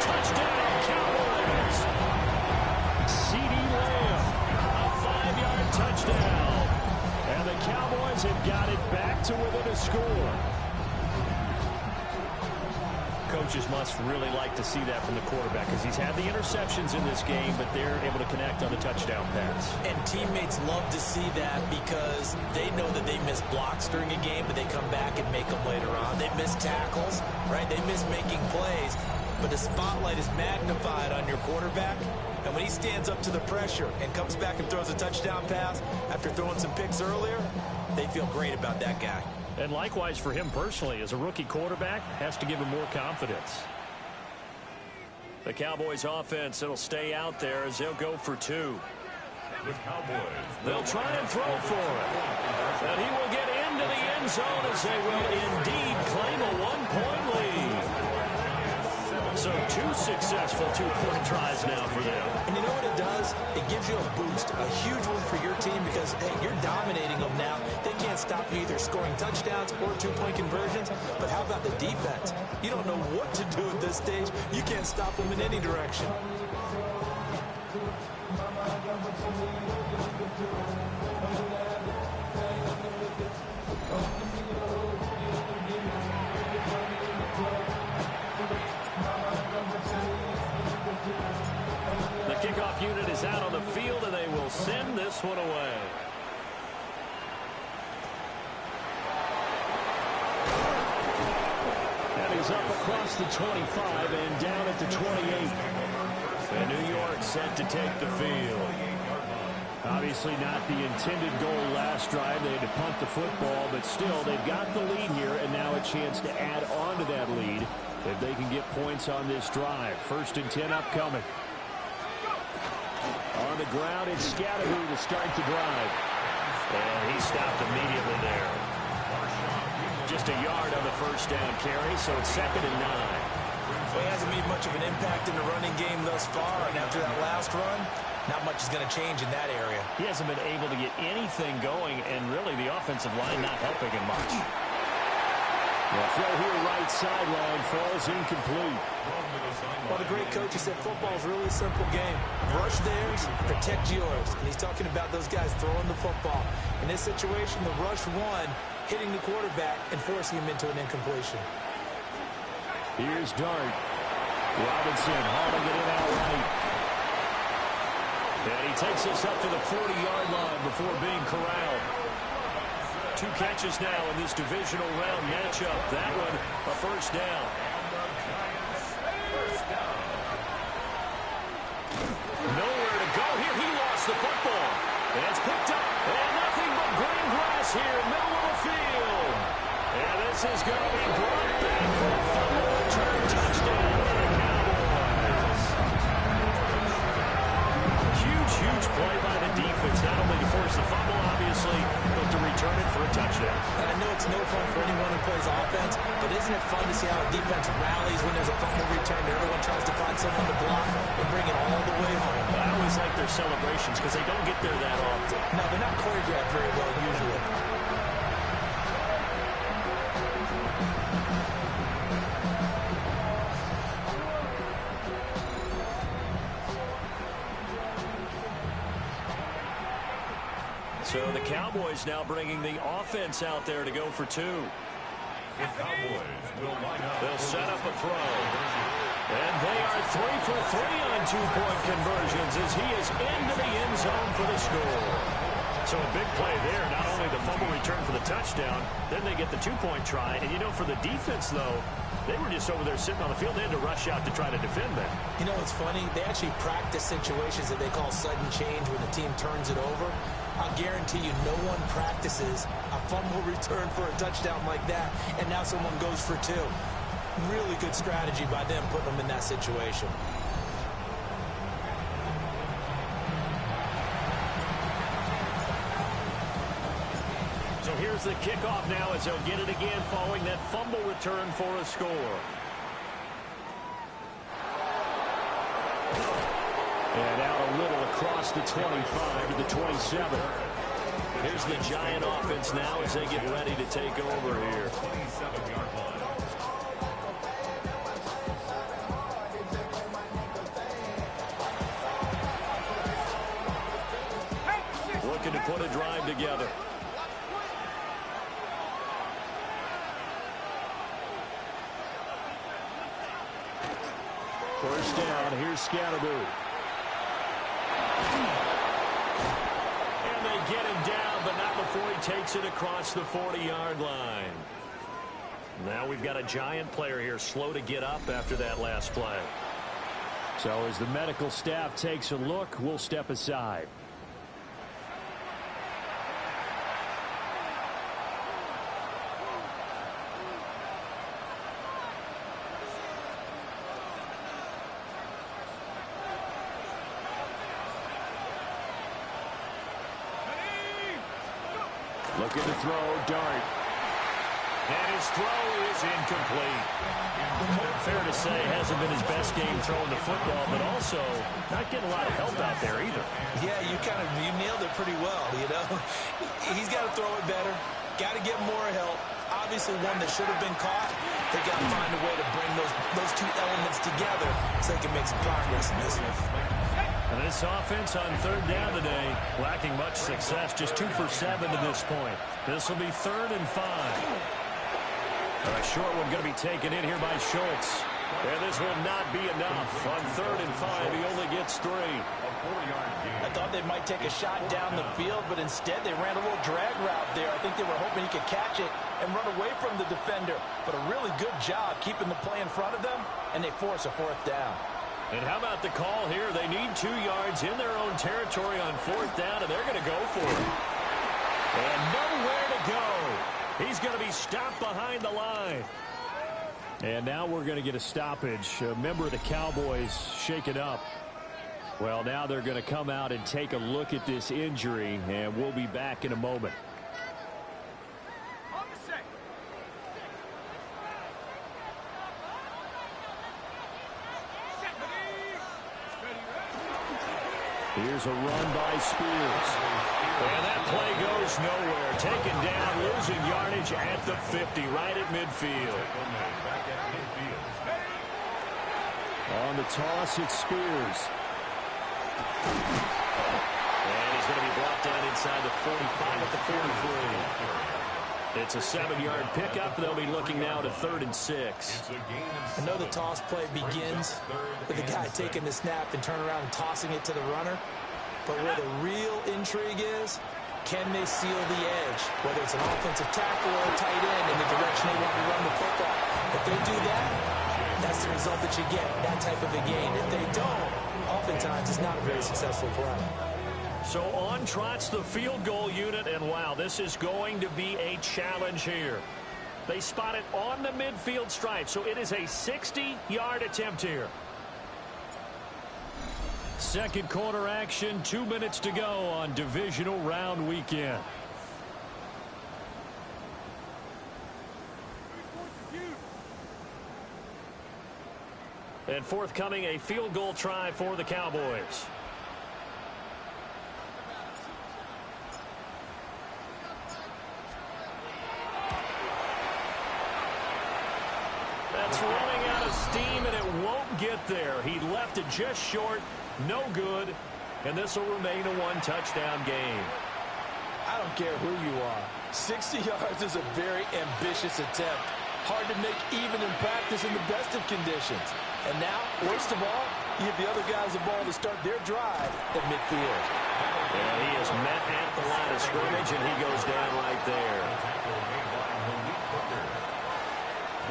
Touchdown, Cowboys. C.D. Lamb, a 5-yard touchdown. And the Cowboys have got it back to within a score. Coaches must really like to see that from the quarterback, because he's had the interceptions in this game, but they're able to connect on the touchdown pass. And teammates love to see that, because they know that they miss blocks during a game, but they come back and make them later on. They miss tackles, right? They miss making plays, but the spotlight is magnified on your quarterback. And when he stands up to the pressure and comes back and throws a touchdown pass after throwing some picks earlier, they feel great about that guy. And likewise for him personally, as a rookie quarterback, has to give him more confidence. The Cowboys offense, it'll stay out there as they'll go for 2. The Cowboys. They'll try and throw for it. And he will get into the end zone as they will indeed claim a 1-point lead. So 2 successful 2-point tries now for them. And you know what it does? It gives you a boost, a huge one for your team, because, hey, you're dominating them now. They can't stop you either scoring touchdowns or 2-point conversions. But how about the defense? You don't know what to do at this stage. You can't stop them in any direction. The kickoff unit is out on the field, and they will send this one away. And he's up across the 25 and down at the 28. And New York set to take the field. Obviously not the intended goal last drive. They had to punt the football, but still, they've got the lead here, and now a chance to add on to that lead if they can get points on this drive. 1st and 10 upcoming. On the ground, it's Scatteroo to start the drive. And he stopped immediately there. Just a yard on the first down carry, so it's 2nd and 9. Well, he hasn't made much of an impact in the running game thus far, and after that last run, not much is going to change in that area. He hasn't been able to get anything going, and really the offensive line not helping him much. The throw here right sideline falls incomplete. Well, the great coach, he said football is really a simple game. Rush theirs, protect yours. And he's talking about those guys throwing the football. In this situation, the rush one, hitting the quarterback and forcing him into an incompletion. Here's Dart. Robinson hauling it in outright. And he takes us up to the 40-yard line before being corralled. 2 catches now in this divisional round matchup. That one, a first down. Nowhere to go here. He lost the football. And it's picked up. And nothing but green grass here, middle of the field. And this is going to be brought back for a fumble return touchdown for the Cowboys. Huge play by the defense, not only to force the fumble, obviously, but to return it for a touchdown. And I know it's no fun for anyone who plays offense, but isn't it fun to see how a defense rallies when there's a fumble return? Everyone tries to find someone to block and bring it all the way home. I always like their celebrations because they don't get there that often. No, they're not choreographed very well usually. So the Cowboys now bringing the offense out there to go for 2. The Cowboys will line up. They'll set up a throw. And they are 3 for 3 on 2-point conversions as he is into the end zone for the score. So a big play there. Not only the fumble return for the touchdown, then they get the 2-point try. And, you know, for the defense, though, they were just over there sitting on the field. They had to rush out to try to defend that. You know what's funny? They actually practice situations that they call sudden change when the team turns it over. I'll guarantee you no one practices a fumble return for a touchdown like that, and now someone goes for 2. Really good strategy by them putting them in that situation. So here's the kickoff now as they'll get it again following that fumble return for a score. And out a little across the 25 to the 27. Here's the Giant offense now as they get ready to take over here. 27-yard line. Looking to put a drive together. First down, here's Scatterboo. And they get him down, but not before he takes it across the 40-yard line. Now we've got a Giant player here slow to get up after that last play. So as the medical staff takes a look, we'll step aside. Looking to throw, Dart. And his throw is incomplete. Fair to say, hasn't been his best game throwing the football, but also not getting a lot of help out there either. Yeah, you nailed it pretty well, you know. He's got to throw it better. Got to get more help. Obviously one that should have been caught. They got to find a way to bring those 2 elements together so they can make some progress in this one. And this offense on 3rd down today, lacking much success, just 2 for 7 to this point. This will be 3rd and 5. A short one going to be taken in here by Schultz. And this will not be enough. On 3rd and 5, he only gets 3. I thought they might take a shot down the field, but instead they ran a little drag route there. I think they were hoping he could catch it and run away from the defender. But a really good job keeping the play in front of them, and they force a 4th down. And how about the call here? They need 2 yards in their own territory on 4th down, and they're going to go for it. And nowhere to go. He's going to be stopped behind the line. And now we're going to get a stoppage. A member of the Cowboys shaken up. Well, now they're going to come out and take a look at this injury, and we'll be back in a moment. Here's a run by Spears. And that play goes nowhere. Taken down, losing yardage at the 50, right at midfield. On the toss, it's Spears. And he's going to be brought down inside the 45 at the 43. It's a 7-yard pickup. They'll be looking now to 3rd and 6. I know the toss play begins with the guy taking the snap and turn around and tossing it to the runner. But where the real intrigue is Can they seal the edge, whether it's an offensive tackle or a tight end in the direction they want to run the football? If they do that, that's the result that you get, that type of a game. If they don't, oftentimes it's not a very successful play. So on trots the field goal unit, and wow, this is going to be a challenge here. They spot it on the midfield stripe, so it is a 60-yard attempt here. Second quarter action, 2 minutes to go on divisional round weekend. And forthcoming, a field goal try for the Cowboys. That's running out of steam, and it won't get there. He left it just short. No good, and this will remain a one-touchdown game. I don't care who you are. 60 yards is a very ambitious attempt. Hard to make even in practice in the best of conditions. And now, worst of all, you give the other guys the ball to start their drive at midfield. And he is met at the line of scrimmage, and he goes down right there.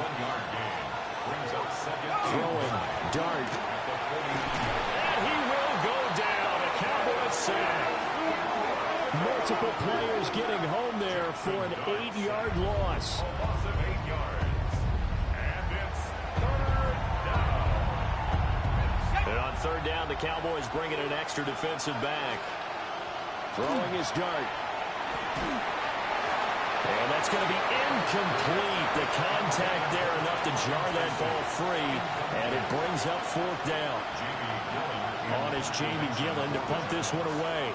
1 yard gain. Brings up second. Throwing, dart. And he will go down. A Cowboys sack. Multiple players getting home there for an 8-yard loss. A loss of 8 yards. And it's third down. And on third down, the Cowboys bring in an extra defensive back. Throwing his dart. And that's going to be incomplete. The contact there enough to jar that ball free. And it brings up fourth down. On is Jamie Gillen to punt this one away.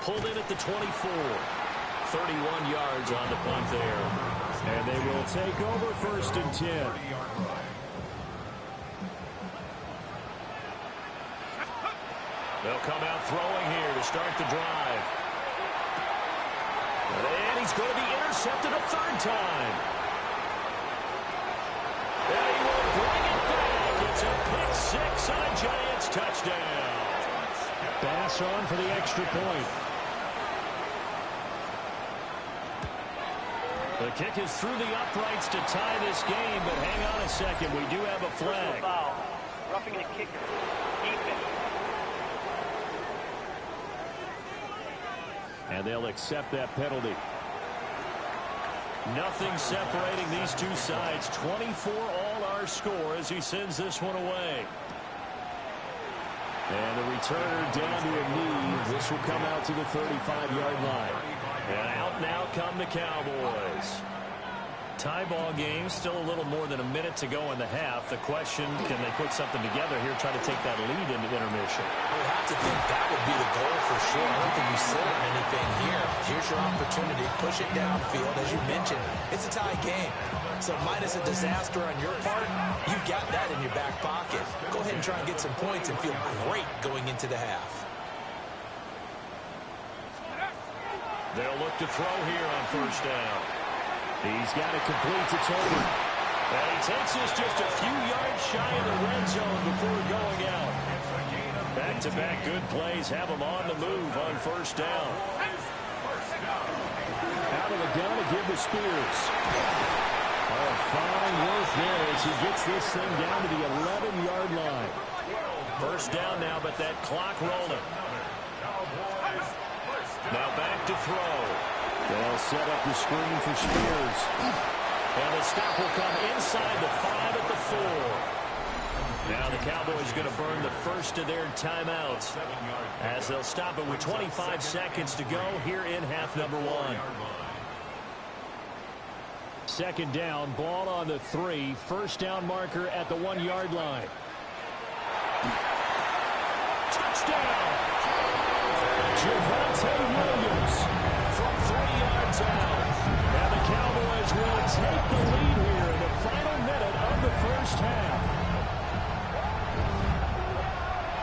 Pulled in at the 24. 31 yards on the punt there. And they will take over first and 10. They'll come out throwing here to start the drive. And he's going to be intercepted a third time. And he will bring it back. It's a pick six on a Giants touchdown. Bass on for the extra point. The kick is through the uprights to tie this game, but hang on a second. We do have a flag. Foul. Roughing the kicker. Defense. And they'll accept that penalty. Nothing separating these two sides. 24 all our score as he sends this one away. And the returner down to a knee. This will come out to the 35-yard line. And out now come the Cowboys. Tie ball game, still a little more than a minute to go in the half. The question, can they put something together here, try to take that lead into intermission? I have to think that would be the goal for sure. I don't think you sit on anything here. Here's your opportunity. Push it downfield. As you mentioned, it's a tie game. So minus a disaster on your part, you've got that in your back pocket. Go ahead and try and get some points and feel great going into the half. They'll look to throw here on first down. He's got it complete to Tolbert. And he takes this just a few yards shy of the red zone before going out. Back-to-back good plays have him on the move on first down. Out of the gun to give to Spears. Oh, fine work there as he gets this thing down to the 11-yard line. First down now, but that clock rolling. Now back to throw. They'll set up the screen for Spears. And the stop will come inside the 5 at the 4. Now the Cowboys going to burn the first of their timeouts as they'll stop it with 25 seconds to go here in half number 1. Second down, ball on the 3. First down marker at the 1-yard line. Touchdown! Javonte Williams from 3 yards out. And the Cowboys will take the lead here in the final minute of the first half.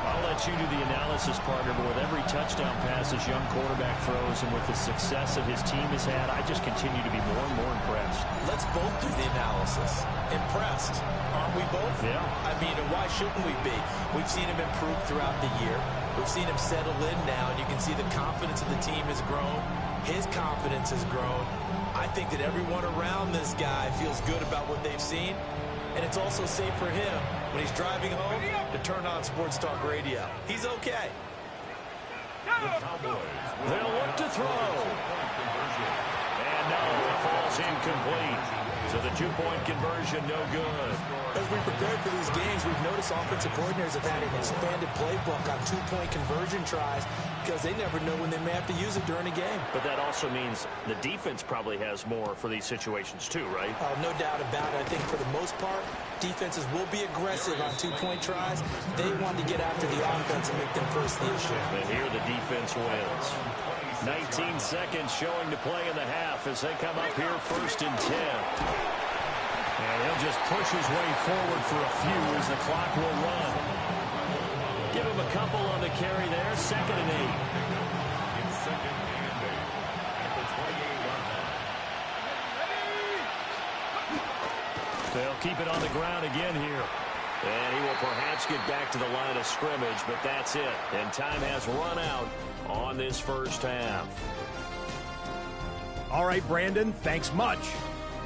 I'll let let you do the analysis, partner, but with every touchdown pass this young quarterback throws and with the success that his team has had, I just continue to be more and more impressed. Let's both do the analysis. Impressed. Aren't we both? Yeah. I mean, and why shouldn't we be? We've seen him improve throughout the year. We've seen him settle in now, and you can see the confidence of the team has grown. His confidence has grown. I think that everyone around this guy feels good about what they've seen, and it's also safe for him when he's driving home to turn on Sports Talk Radio. He's okay. They'll look to throw. And no, it falls incomplete. So the two-point conversion, no good. As we prepared for these games, we've noticed offensive coordinators have had an expanded playbook on two-point conversion tries because they never know when they may have to use it during a game. But that also means the defense probably has more for these situations too, right? No doubt about it. I think for the most part, defenses will be aggressive on two-point tries. They want to get after the offense and make them first the issue. And here the defense wins. 19 seconds showing to play in the half as they come up here 1st and 10. And he'll just push his way forward for a few as the clock will run. Give him a couple on the carry there. 2nd and 8. It's 2nd and 8 at the 28-yard line. They'll keep it on the ground again here. And he will perhaps get back to the line of scrimmage, but that's it. And time has run out on this first half. All right, Brandon, thanks much.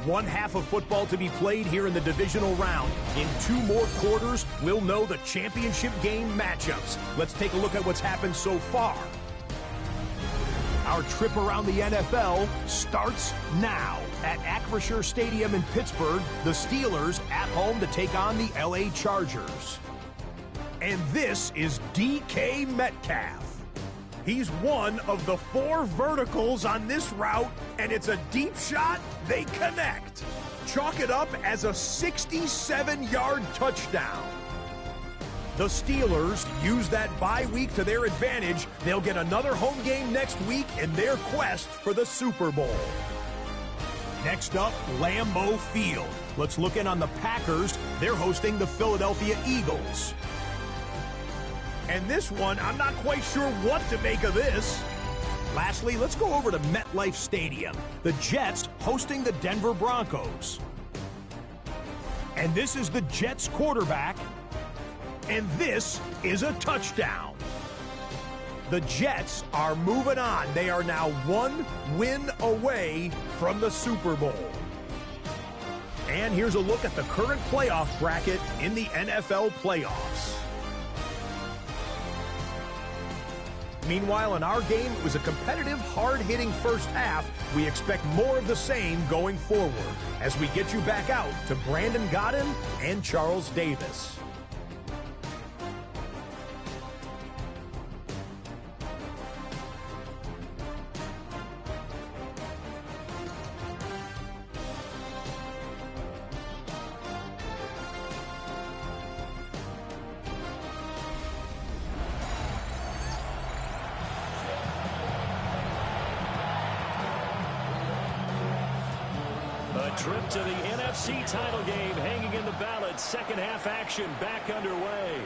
One half of football to be played here in the divisional round. In 2 more quarters, we'll know the championship game matchups. Let's take a look at what's happened so far. Our trip around the NFL starts now. At Acrisure Stadium in Pittsburgh, the Steelers at home to take on the LA Chargers. And this is DK Metcalf. He's one of the 4 verticals on this route, and it's a deep shot. They connect. Chalk it up as a 67-yard touchdown. The Steelers use that bye week to their advantage. They'll get another home game next week in their quest for the Super Bowl. Next up, Lambeau Field. Let's look in on the Packers. They're hosting the Philadelphia Eagles. And this one, I'm not quite sure what to make of this. Lastly, let's go over to MetLife Stadium. The Jets hosting the Denver Broncos. And this is the Jets quarterback. And this is a touchdown. The Jets are moving on. They are now 1 win away from the Super Bowl. And here's a look at the current playoff bracket in the NFL playoffs. Meanwhile, in our game, it was a competitive, hard-hitting first half. We expect more of the same going forward as we get you back out to Brandon Godden and Charles Davis. Trip to the NFC title game hanging in the balance. Second half action back underway.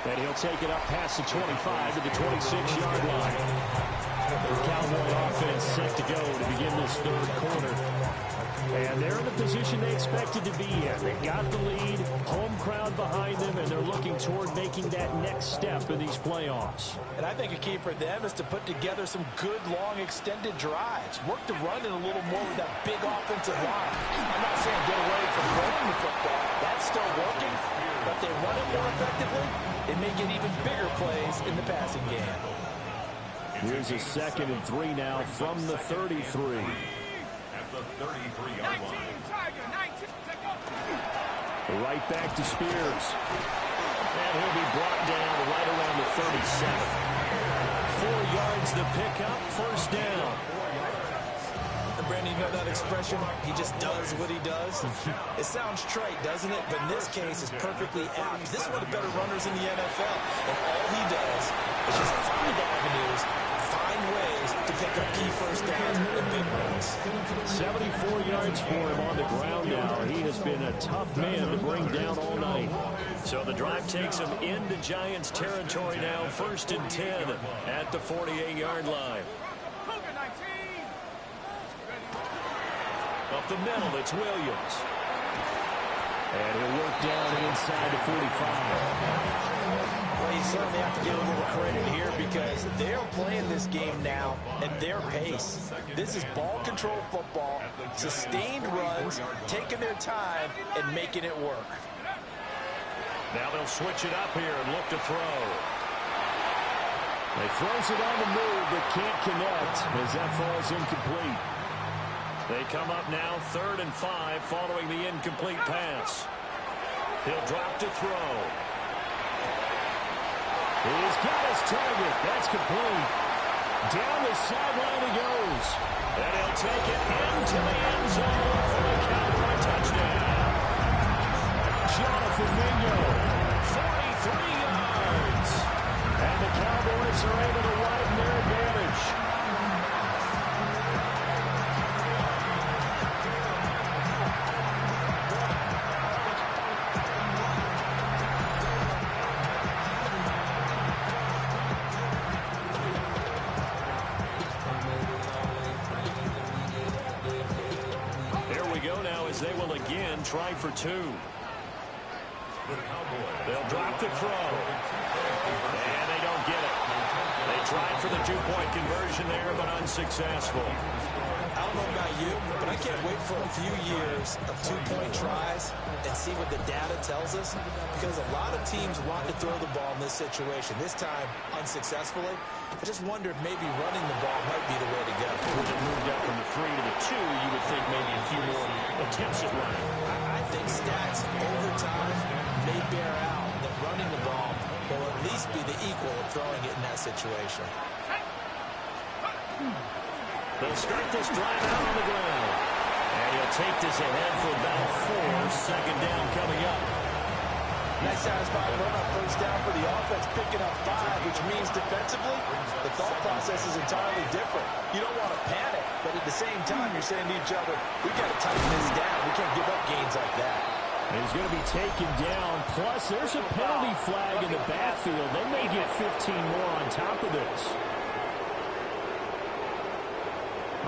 And he'll take it up past the 25 to the 26-yard line. The Cowboy offense set to go to begin this 3rd quarter. And they're in the position they expected to be in. They've got the lead, home crowd behind them, and they're looking toward making that next step in these playoffs. And I think a key for them is to put together some good, long, extended drives. Work the run in a little more with that big offensive line. I'm not saying get away from throwing the football. That's still working. But they run it more effectively, they may get even bigger plays in the passing game. Here's a 2nd and 3 now from the 33. At the 33-yard line. Right back to Spears. And he'll be brought down right around the 37. 4 yards the pickup, 1st down. And Brandon, you know that expression? He just does what he does. It sounds trite, doesn't it? But in this case, it's perfectly apt. This is one of the better runners in the NFL. And all he does is just find avenues, find ways to pick up key first downs and big runs. 74 yards for him on the ground now. He has been a tough man to bring down all night. So the drive takes him into Giants territory now. 1st and 10 at the 48-yard line. Up the middle, it's Williams. And he'll work down inside the 45. Well, you certainly have to give a little credit here because they're playing this game now at their pace. This is ball control football, sustained runs, taking their time, and making it work. Now they'll switch it up here and look to throw. They throws it on the move, but can't connect as that falls incomplete. They come up now 3rd and 5 following the incomplete pass. He'll drop to throw. He's got his target. That's complete. Down the sideline he goes. And he'll take it into the end zone for a Cowboy touchdown. Jonathan Mingo, 43 yards. And the Cowboys are able to widen their advantage. They will again try for 2. They'll drop the throw. And they don't get it. They tried for the 2-point conversion there, but unsuccessful. I don't know about you, but I can't wait for a few years of 2-point tries and see what the data tells us, because a lot of teams want to throw the ball in this situation. This time, unsuccessfully. I just wonder if maybe running the ball might be the way to go. When it moved up from the 3 to the 2, you would think maybe a few more attempts at running. I think stats over time may bear out that running the ball will at least be the equal of throwing it in that situation. They'll start this drive out on the ground. And he'll take this ahead for about 4. 2nd down coming up. Nice satisfying run on 1st down for the offense, picking up 5, which means defensively, the thought process is entirely different. You don't want to panic, but at the same time, you're saying to each other, we got to tighten this down. We can't give up gains like that. He's going to be taken down. Plus, there's a penalty flag in the backfield. They may get 15 more on top of this.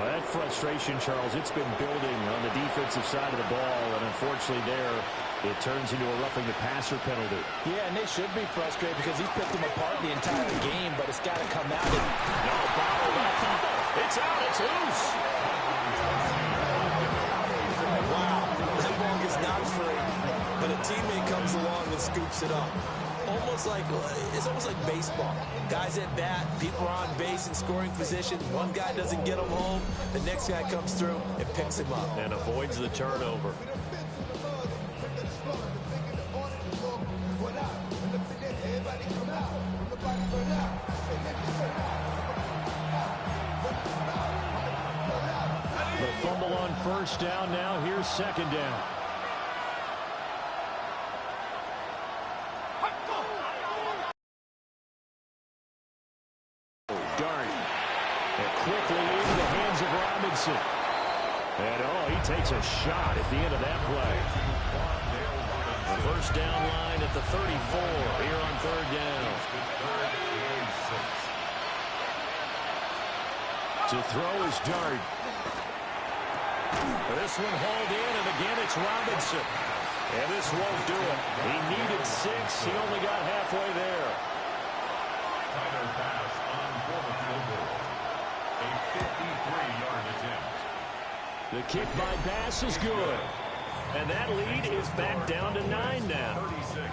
Well, that frustration, Charles, it's been building on the defensive side of the ball, and unfortunately there, it turns into a roughing the passer penalty. Yeah, and they should be frustrated because he's picked them apart the entire game, but it's got to come out. No, it's out, it's loose. Wow, that ball is not free, but a teammate comes along and scoops it up. It's almost like baseball. Guys at bat, people are on base in scoring position. One guy doesn't get him home. The next guy comes through and picks him up. And avoids the turnover. The fumble on 1st down now. Here's 2nd down. Quickly into the hands of Robinson. And, he takes a shot at the end of that play. The 1st down line at the 34 here on 3rd down. To throw is Dart. This one hauled in, and again it's Robinson. And this won't do it. He needed 6. He only got halfway there. Tyler pass on for the field goal. A 53-yard attempt. The kick by Bass is good. And that lead is back down to 9 now. 36.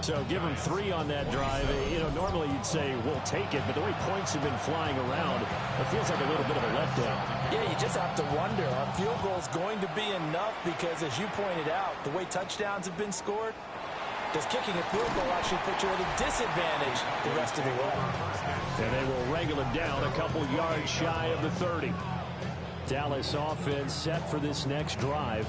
So give him 3 on that drive. Normally you'd say, we'll take it, but the way points have been flying around, it feels like a little bit of a letdown. Yeah, you just have to wonder, are field goals going to be enough? Because as you pointed out, the way touchdowns have been scored, does kicking a field goal actually put you at a disadvantage the rest of the way? And they will wrangle him down a couple yards shy of the 30. Dallas offense set for this next drive.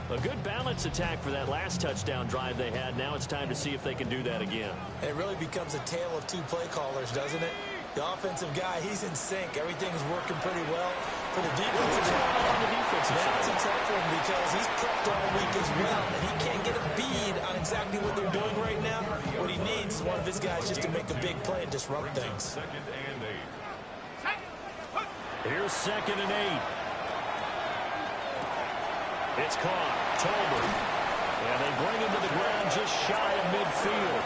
A good balance attack for that last touchdown drive they had. Now it's time to see if they can do that again. It really becomes a tale of 2 play callers, doesn't it? The offensive guy, he's in sync. Everything's working pretty well. for the defense. On the defensive side. That's a tough one because he's prepped all week as well, and he can't get a bead on exactly what they're doing right now. What he needs is one of his guys just to make a big play and disrupt things. Second and 8. Here's 2nd and 8. It's caught. Tolbert. And they bring him to the ground just shy of midfield.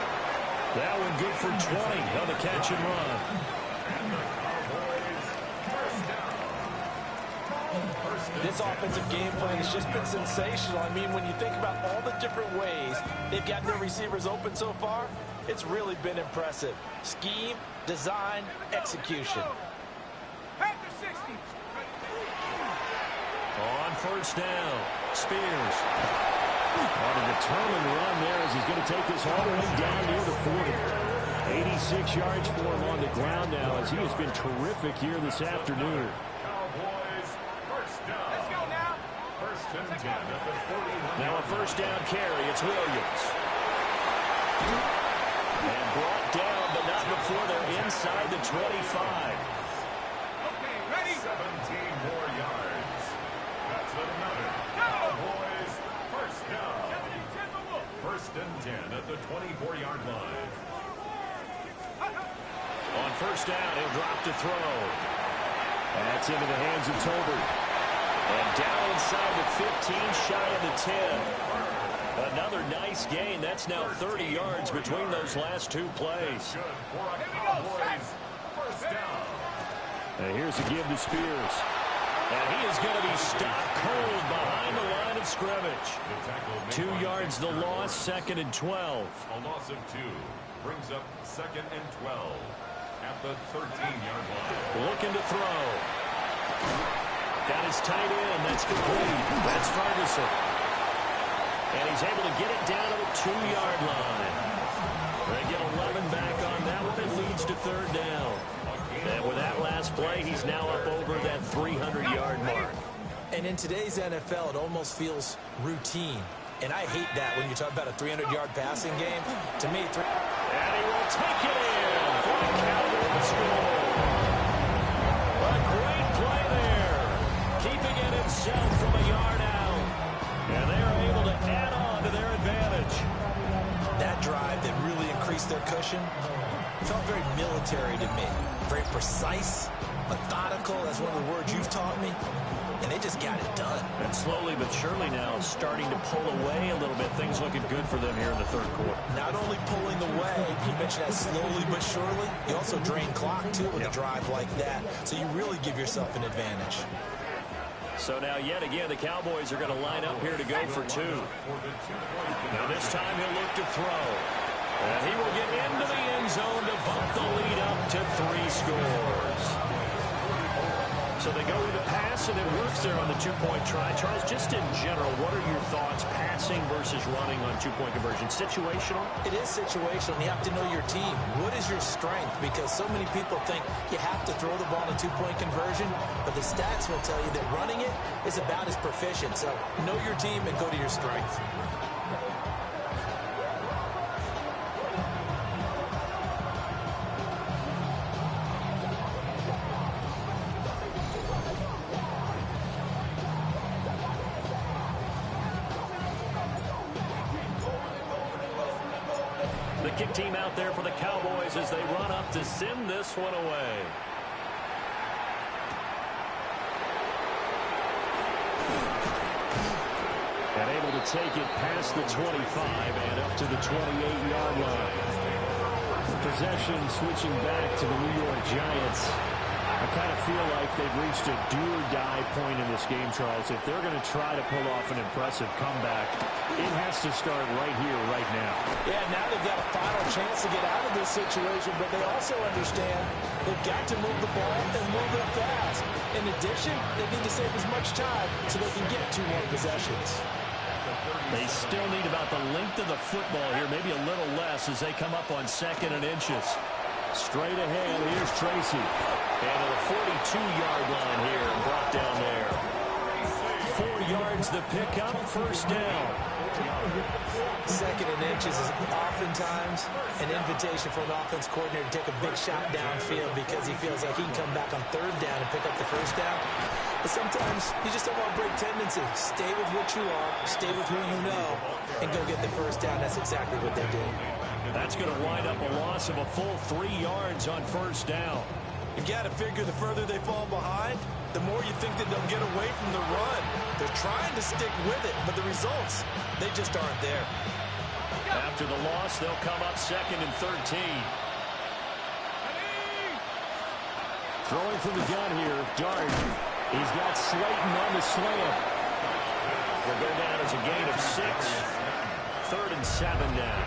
That one good for 20 on the catch and run. This offensive game plan has just been sensational. I mean, when you think about all the different ways they've got their receivers open so far, it's really been impressive. Scheme, design, execution. On first down, Spears. On a determined run there as he's going to take this all the way down near the 40. 86 yards for him on the ground now as he has been terrific here this afternoon. Cowboys, first down. Let's go now. First and 10 at the 40. Now a first down carry. It's Williams. And brought down, but not before they're inside the 25. Okay, ready? 17 more yards. That's another. Cowboys, first down. First and 10 at the 24-yard line. On first down, he'll drop to throw. That's into the hands of Tolbert. And down inside the 15, shy of the 10. Another nice gain. That's now 30 yards between those last two plays. Good for a Cowboys first down. And here's a give to Spears. And he is going to be stopped cold behind the line of scrimmage. 2 yards the loss, 2nd and 12. A loss of 2 brings up 2nd and 12 at the 13-yard line. Looking to throw. Got his tight end. That's complete. That's Ferguson. And he's able to get it down to the 2-yard line. They get 11 back on that one. It leads to 3rd down. And with that last play, he's now up over that 300-yard mark. And in today's NFL, it almost feels routine. And I hate that when you talk about a 300-yard passing game. To me, and he will take it in for the Cowboys score. A great play there. Keeping it himself from a yard out. And they are able to add on to their advantage. That drive that really increased their cushion felt very military to me. Very precise, methodical. That's one of the words you've taught me. And they just got it done. And slowly but surely now starting to pull away a little bit. Things looking good for them here in the 3rd quarter. Not only pulling away, you mentioned that slowly but surely, you also drain clock too with a drive like that. So you really give yourself an advantage. So now yet again the Cowboys are going to line up here to go for 2. Now this time he'll look to throw. And he will get into the end zone to bump the lead up to 3 scores. So they go with the pass, and it works there on the 2-point try. Charles, just in general, what are your thoughts passing versus running on 2-point conversion? Situational? It is situational. You have to know your team. What is your strength? Because so many people think you have to throw the ball in a 2-point conversion, but the stats will tell you that running it is about as proficient. So know your team and go to your strength. Kick team out there for the Cowboys as they run up to send this one away. And able to take it past the 25 and up to the 28-yard line. Possession switching back to the New York Giants. I kind of feel like they've reached a do-or-die point in this game, Charles. If they're going to try to pull off an impressive comeback, it has to start right here, right now. Yeah, now they've got a final chance to get out of this situation, but they also understand they've got to move the ball and move it fast. In addition, they need to save as much time so they can get 2 more possessions. They still need about the length of the football here, maybe a little less as they come up on 2nd and inches. Straight ahead, here's Tracy. And to the 42-yard line here, brought down there. 4 yards the pickup, first down. 2nd and inches is oftentimes an invitation for an offense coordinator to take a big shot downfield because he feels like he can come back on 3rd down and pick up the first down. But sometimes you just don't want to break tendency. Stay with what you are, stay with who you know, and go get the first down. That's exactly what they did. That's going to wind up a loss of a full 3 yards on first down. You got to figure the further they fall behind, the more you think that they'll get away from the run. They're trying to stick with it, but the results, they just aren't there. After the loss, they'll come up 2nd and 13. Throwing from the gun here, Dart. He's got Slayton on the slam. Will go down as a gain of 6. 3rd and 7 now.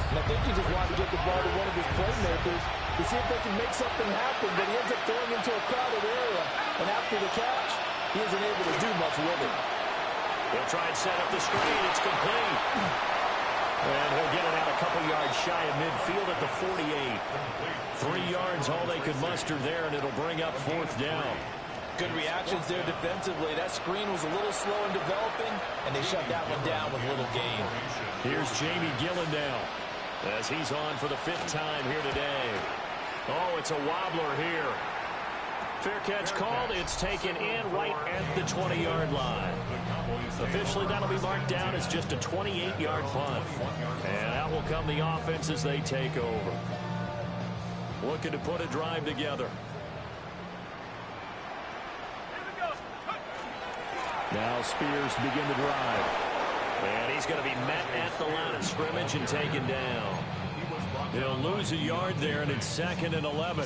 And I think he just wanted to get the ball to one of his playmakers to see if they can make something happen, but he ends up throwing into a crowded area. And after the catch, he isn't able to do much with it. He'll try and set up the screen. It's complete. And he'll get it out a couple yards shy of midfield at the 48. 3 yards, all they could muster there, and it'll bring up 4th down. Good reactions there defensively. That screen was a little slow in developing, and they shut that one down with little gain. Here's Jamie Gillen now, as he's on for the 5th time here today. Oh, it's a wobbler here. Fair catch called. It's taken in right at the 20-yard line. Officially, that'll be marked down as just a 28-yard punt. And out will come the offense as they take over. Looking to put a drive together. Now Spears to begin the drive. And he's going to be met at the line of scrimmage and taken down. He'll lose a yard there, and it's 2nd and 11.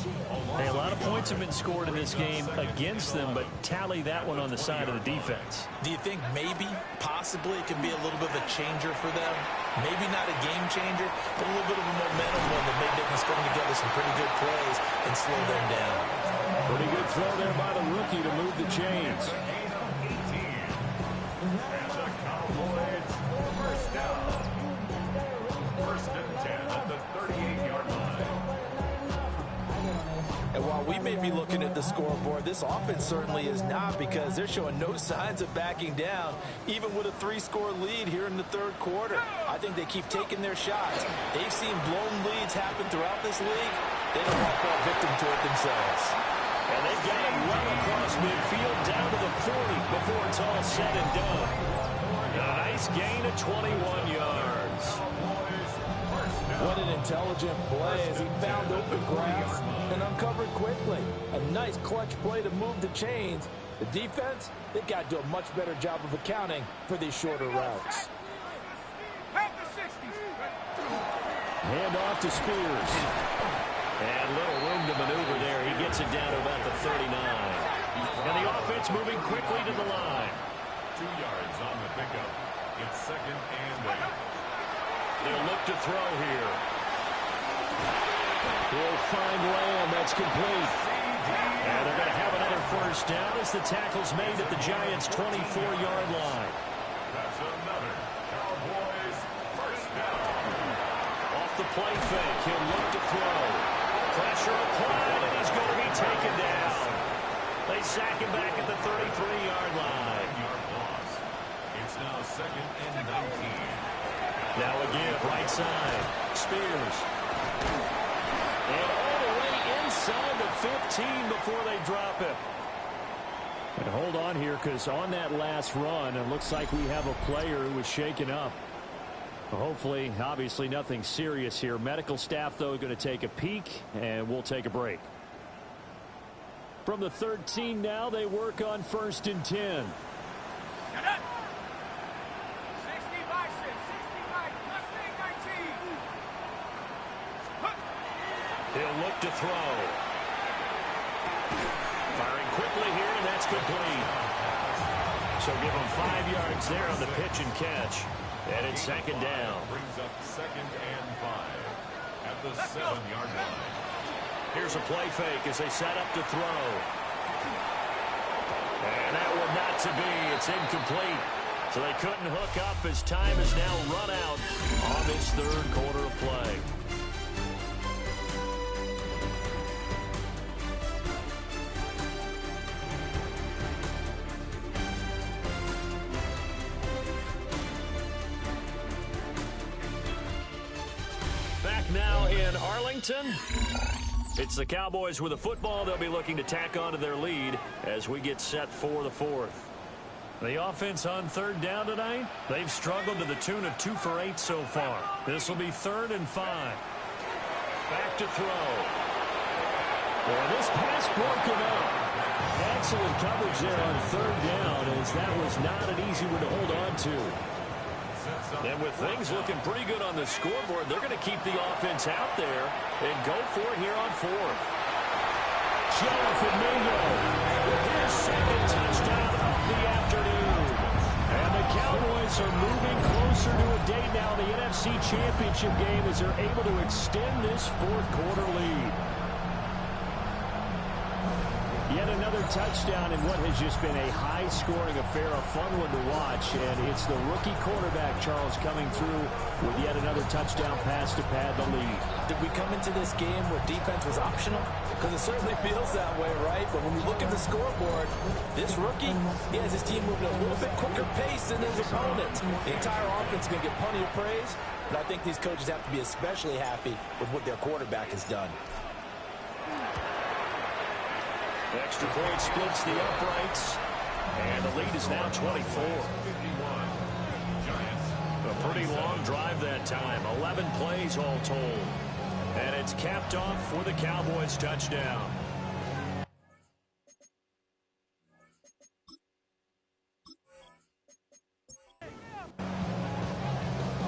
Hey, a lot of points have been scored in this game against them, but tally that one on the side of the defense. Do you think maybe, possibly, it could be a little bit of a changer for them? Maybe not a game changer, but a little bit of a momentum one that maybe they can string together some pretty good plays and slow them down. Pretty good throw there by the rookie to move the chains. And while we may be looking at the scoreboard, this offense certainly is not, because they're showing no signs of backing down, even with a 3-score lead here in the 3rd quarter. I think they keep taking their shots. They've seen blown leads happen throughout this league. They don't want to fall victim to it themselves. And they've got him run across midfield down to the 40 before it's all said and done. A nice gain of 21 yards. What an intelligent play as he found open grass and uncovered quickly. A nice clutch play to move the chains. The defense, they've got to do a much better job of accounting for these shorter routes. Hand off to Spears. And little room to maneuver there. He gets it down to about the 39. And the offense moving quickly to the line. 2 yards on the pickup. It's 2nd and 8. They'll look to throw here. He'll find Lamb. That's complete. And they're going to have another first down as the tackle's made at the Giants' 24-yard line. That's another Cowboys first down. Off the play fake, he'll look to throw. Pressure applied, and he's going to be taken down. They sack him back at the 33-yard line. 9-yard loss. It's now 2nd and 19. Now a give, right side. Spears. And all the way inside the 15 before they drop it. And hold on here, because on that last run, it looks like we have a player who was shaken up. Hopefully, obviously nothing serious here. Medical staff, though, going to take a peek, and we'll take a break. From the 13 now, they work on 1st and 10. He'll look to throw. Firing quickly here, and that's complete. So give him 5 yards there on the pitch and catch. And it's 2nd down. Brings up 2nd and 5 at the 7-yard line. Here's a play fake as they set up to throw. And that one not to be. It's incomplete. So they couldn't hook up as time has now run out on this 3rd quarter of play. Arlington. It's the Cowboys with the football. They'll be looking to tack on to their lead as we get set for the fourth. The offense on third down tonight, they've struggled to the tune of 2 for 8 so far. This will be 3rd and 5. Back to throw. And this pass broken up. Excellent coverage there on third down, as that was not an easy one to hold on to. And with things looking pretty good on the scoreboard, they're going to keep the offense out there and go for it here on 4th. Jonathan Mingo with his 2nd touchdown of the afternoon. And the Cowboys are moving closer to a day now in the NFC Championship game as they're able to extend this 4th quarter lead. Yet another touchdown in what has just been a high-scoring affair, a fun one to watch. And it's the rookie quarterback, Charles, coming through with yet another touchdown pass to pad the lead. Did we come into this game where defense was optional? Because it certainly feels that way, right? But when you look at the scoreboard, this rookie, he has his team moving at a little bit quicker pace than his opponent. The entire offense is going to get plenty of praise, but I think these coaches have to be especially happy with what their quarterback has done. Extra point splits the uprights, and the lead is now 24. A pretty long drive that time, 11 plays all told. And it's capped off with a Cowboys touchdown.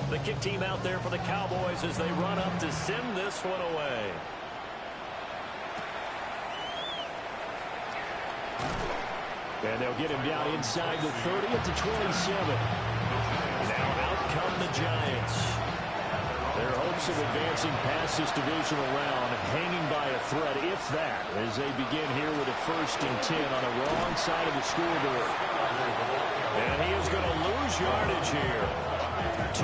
The kick team out there for the Cowboys as they run up to send this one away. And they'll get him down inside the 30 at the 27. Now out come the Giants. Their hopes of advancing past this divisional round hanging by a thread, if that, as they begin here with a 1st and 10 on the wrong side of the scoreboard. And he is going to lose yardage here.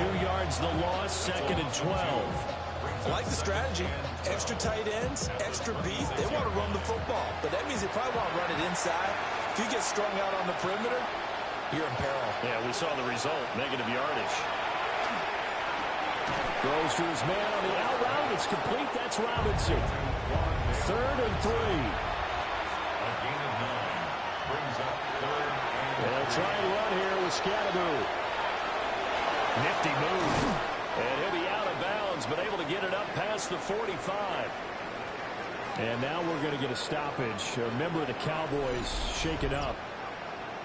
2 yards the loss, 2nd and 12. I like the strategy. Extra tight ends, extra beef. They want to run the football, but that means they probably want to run it inside. If you get strung out on the perimeter, you're in peril. Yeah, we saw the result, negative yardage. Goes to his man on the out route. It's complete. That's Robinson. 3rd and 3. A gain of 9 brings up 3rd and 3. They'll try and run here with Scatteroo. Nifty move. And he'll be out of bounds, but able to get it up past the 45. And now we're going to get a stoppage. A member of the Cowboys shaken up.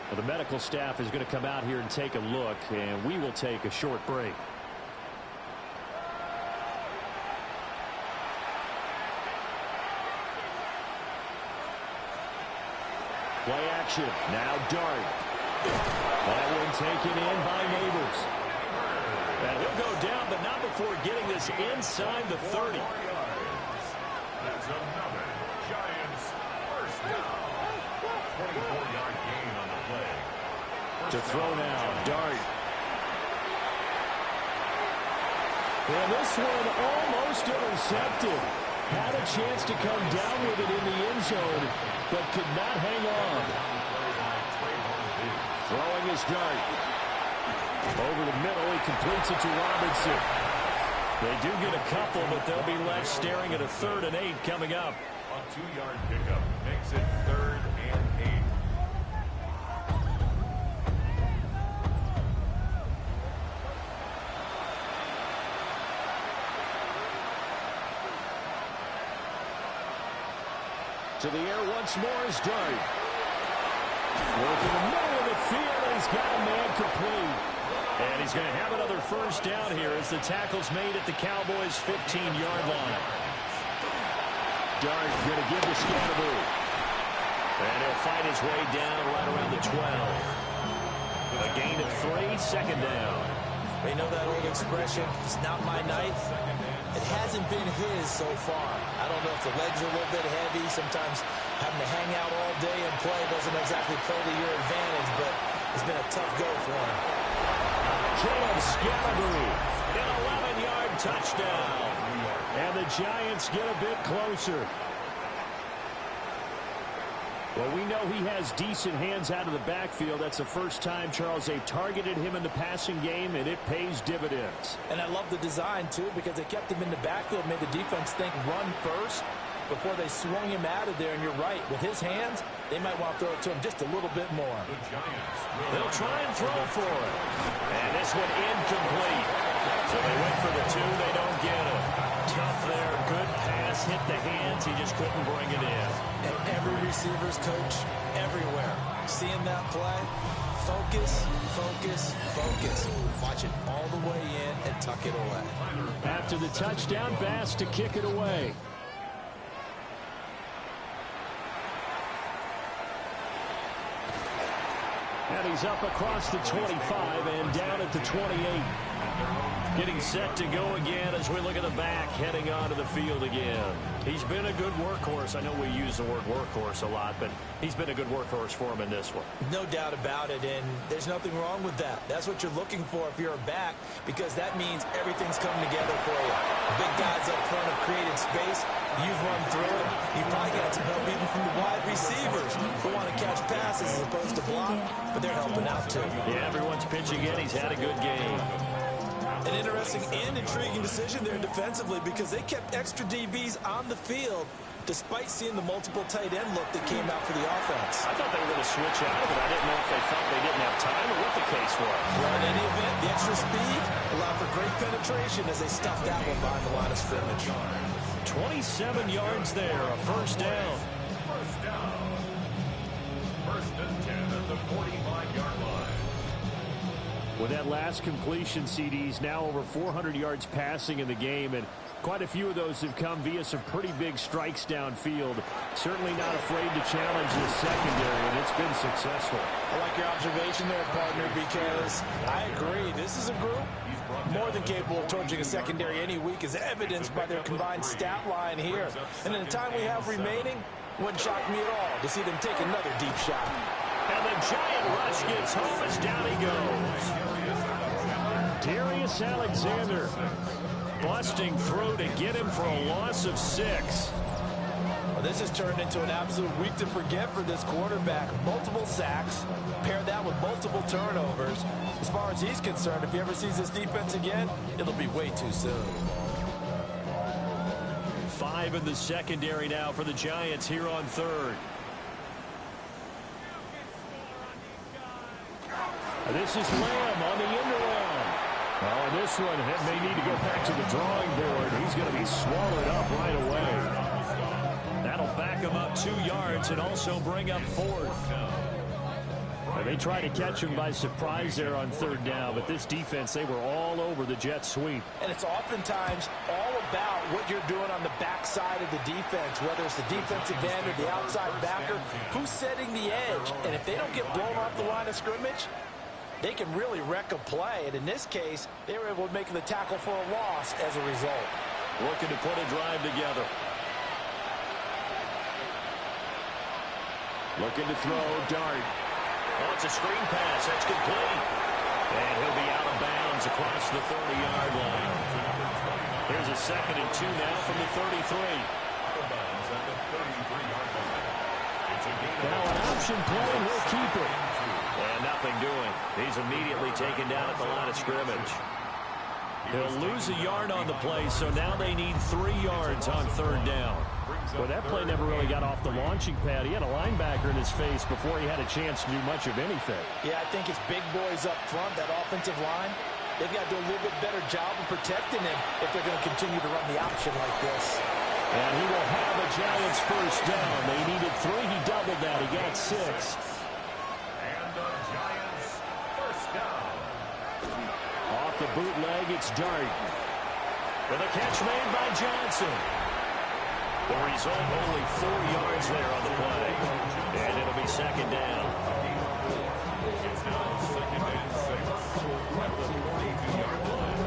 Well, the medical staff is going to come out here and take a look, and we will take a short break. Play action. Now Dart. That one taken in by Neighbors. And he'll go down, but not before getting this inside the 30. That's another Giants 1st down. 24-yard gain on the play. To throw now, Dart. And this one almost intercepted. Had a chance to come down with it in the end zone, but could not hang on. Throwing his Dart. Over the middle, he completes it to Robinson. They do get a couple, but they'll be left staring at a 3rd and 8 coming up. A 2-yard pickup makes it 3rd and 8. To the air once more is Dart. Working the middle of the field, and he's got a man complete. And he's going to have another 1st down here as the tackle's made at the Cowboys' 15-yard line. Dart going to give the Scatteroo. And he'll fight his way down right around the 12. A gain of 3, 2nd down. They know that old expression, it's not my night. It hasn't been his so far. I don't know if the legs are a little bit heavy. Sometimes having to hang out all day and play doesn't exactly play to your advantage, but it's been a tough go for him. Caleb Scatteroo, an 11-yard touchdown. And the Giants get a bit closer. Well, we know he has decent hands out of the backfield. That's the first time, Charles, they've targeted him in the passing game, and it pays dividends. And I love the design, too, because they kept him in the backfield, made the defense think run first before they swung him out of there. And you're right, with his hands, they might want to throw it to him just a little bit more. They'll try and throw for it. And this one incomplete. So they went for the 2. They don't get it. Tough there. Good pass. Hit the hands. He just couldn't bring it in. And every receiver's coach everywhere. Seeing that play, focus, focus, focus. Watch it all the way in and tuck it away. After the touchdown, Bass to kick it away. And he's up across the 25 and down at the 28. Getting set to go again as we look at the back, heading onto the field again. He's been a good workhorse. I know we use the word workhorse a lot, but he's been a good workhorse for him in this one. No doubt about it, and there's nothing wrong with that. That's what you're looking for if you're a back, because that means everything's coming together for you. Big guys up front have created space. You've run through it. You've probably got some help even from the wide receivers who want to catch passes as opposed to block, but they're helping out too. Yeah, everyone's pitching in. He's had a good game. An interesting and intriguing decision there defensively because they kept extra DBs on the field despite seeing the multiple tight end look that came out for the offense. I thought they were going to switch out of it. I didn't know if they thought they didn't have time or what the case was. Well, in any event, the extra speed allowed for great penetration as they stuffed that one behind the line of scrimmage. 27 yards there, a first down. First down. First and 10 at the 45-yard line. With that last completion, CDs now over 400 yards passing in the game, and quite a few of those have come via some pretty big strikes downfield. Certainly not afraid to challenge the secondary, and it's been successful. I like your observation there, partner, because I agree. This is a group more than capable of torching a secondary any week, as evidenced by their combined stat line here. And in the time we have remaining, wouldn't shock me at all to see them take another deep shot. And the giant rush gets home as down he goes. Darius Alexander busting through to get him for a loss of 6. Well, this has turned into an absolute week to forget for this quarterback. Multiple sacks, pair that with multiple turnovers. As far as he's concerned, if he ever sees this defense again, it'll be way too soon. 5 in the secondary now for the Giants here on third. This is Lamb on the end around. Oh, this one may need to go back to the drawing board. He's going to be swallowed up right away. That'll back him up 2 yards and also bring up 4th. They tried to catch him by surprise there on third down, but this defense, they were all over the jet sweep. And it's oftentimes all about what you're doing on the backside of the defense, whether it's the defensive end or the outside backer, who's setting the edge. And if they don't get blown off the line of scrimmage, they can really wreck a play. And in this case, they were able to make the tackle for a loss as a result. Looking to put a drive together. Looking to throw, Dart. Oh, it's a screen pass. That's complete. And he'll be out of bounds across the 30-yard line. Here's a 2nd and 2 now from the 33. Now an option play, and he'll keep it. And nothing doing. He's immediately taken down at the line of scrimmage. He'll lose a yard on the play, so now they need 3 yards on third down. Well, that play never really got off the launching pad. He had a linebacker in his face before he had a chance to do much of anything. Yeah, I think it's big boys up front, that offensive line. They've got to do a little bit better job of protecting him if they're going to continue to run the option like this. And he will have a Giants first down. They needed 3. He doubled that. He got 6. And the Giants first down. Off the bootleg, it's Dart. With a catch made by Johnson. The result, only 4 yards there on the play. And it'll be 2nd down. It's now 2nd and 6 at the 42-yard line.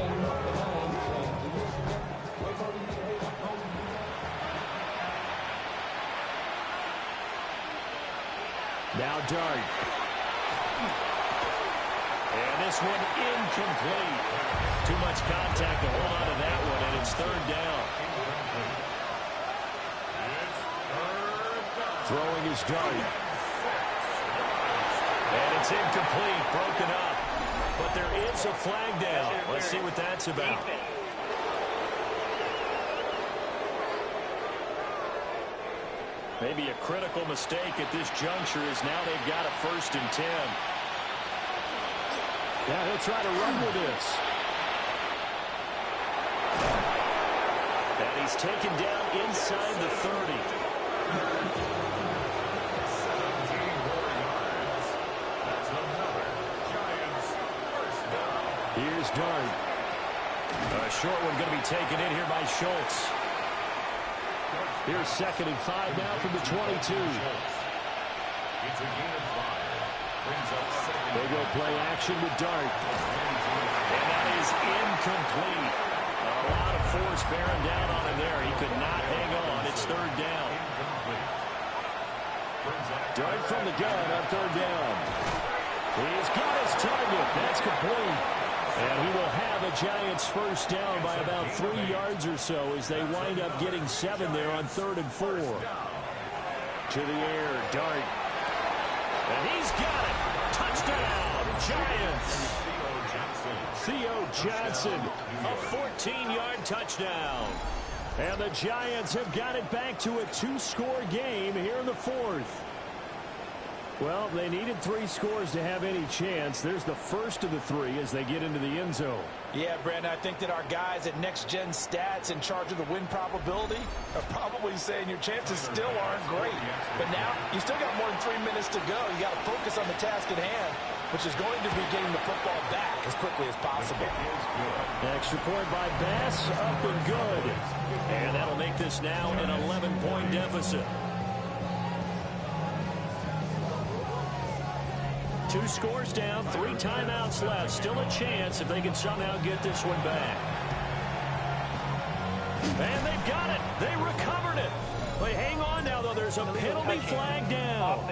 Now Dart. And this one incomplete. Too much contact to hold on to that one, and it's 3rd down. Throwing his dart. And it's incomplete, broken up. But there is a flag down. Let's see what that's about. Maybe a critical mistake at this juncture is now they've got a 1st and 10. Yeah, he'll try to run with this. And he's taken down inside the 30. 17 more yards. That's another Giants first down. Here's Dart. A short one going to be taken in here by Schultz. Here's 2nd and 5 now from the 22. It's a gain of 5. Brings up 2nd. They go play action with Dart. And that is incomplete. A lot of force bearing down on him there. He could not hang on. It's 3rd down. Dart from the gun on 3rd down. He's got his target. That's complete. And he will have a Giants 1st down by about 3 yards or so as they wind up getting 7 there on 3rd and 4. To the air, Dart. And he's got it. Touchdown, Giants. Theo Johnson, a 14-yard touchdown. And the Giants have got it back to a 2-score game here in the 4th. Well, they needed 3 scores to have any chance. There's the first of the 3 as they get into the end zone. Yeah, Brandon, I think that our guys at Next Gen Stats in charge of the win probability are probably saying your chances still aren't great. But now you still got more than 3 minutes to go. You got to focus on the task at hand, which is going to be getting the football back as quickly as possible. Extra point by Bass, up and good. And that'll make this now an 11-point deficit. 2 scores down, 3 timeouts left. Still a chance if they can somehow get this one back. And they've got it. They recovered it. But hang on now, though. There's a penalty flag down.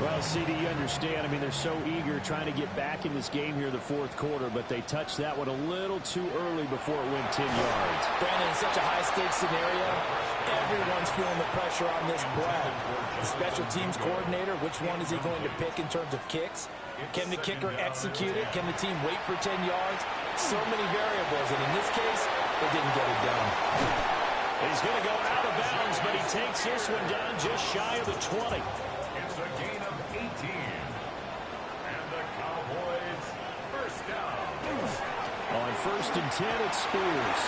Well, CD, you understand. I mean, they're so eager trying to get back in this game here in the 4th quarter, but they touched that one a little too early before it went 10 yards. Brandon, in such a high-stakes scenario, everyone's feeling the pressure on this play. The special teams coordinator, which one is he going to pick in terms of kicks? Can the kicker execute it? Can the team wait for 10 yards? So many variables, and in this case, they didn't get it done. He's going to go out of bounds, but he takes this one down just shy of the 20. It's a gain of 18. And the Cowboys first down. On 1st and 10, it's Spears.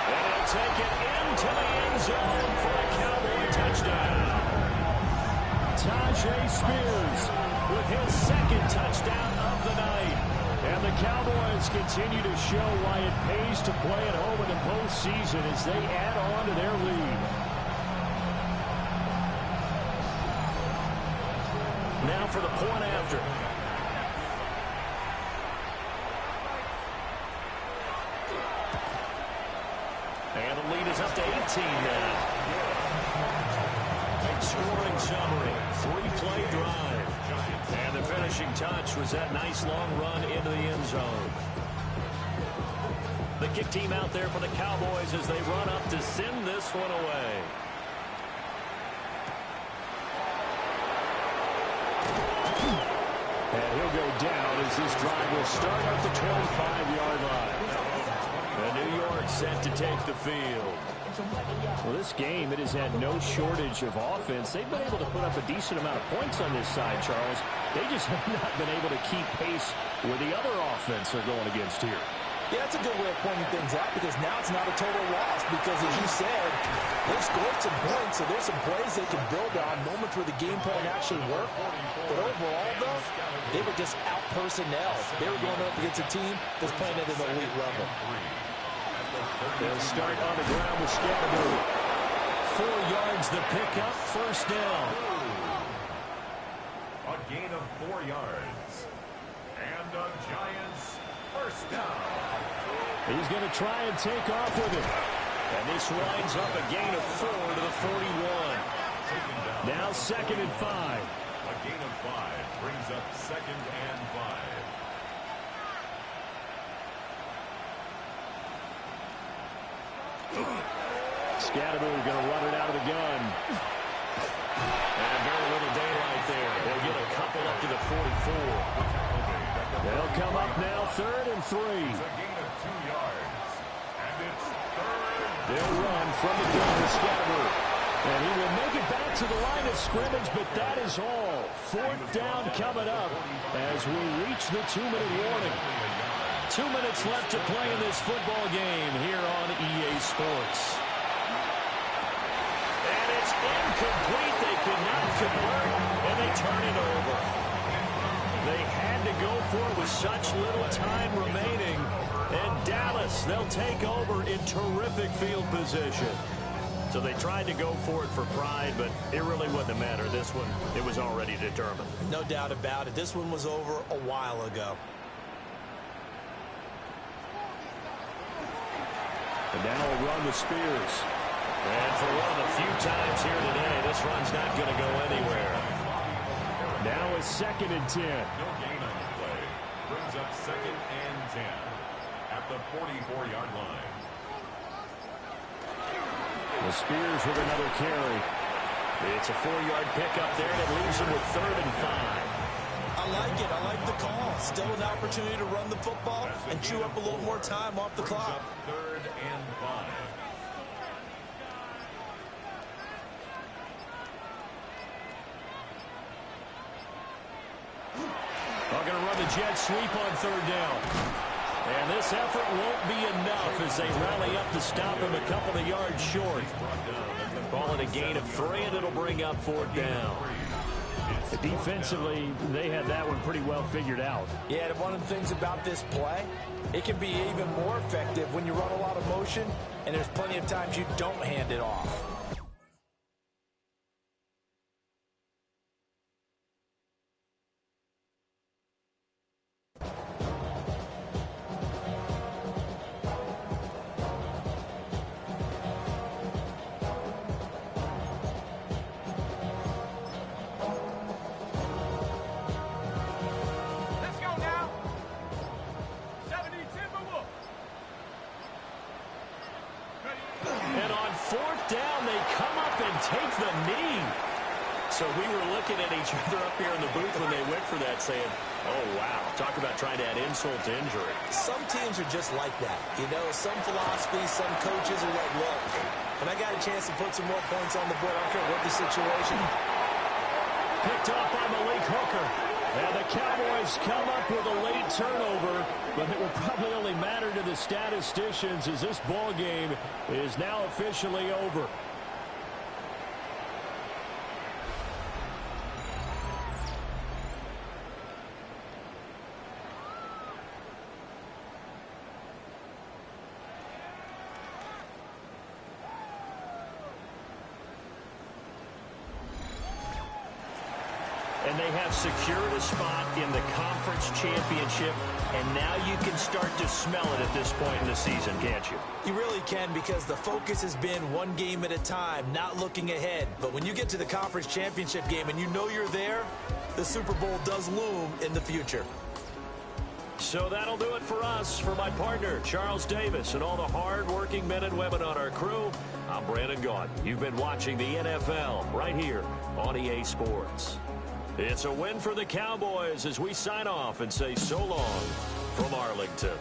And he'll take it into the end zone for a Cowboy touchdown. Tajay Spears with his 2nd touchdown of the night. And the Cowboys continue to show why it pays to play at home in the postseason as they add on to their lead. Now for the point after. And the lead is up to 18 now. Scoring summary, 3-play drive. And the finishing touch was that nice long run into the end zone. The kick team out there for the Cowboys as they run up to send this one away. And he'll go down as this drive will start at the 25-yard line. And New York set to take the field. Well, this game, it has had no shortage of offense. They've been able to put up a decent amount of points on this side, Charles. They just have not been able to keep pace with the other offense they're going against here. Yeah, that's a good way of pointing things out because now it's not a total loss because, as you said, they've scored some points, so there's some plays they can build on, moments where the game plan actually worked. But overall, though, they were just out-personnel. They were going up against a team that's playing at an elite level. They'll start on the ground with Scattergood. 4 yards the pickup, 1st down. A gain of 4 yards. And the Giants first down. He's going to try and take off with it. And this winds up a gain of 4 to the 41. Now 2nd and 5. A gain of 5 brings up 2nd and 5. Scatterbury going to run it out of the gun. And very little daylight there. They'll get a couple up to the 44. They'll come up now 3rd and 3. They'll run from the gun to Scatterbury. And he will make it back to the line of scrimmage, but that is all. 4th down coming up as we reach the 2-minute warning. 2 minutes left to play in this football game here on EA Sports. And it's incomplete. They could not convert, and they turn it over. They had to go for it with such little time remaining. And Dallas, they'll take over in terrific field position. So they tried to go for it for pride, but it really wouldn't have mattered. This one, it was already determined. No doubt about it. This one was over a while ago. And now we'll run with Spears. And for one of the few times here today, this run's not going to go anywhere. Now a 2nd and 10. No gain on the play. Brings up 2nd and 10 at the 44-yard line. The Spears with another carry. It's a 4-yard pickup there, and it leaves them with 3rd and 5. I like it. I like the call. Still an opportunity to run the football and chew up a little more time off the clock. 3rd and 5. They're going to run the jet sweep on 3rd down. And this effort won't be enough as they rally up to stop him a couple of yards short. Call it a gain of 3, and it'll bring up 4th down. Defensively, they had that one pretty well figured out. Yeah, and one of the things about this play, it can be even more effective when you run a lot of motion, and there's plenty of times you don't hand it off. And on 4th down, they come up and take the knee. So we were looking at each other up here in the booth when they went for that, saying, oh, wow, talk about trying to add insult to injury. Some teams are just like that. You know, some philosophies, some coaches are like, look, when I got a chance to put some more points on the board, I don't care what the situation. Picked off by Malik Hooker. And the Cowboys come up with a late turnover, but it will probably only matter to the statisticians as this ball game is now officially over. And they have secured a spot in the conference championship, and now you can start to smell it at this point in the season, can't you? You really can, because the focus has been one game at a time, not looking ahead. But when you get to the conference championship game and you know you're there, the Super Bowl does loom in the future. So that'll do it for us. For my partner, Charles Davis, and all the hard-working men and women on our crew, I'm Brandon Gaudin. You've been watching the NFL right here on EA Sports. It's a win for the Cowboys as we sign off and say so long from Arlington.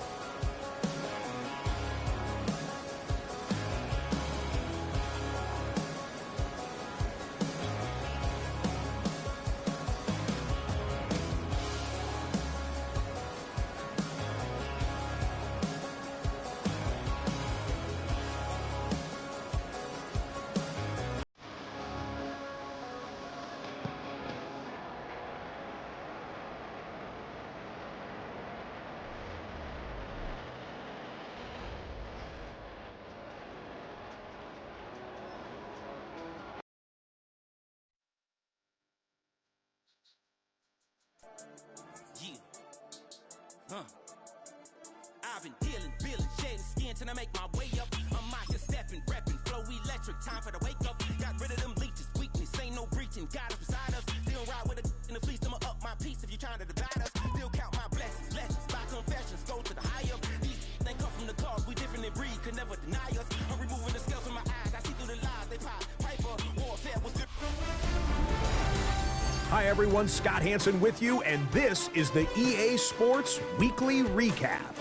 I've been dealing, billing, shedding skin till I make my way up. I'm out here stepping, repping, flow electric, time for the wake up. Got rid of them leeches, weakness, ain't no breaching. God is beside us, still ride with a in the fleece. I'ma up my piece if you trying to divide us. Still count my blessings, lessons, by confessions, go to the higher. These they come from the cause, we different in breed, could never deny us. I'm removing Hi, everyone. Scott Hansen with you, and this is the EA Sports Weekly Recap.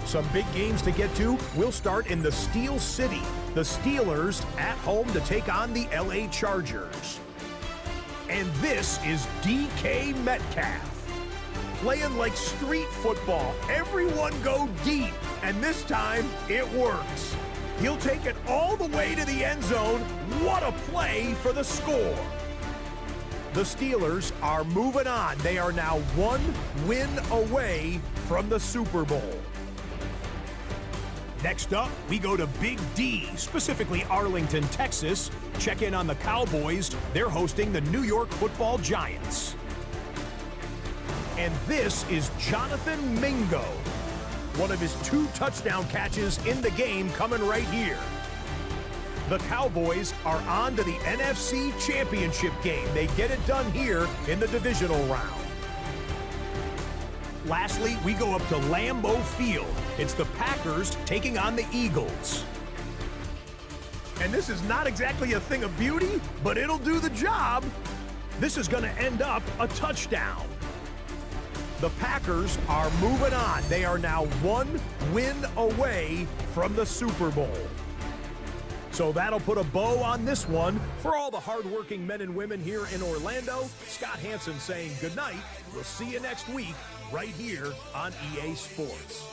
Some big games to get to. We'll start in the Steel City. The Steelers at home to take on the LA Chargers. And this is DK Metcalf. Playing like street football. Everyone go deep, and this time it works. He'll take it all the way to the end zone. What a play for the score. The Steelers are moving on. They are now 1 win away from the Super Bowl. Next up, we go to Big D, specifically Arlington, Texas. Check in on the Cowboys. They're hosting the New York Football Giants. And this is Jonathan Mingo. One of his 2 touchdown catches in the game coming right here. The Cowboys are on to the NFC Championship game. They get it done here in the divisional round. Lastly, we go up to Lambeau Field. It's the Packers taking on the Eagles. And this is not exactly a thing of beauty, but it'll do the job. This is going to end up a touchdown. The Packers are moving on. They are now 1 win away from the Super Bowl. So that'll put a bow on this one. For all the hardworking men and women here in Orlando, Scott Hansen saying good night. We'll see you next week right here on EA Sports.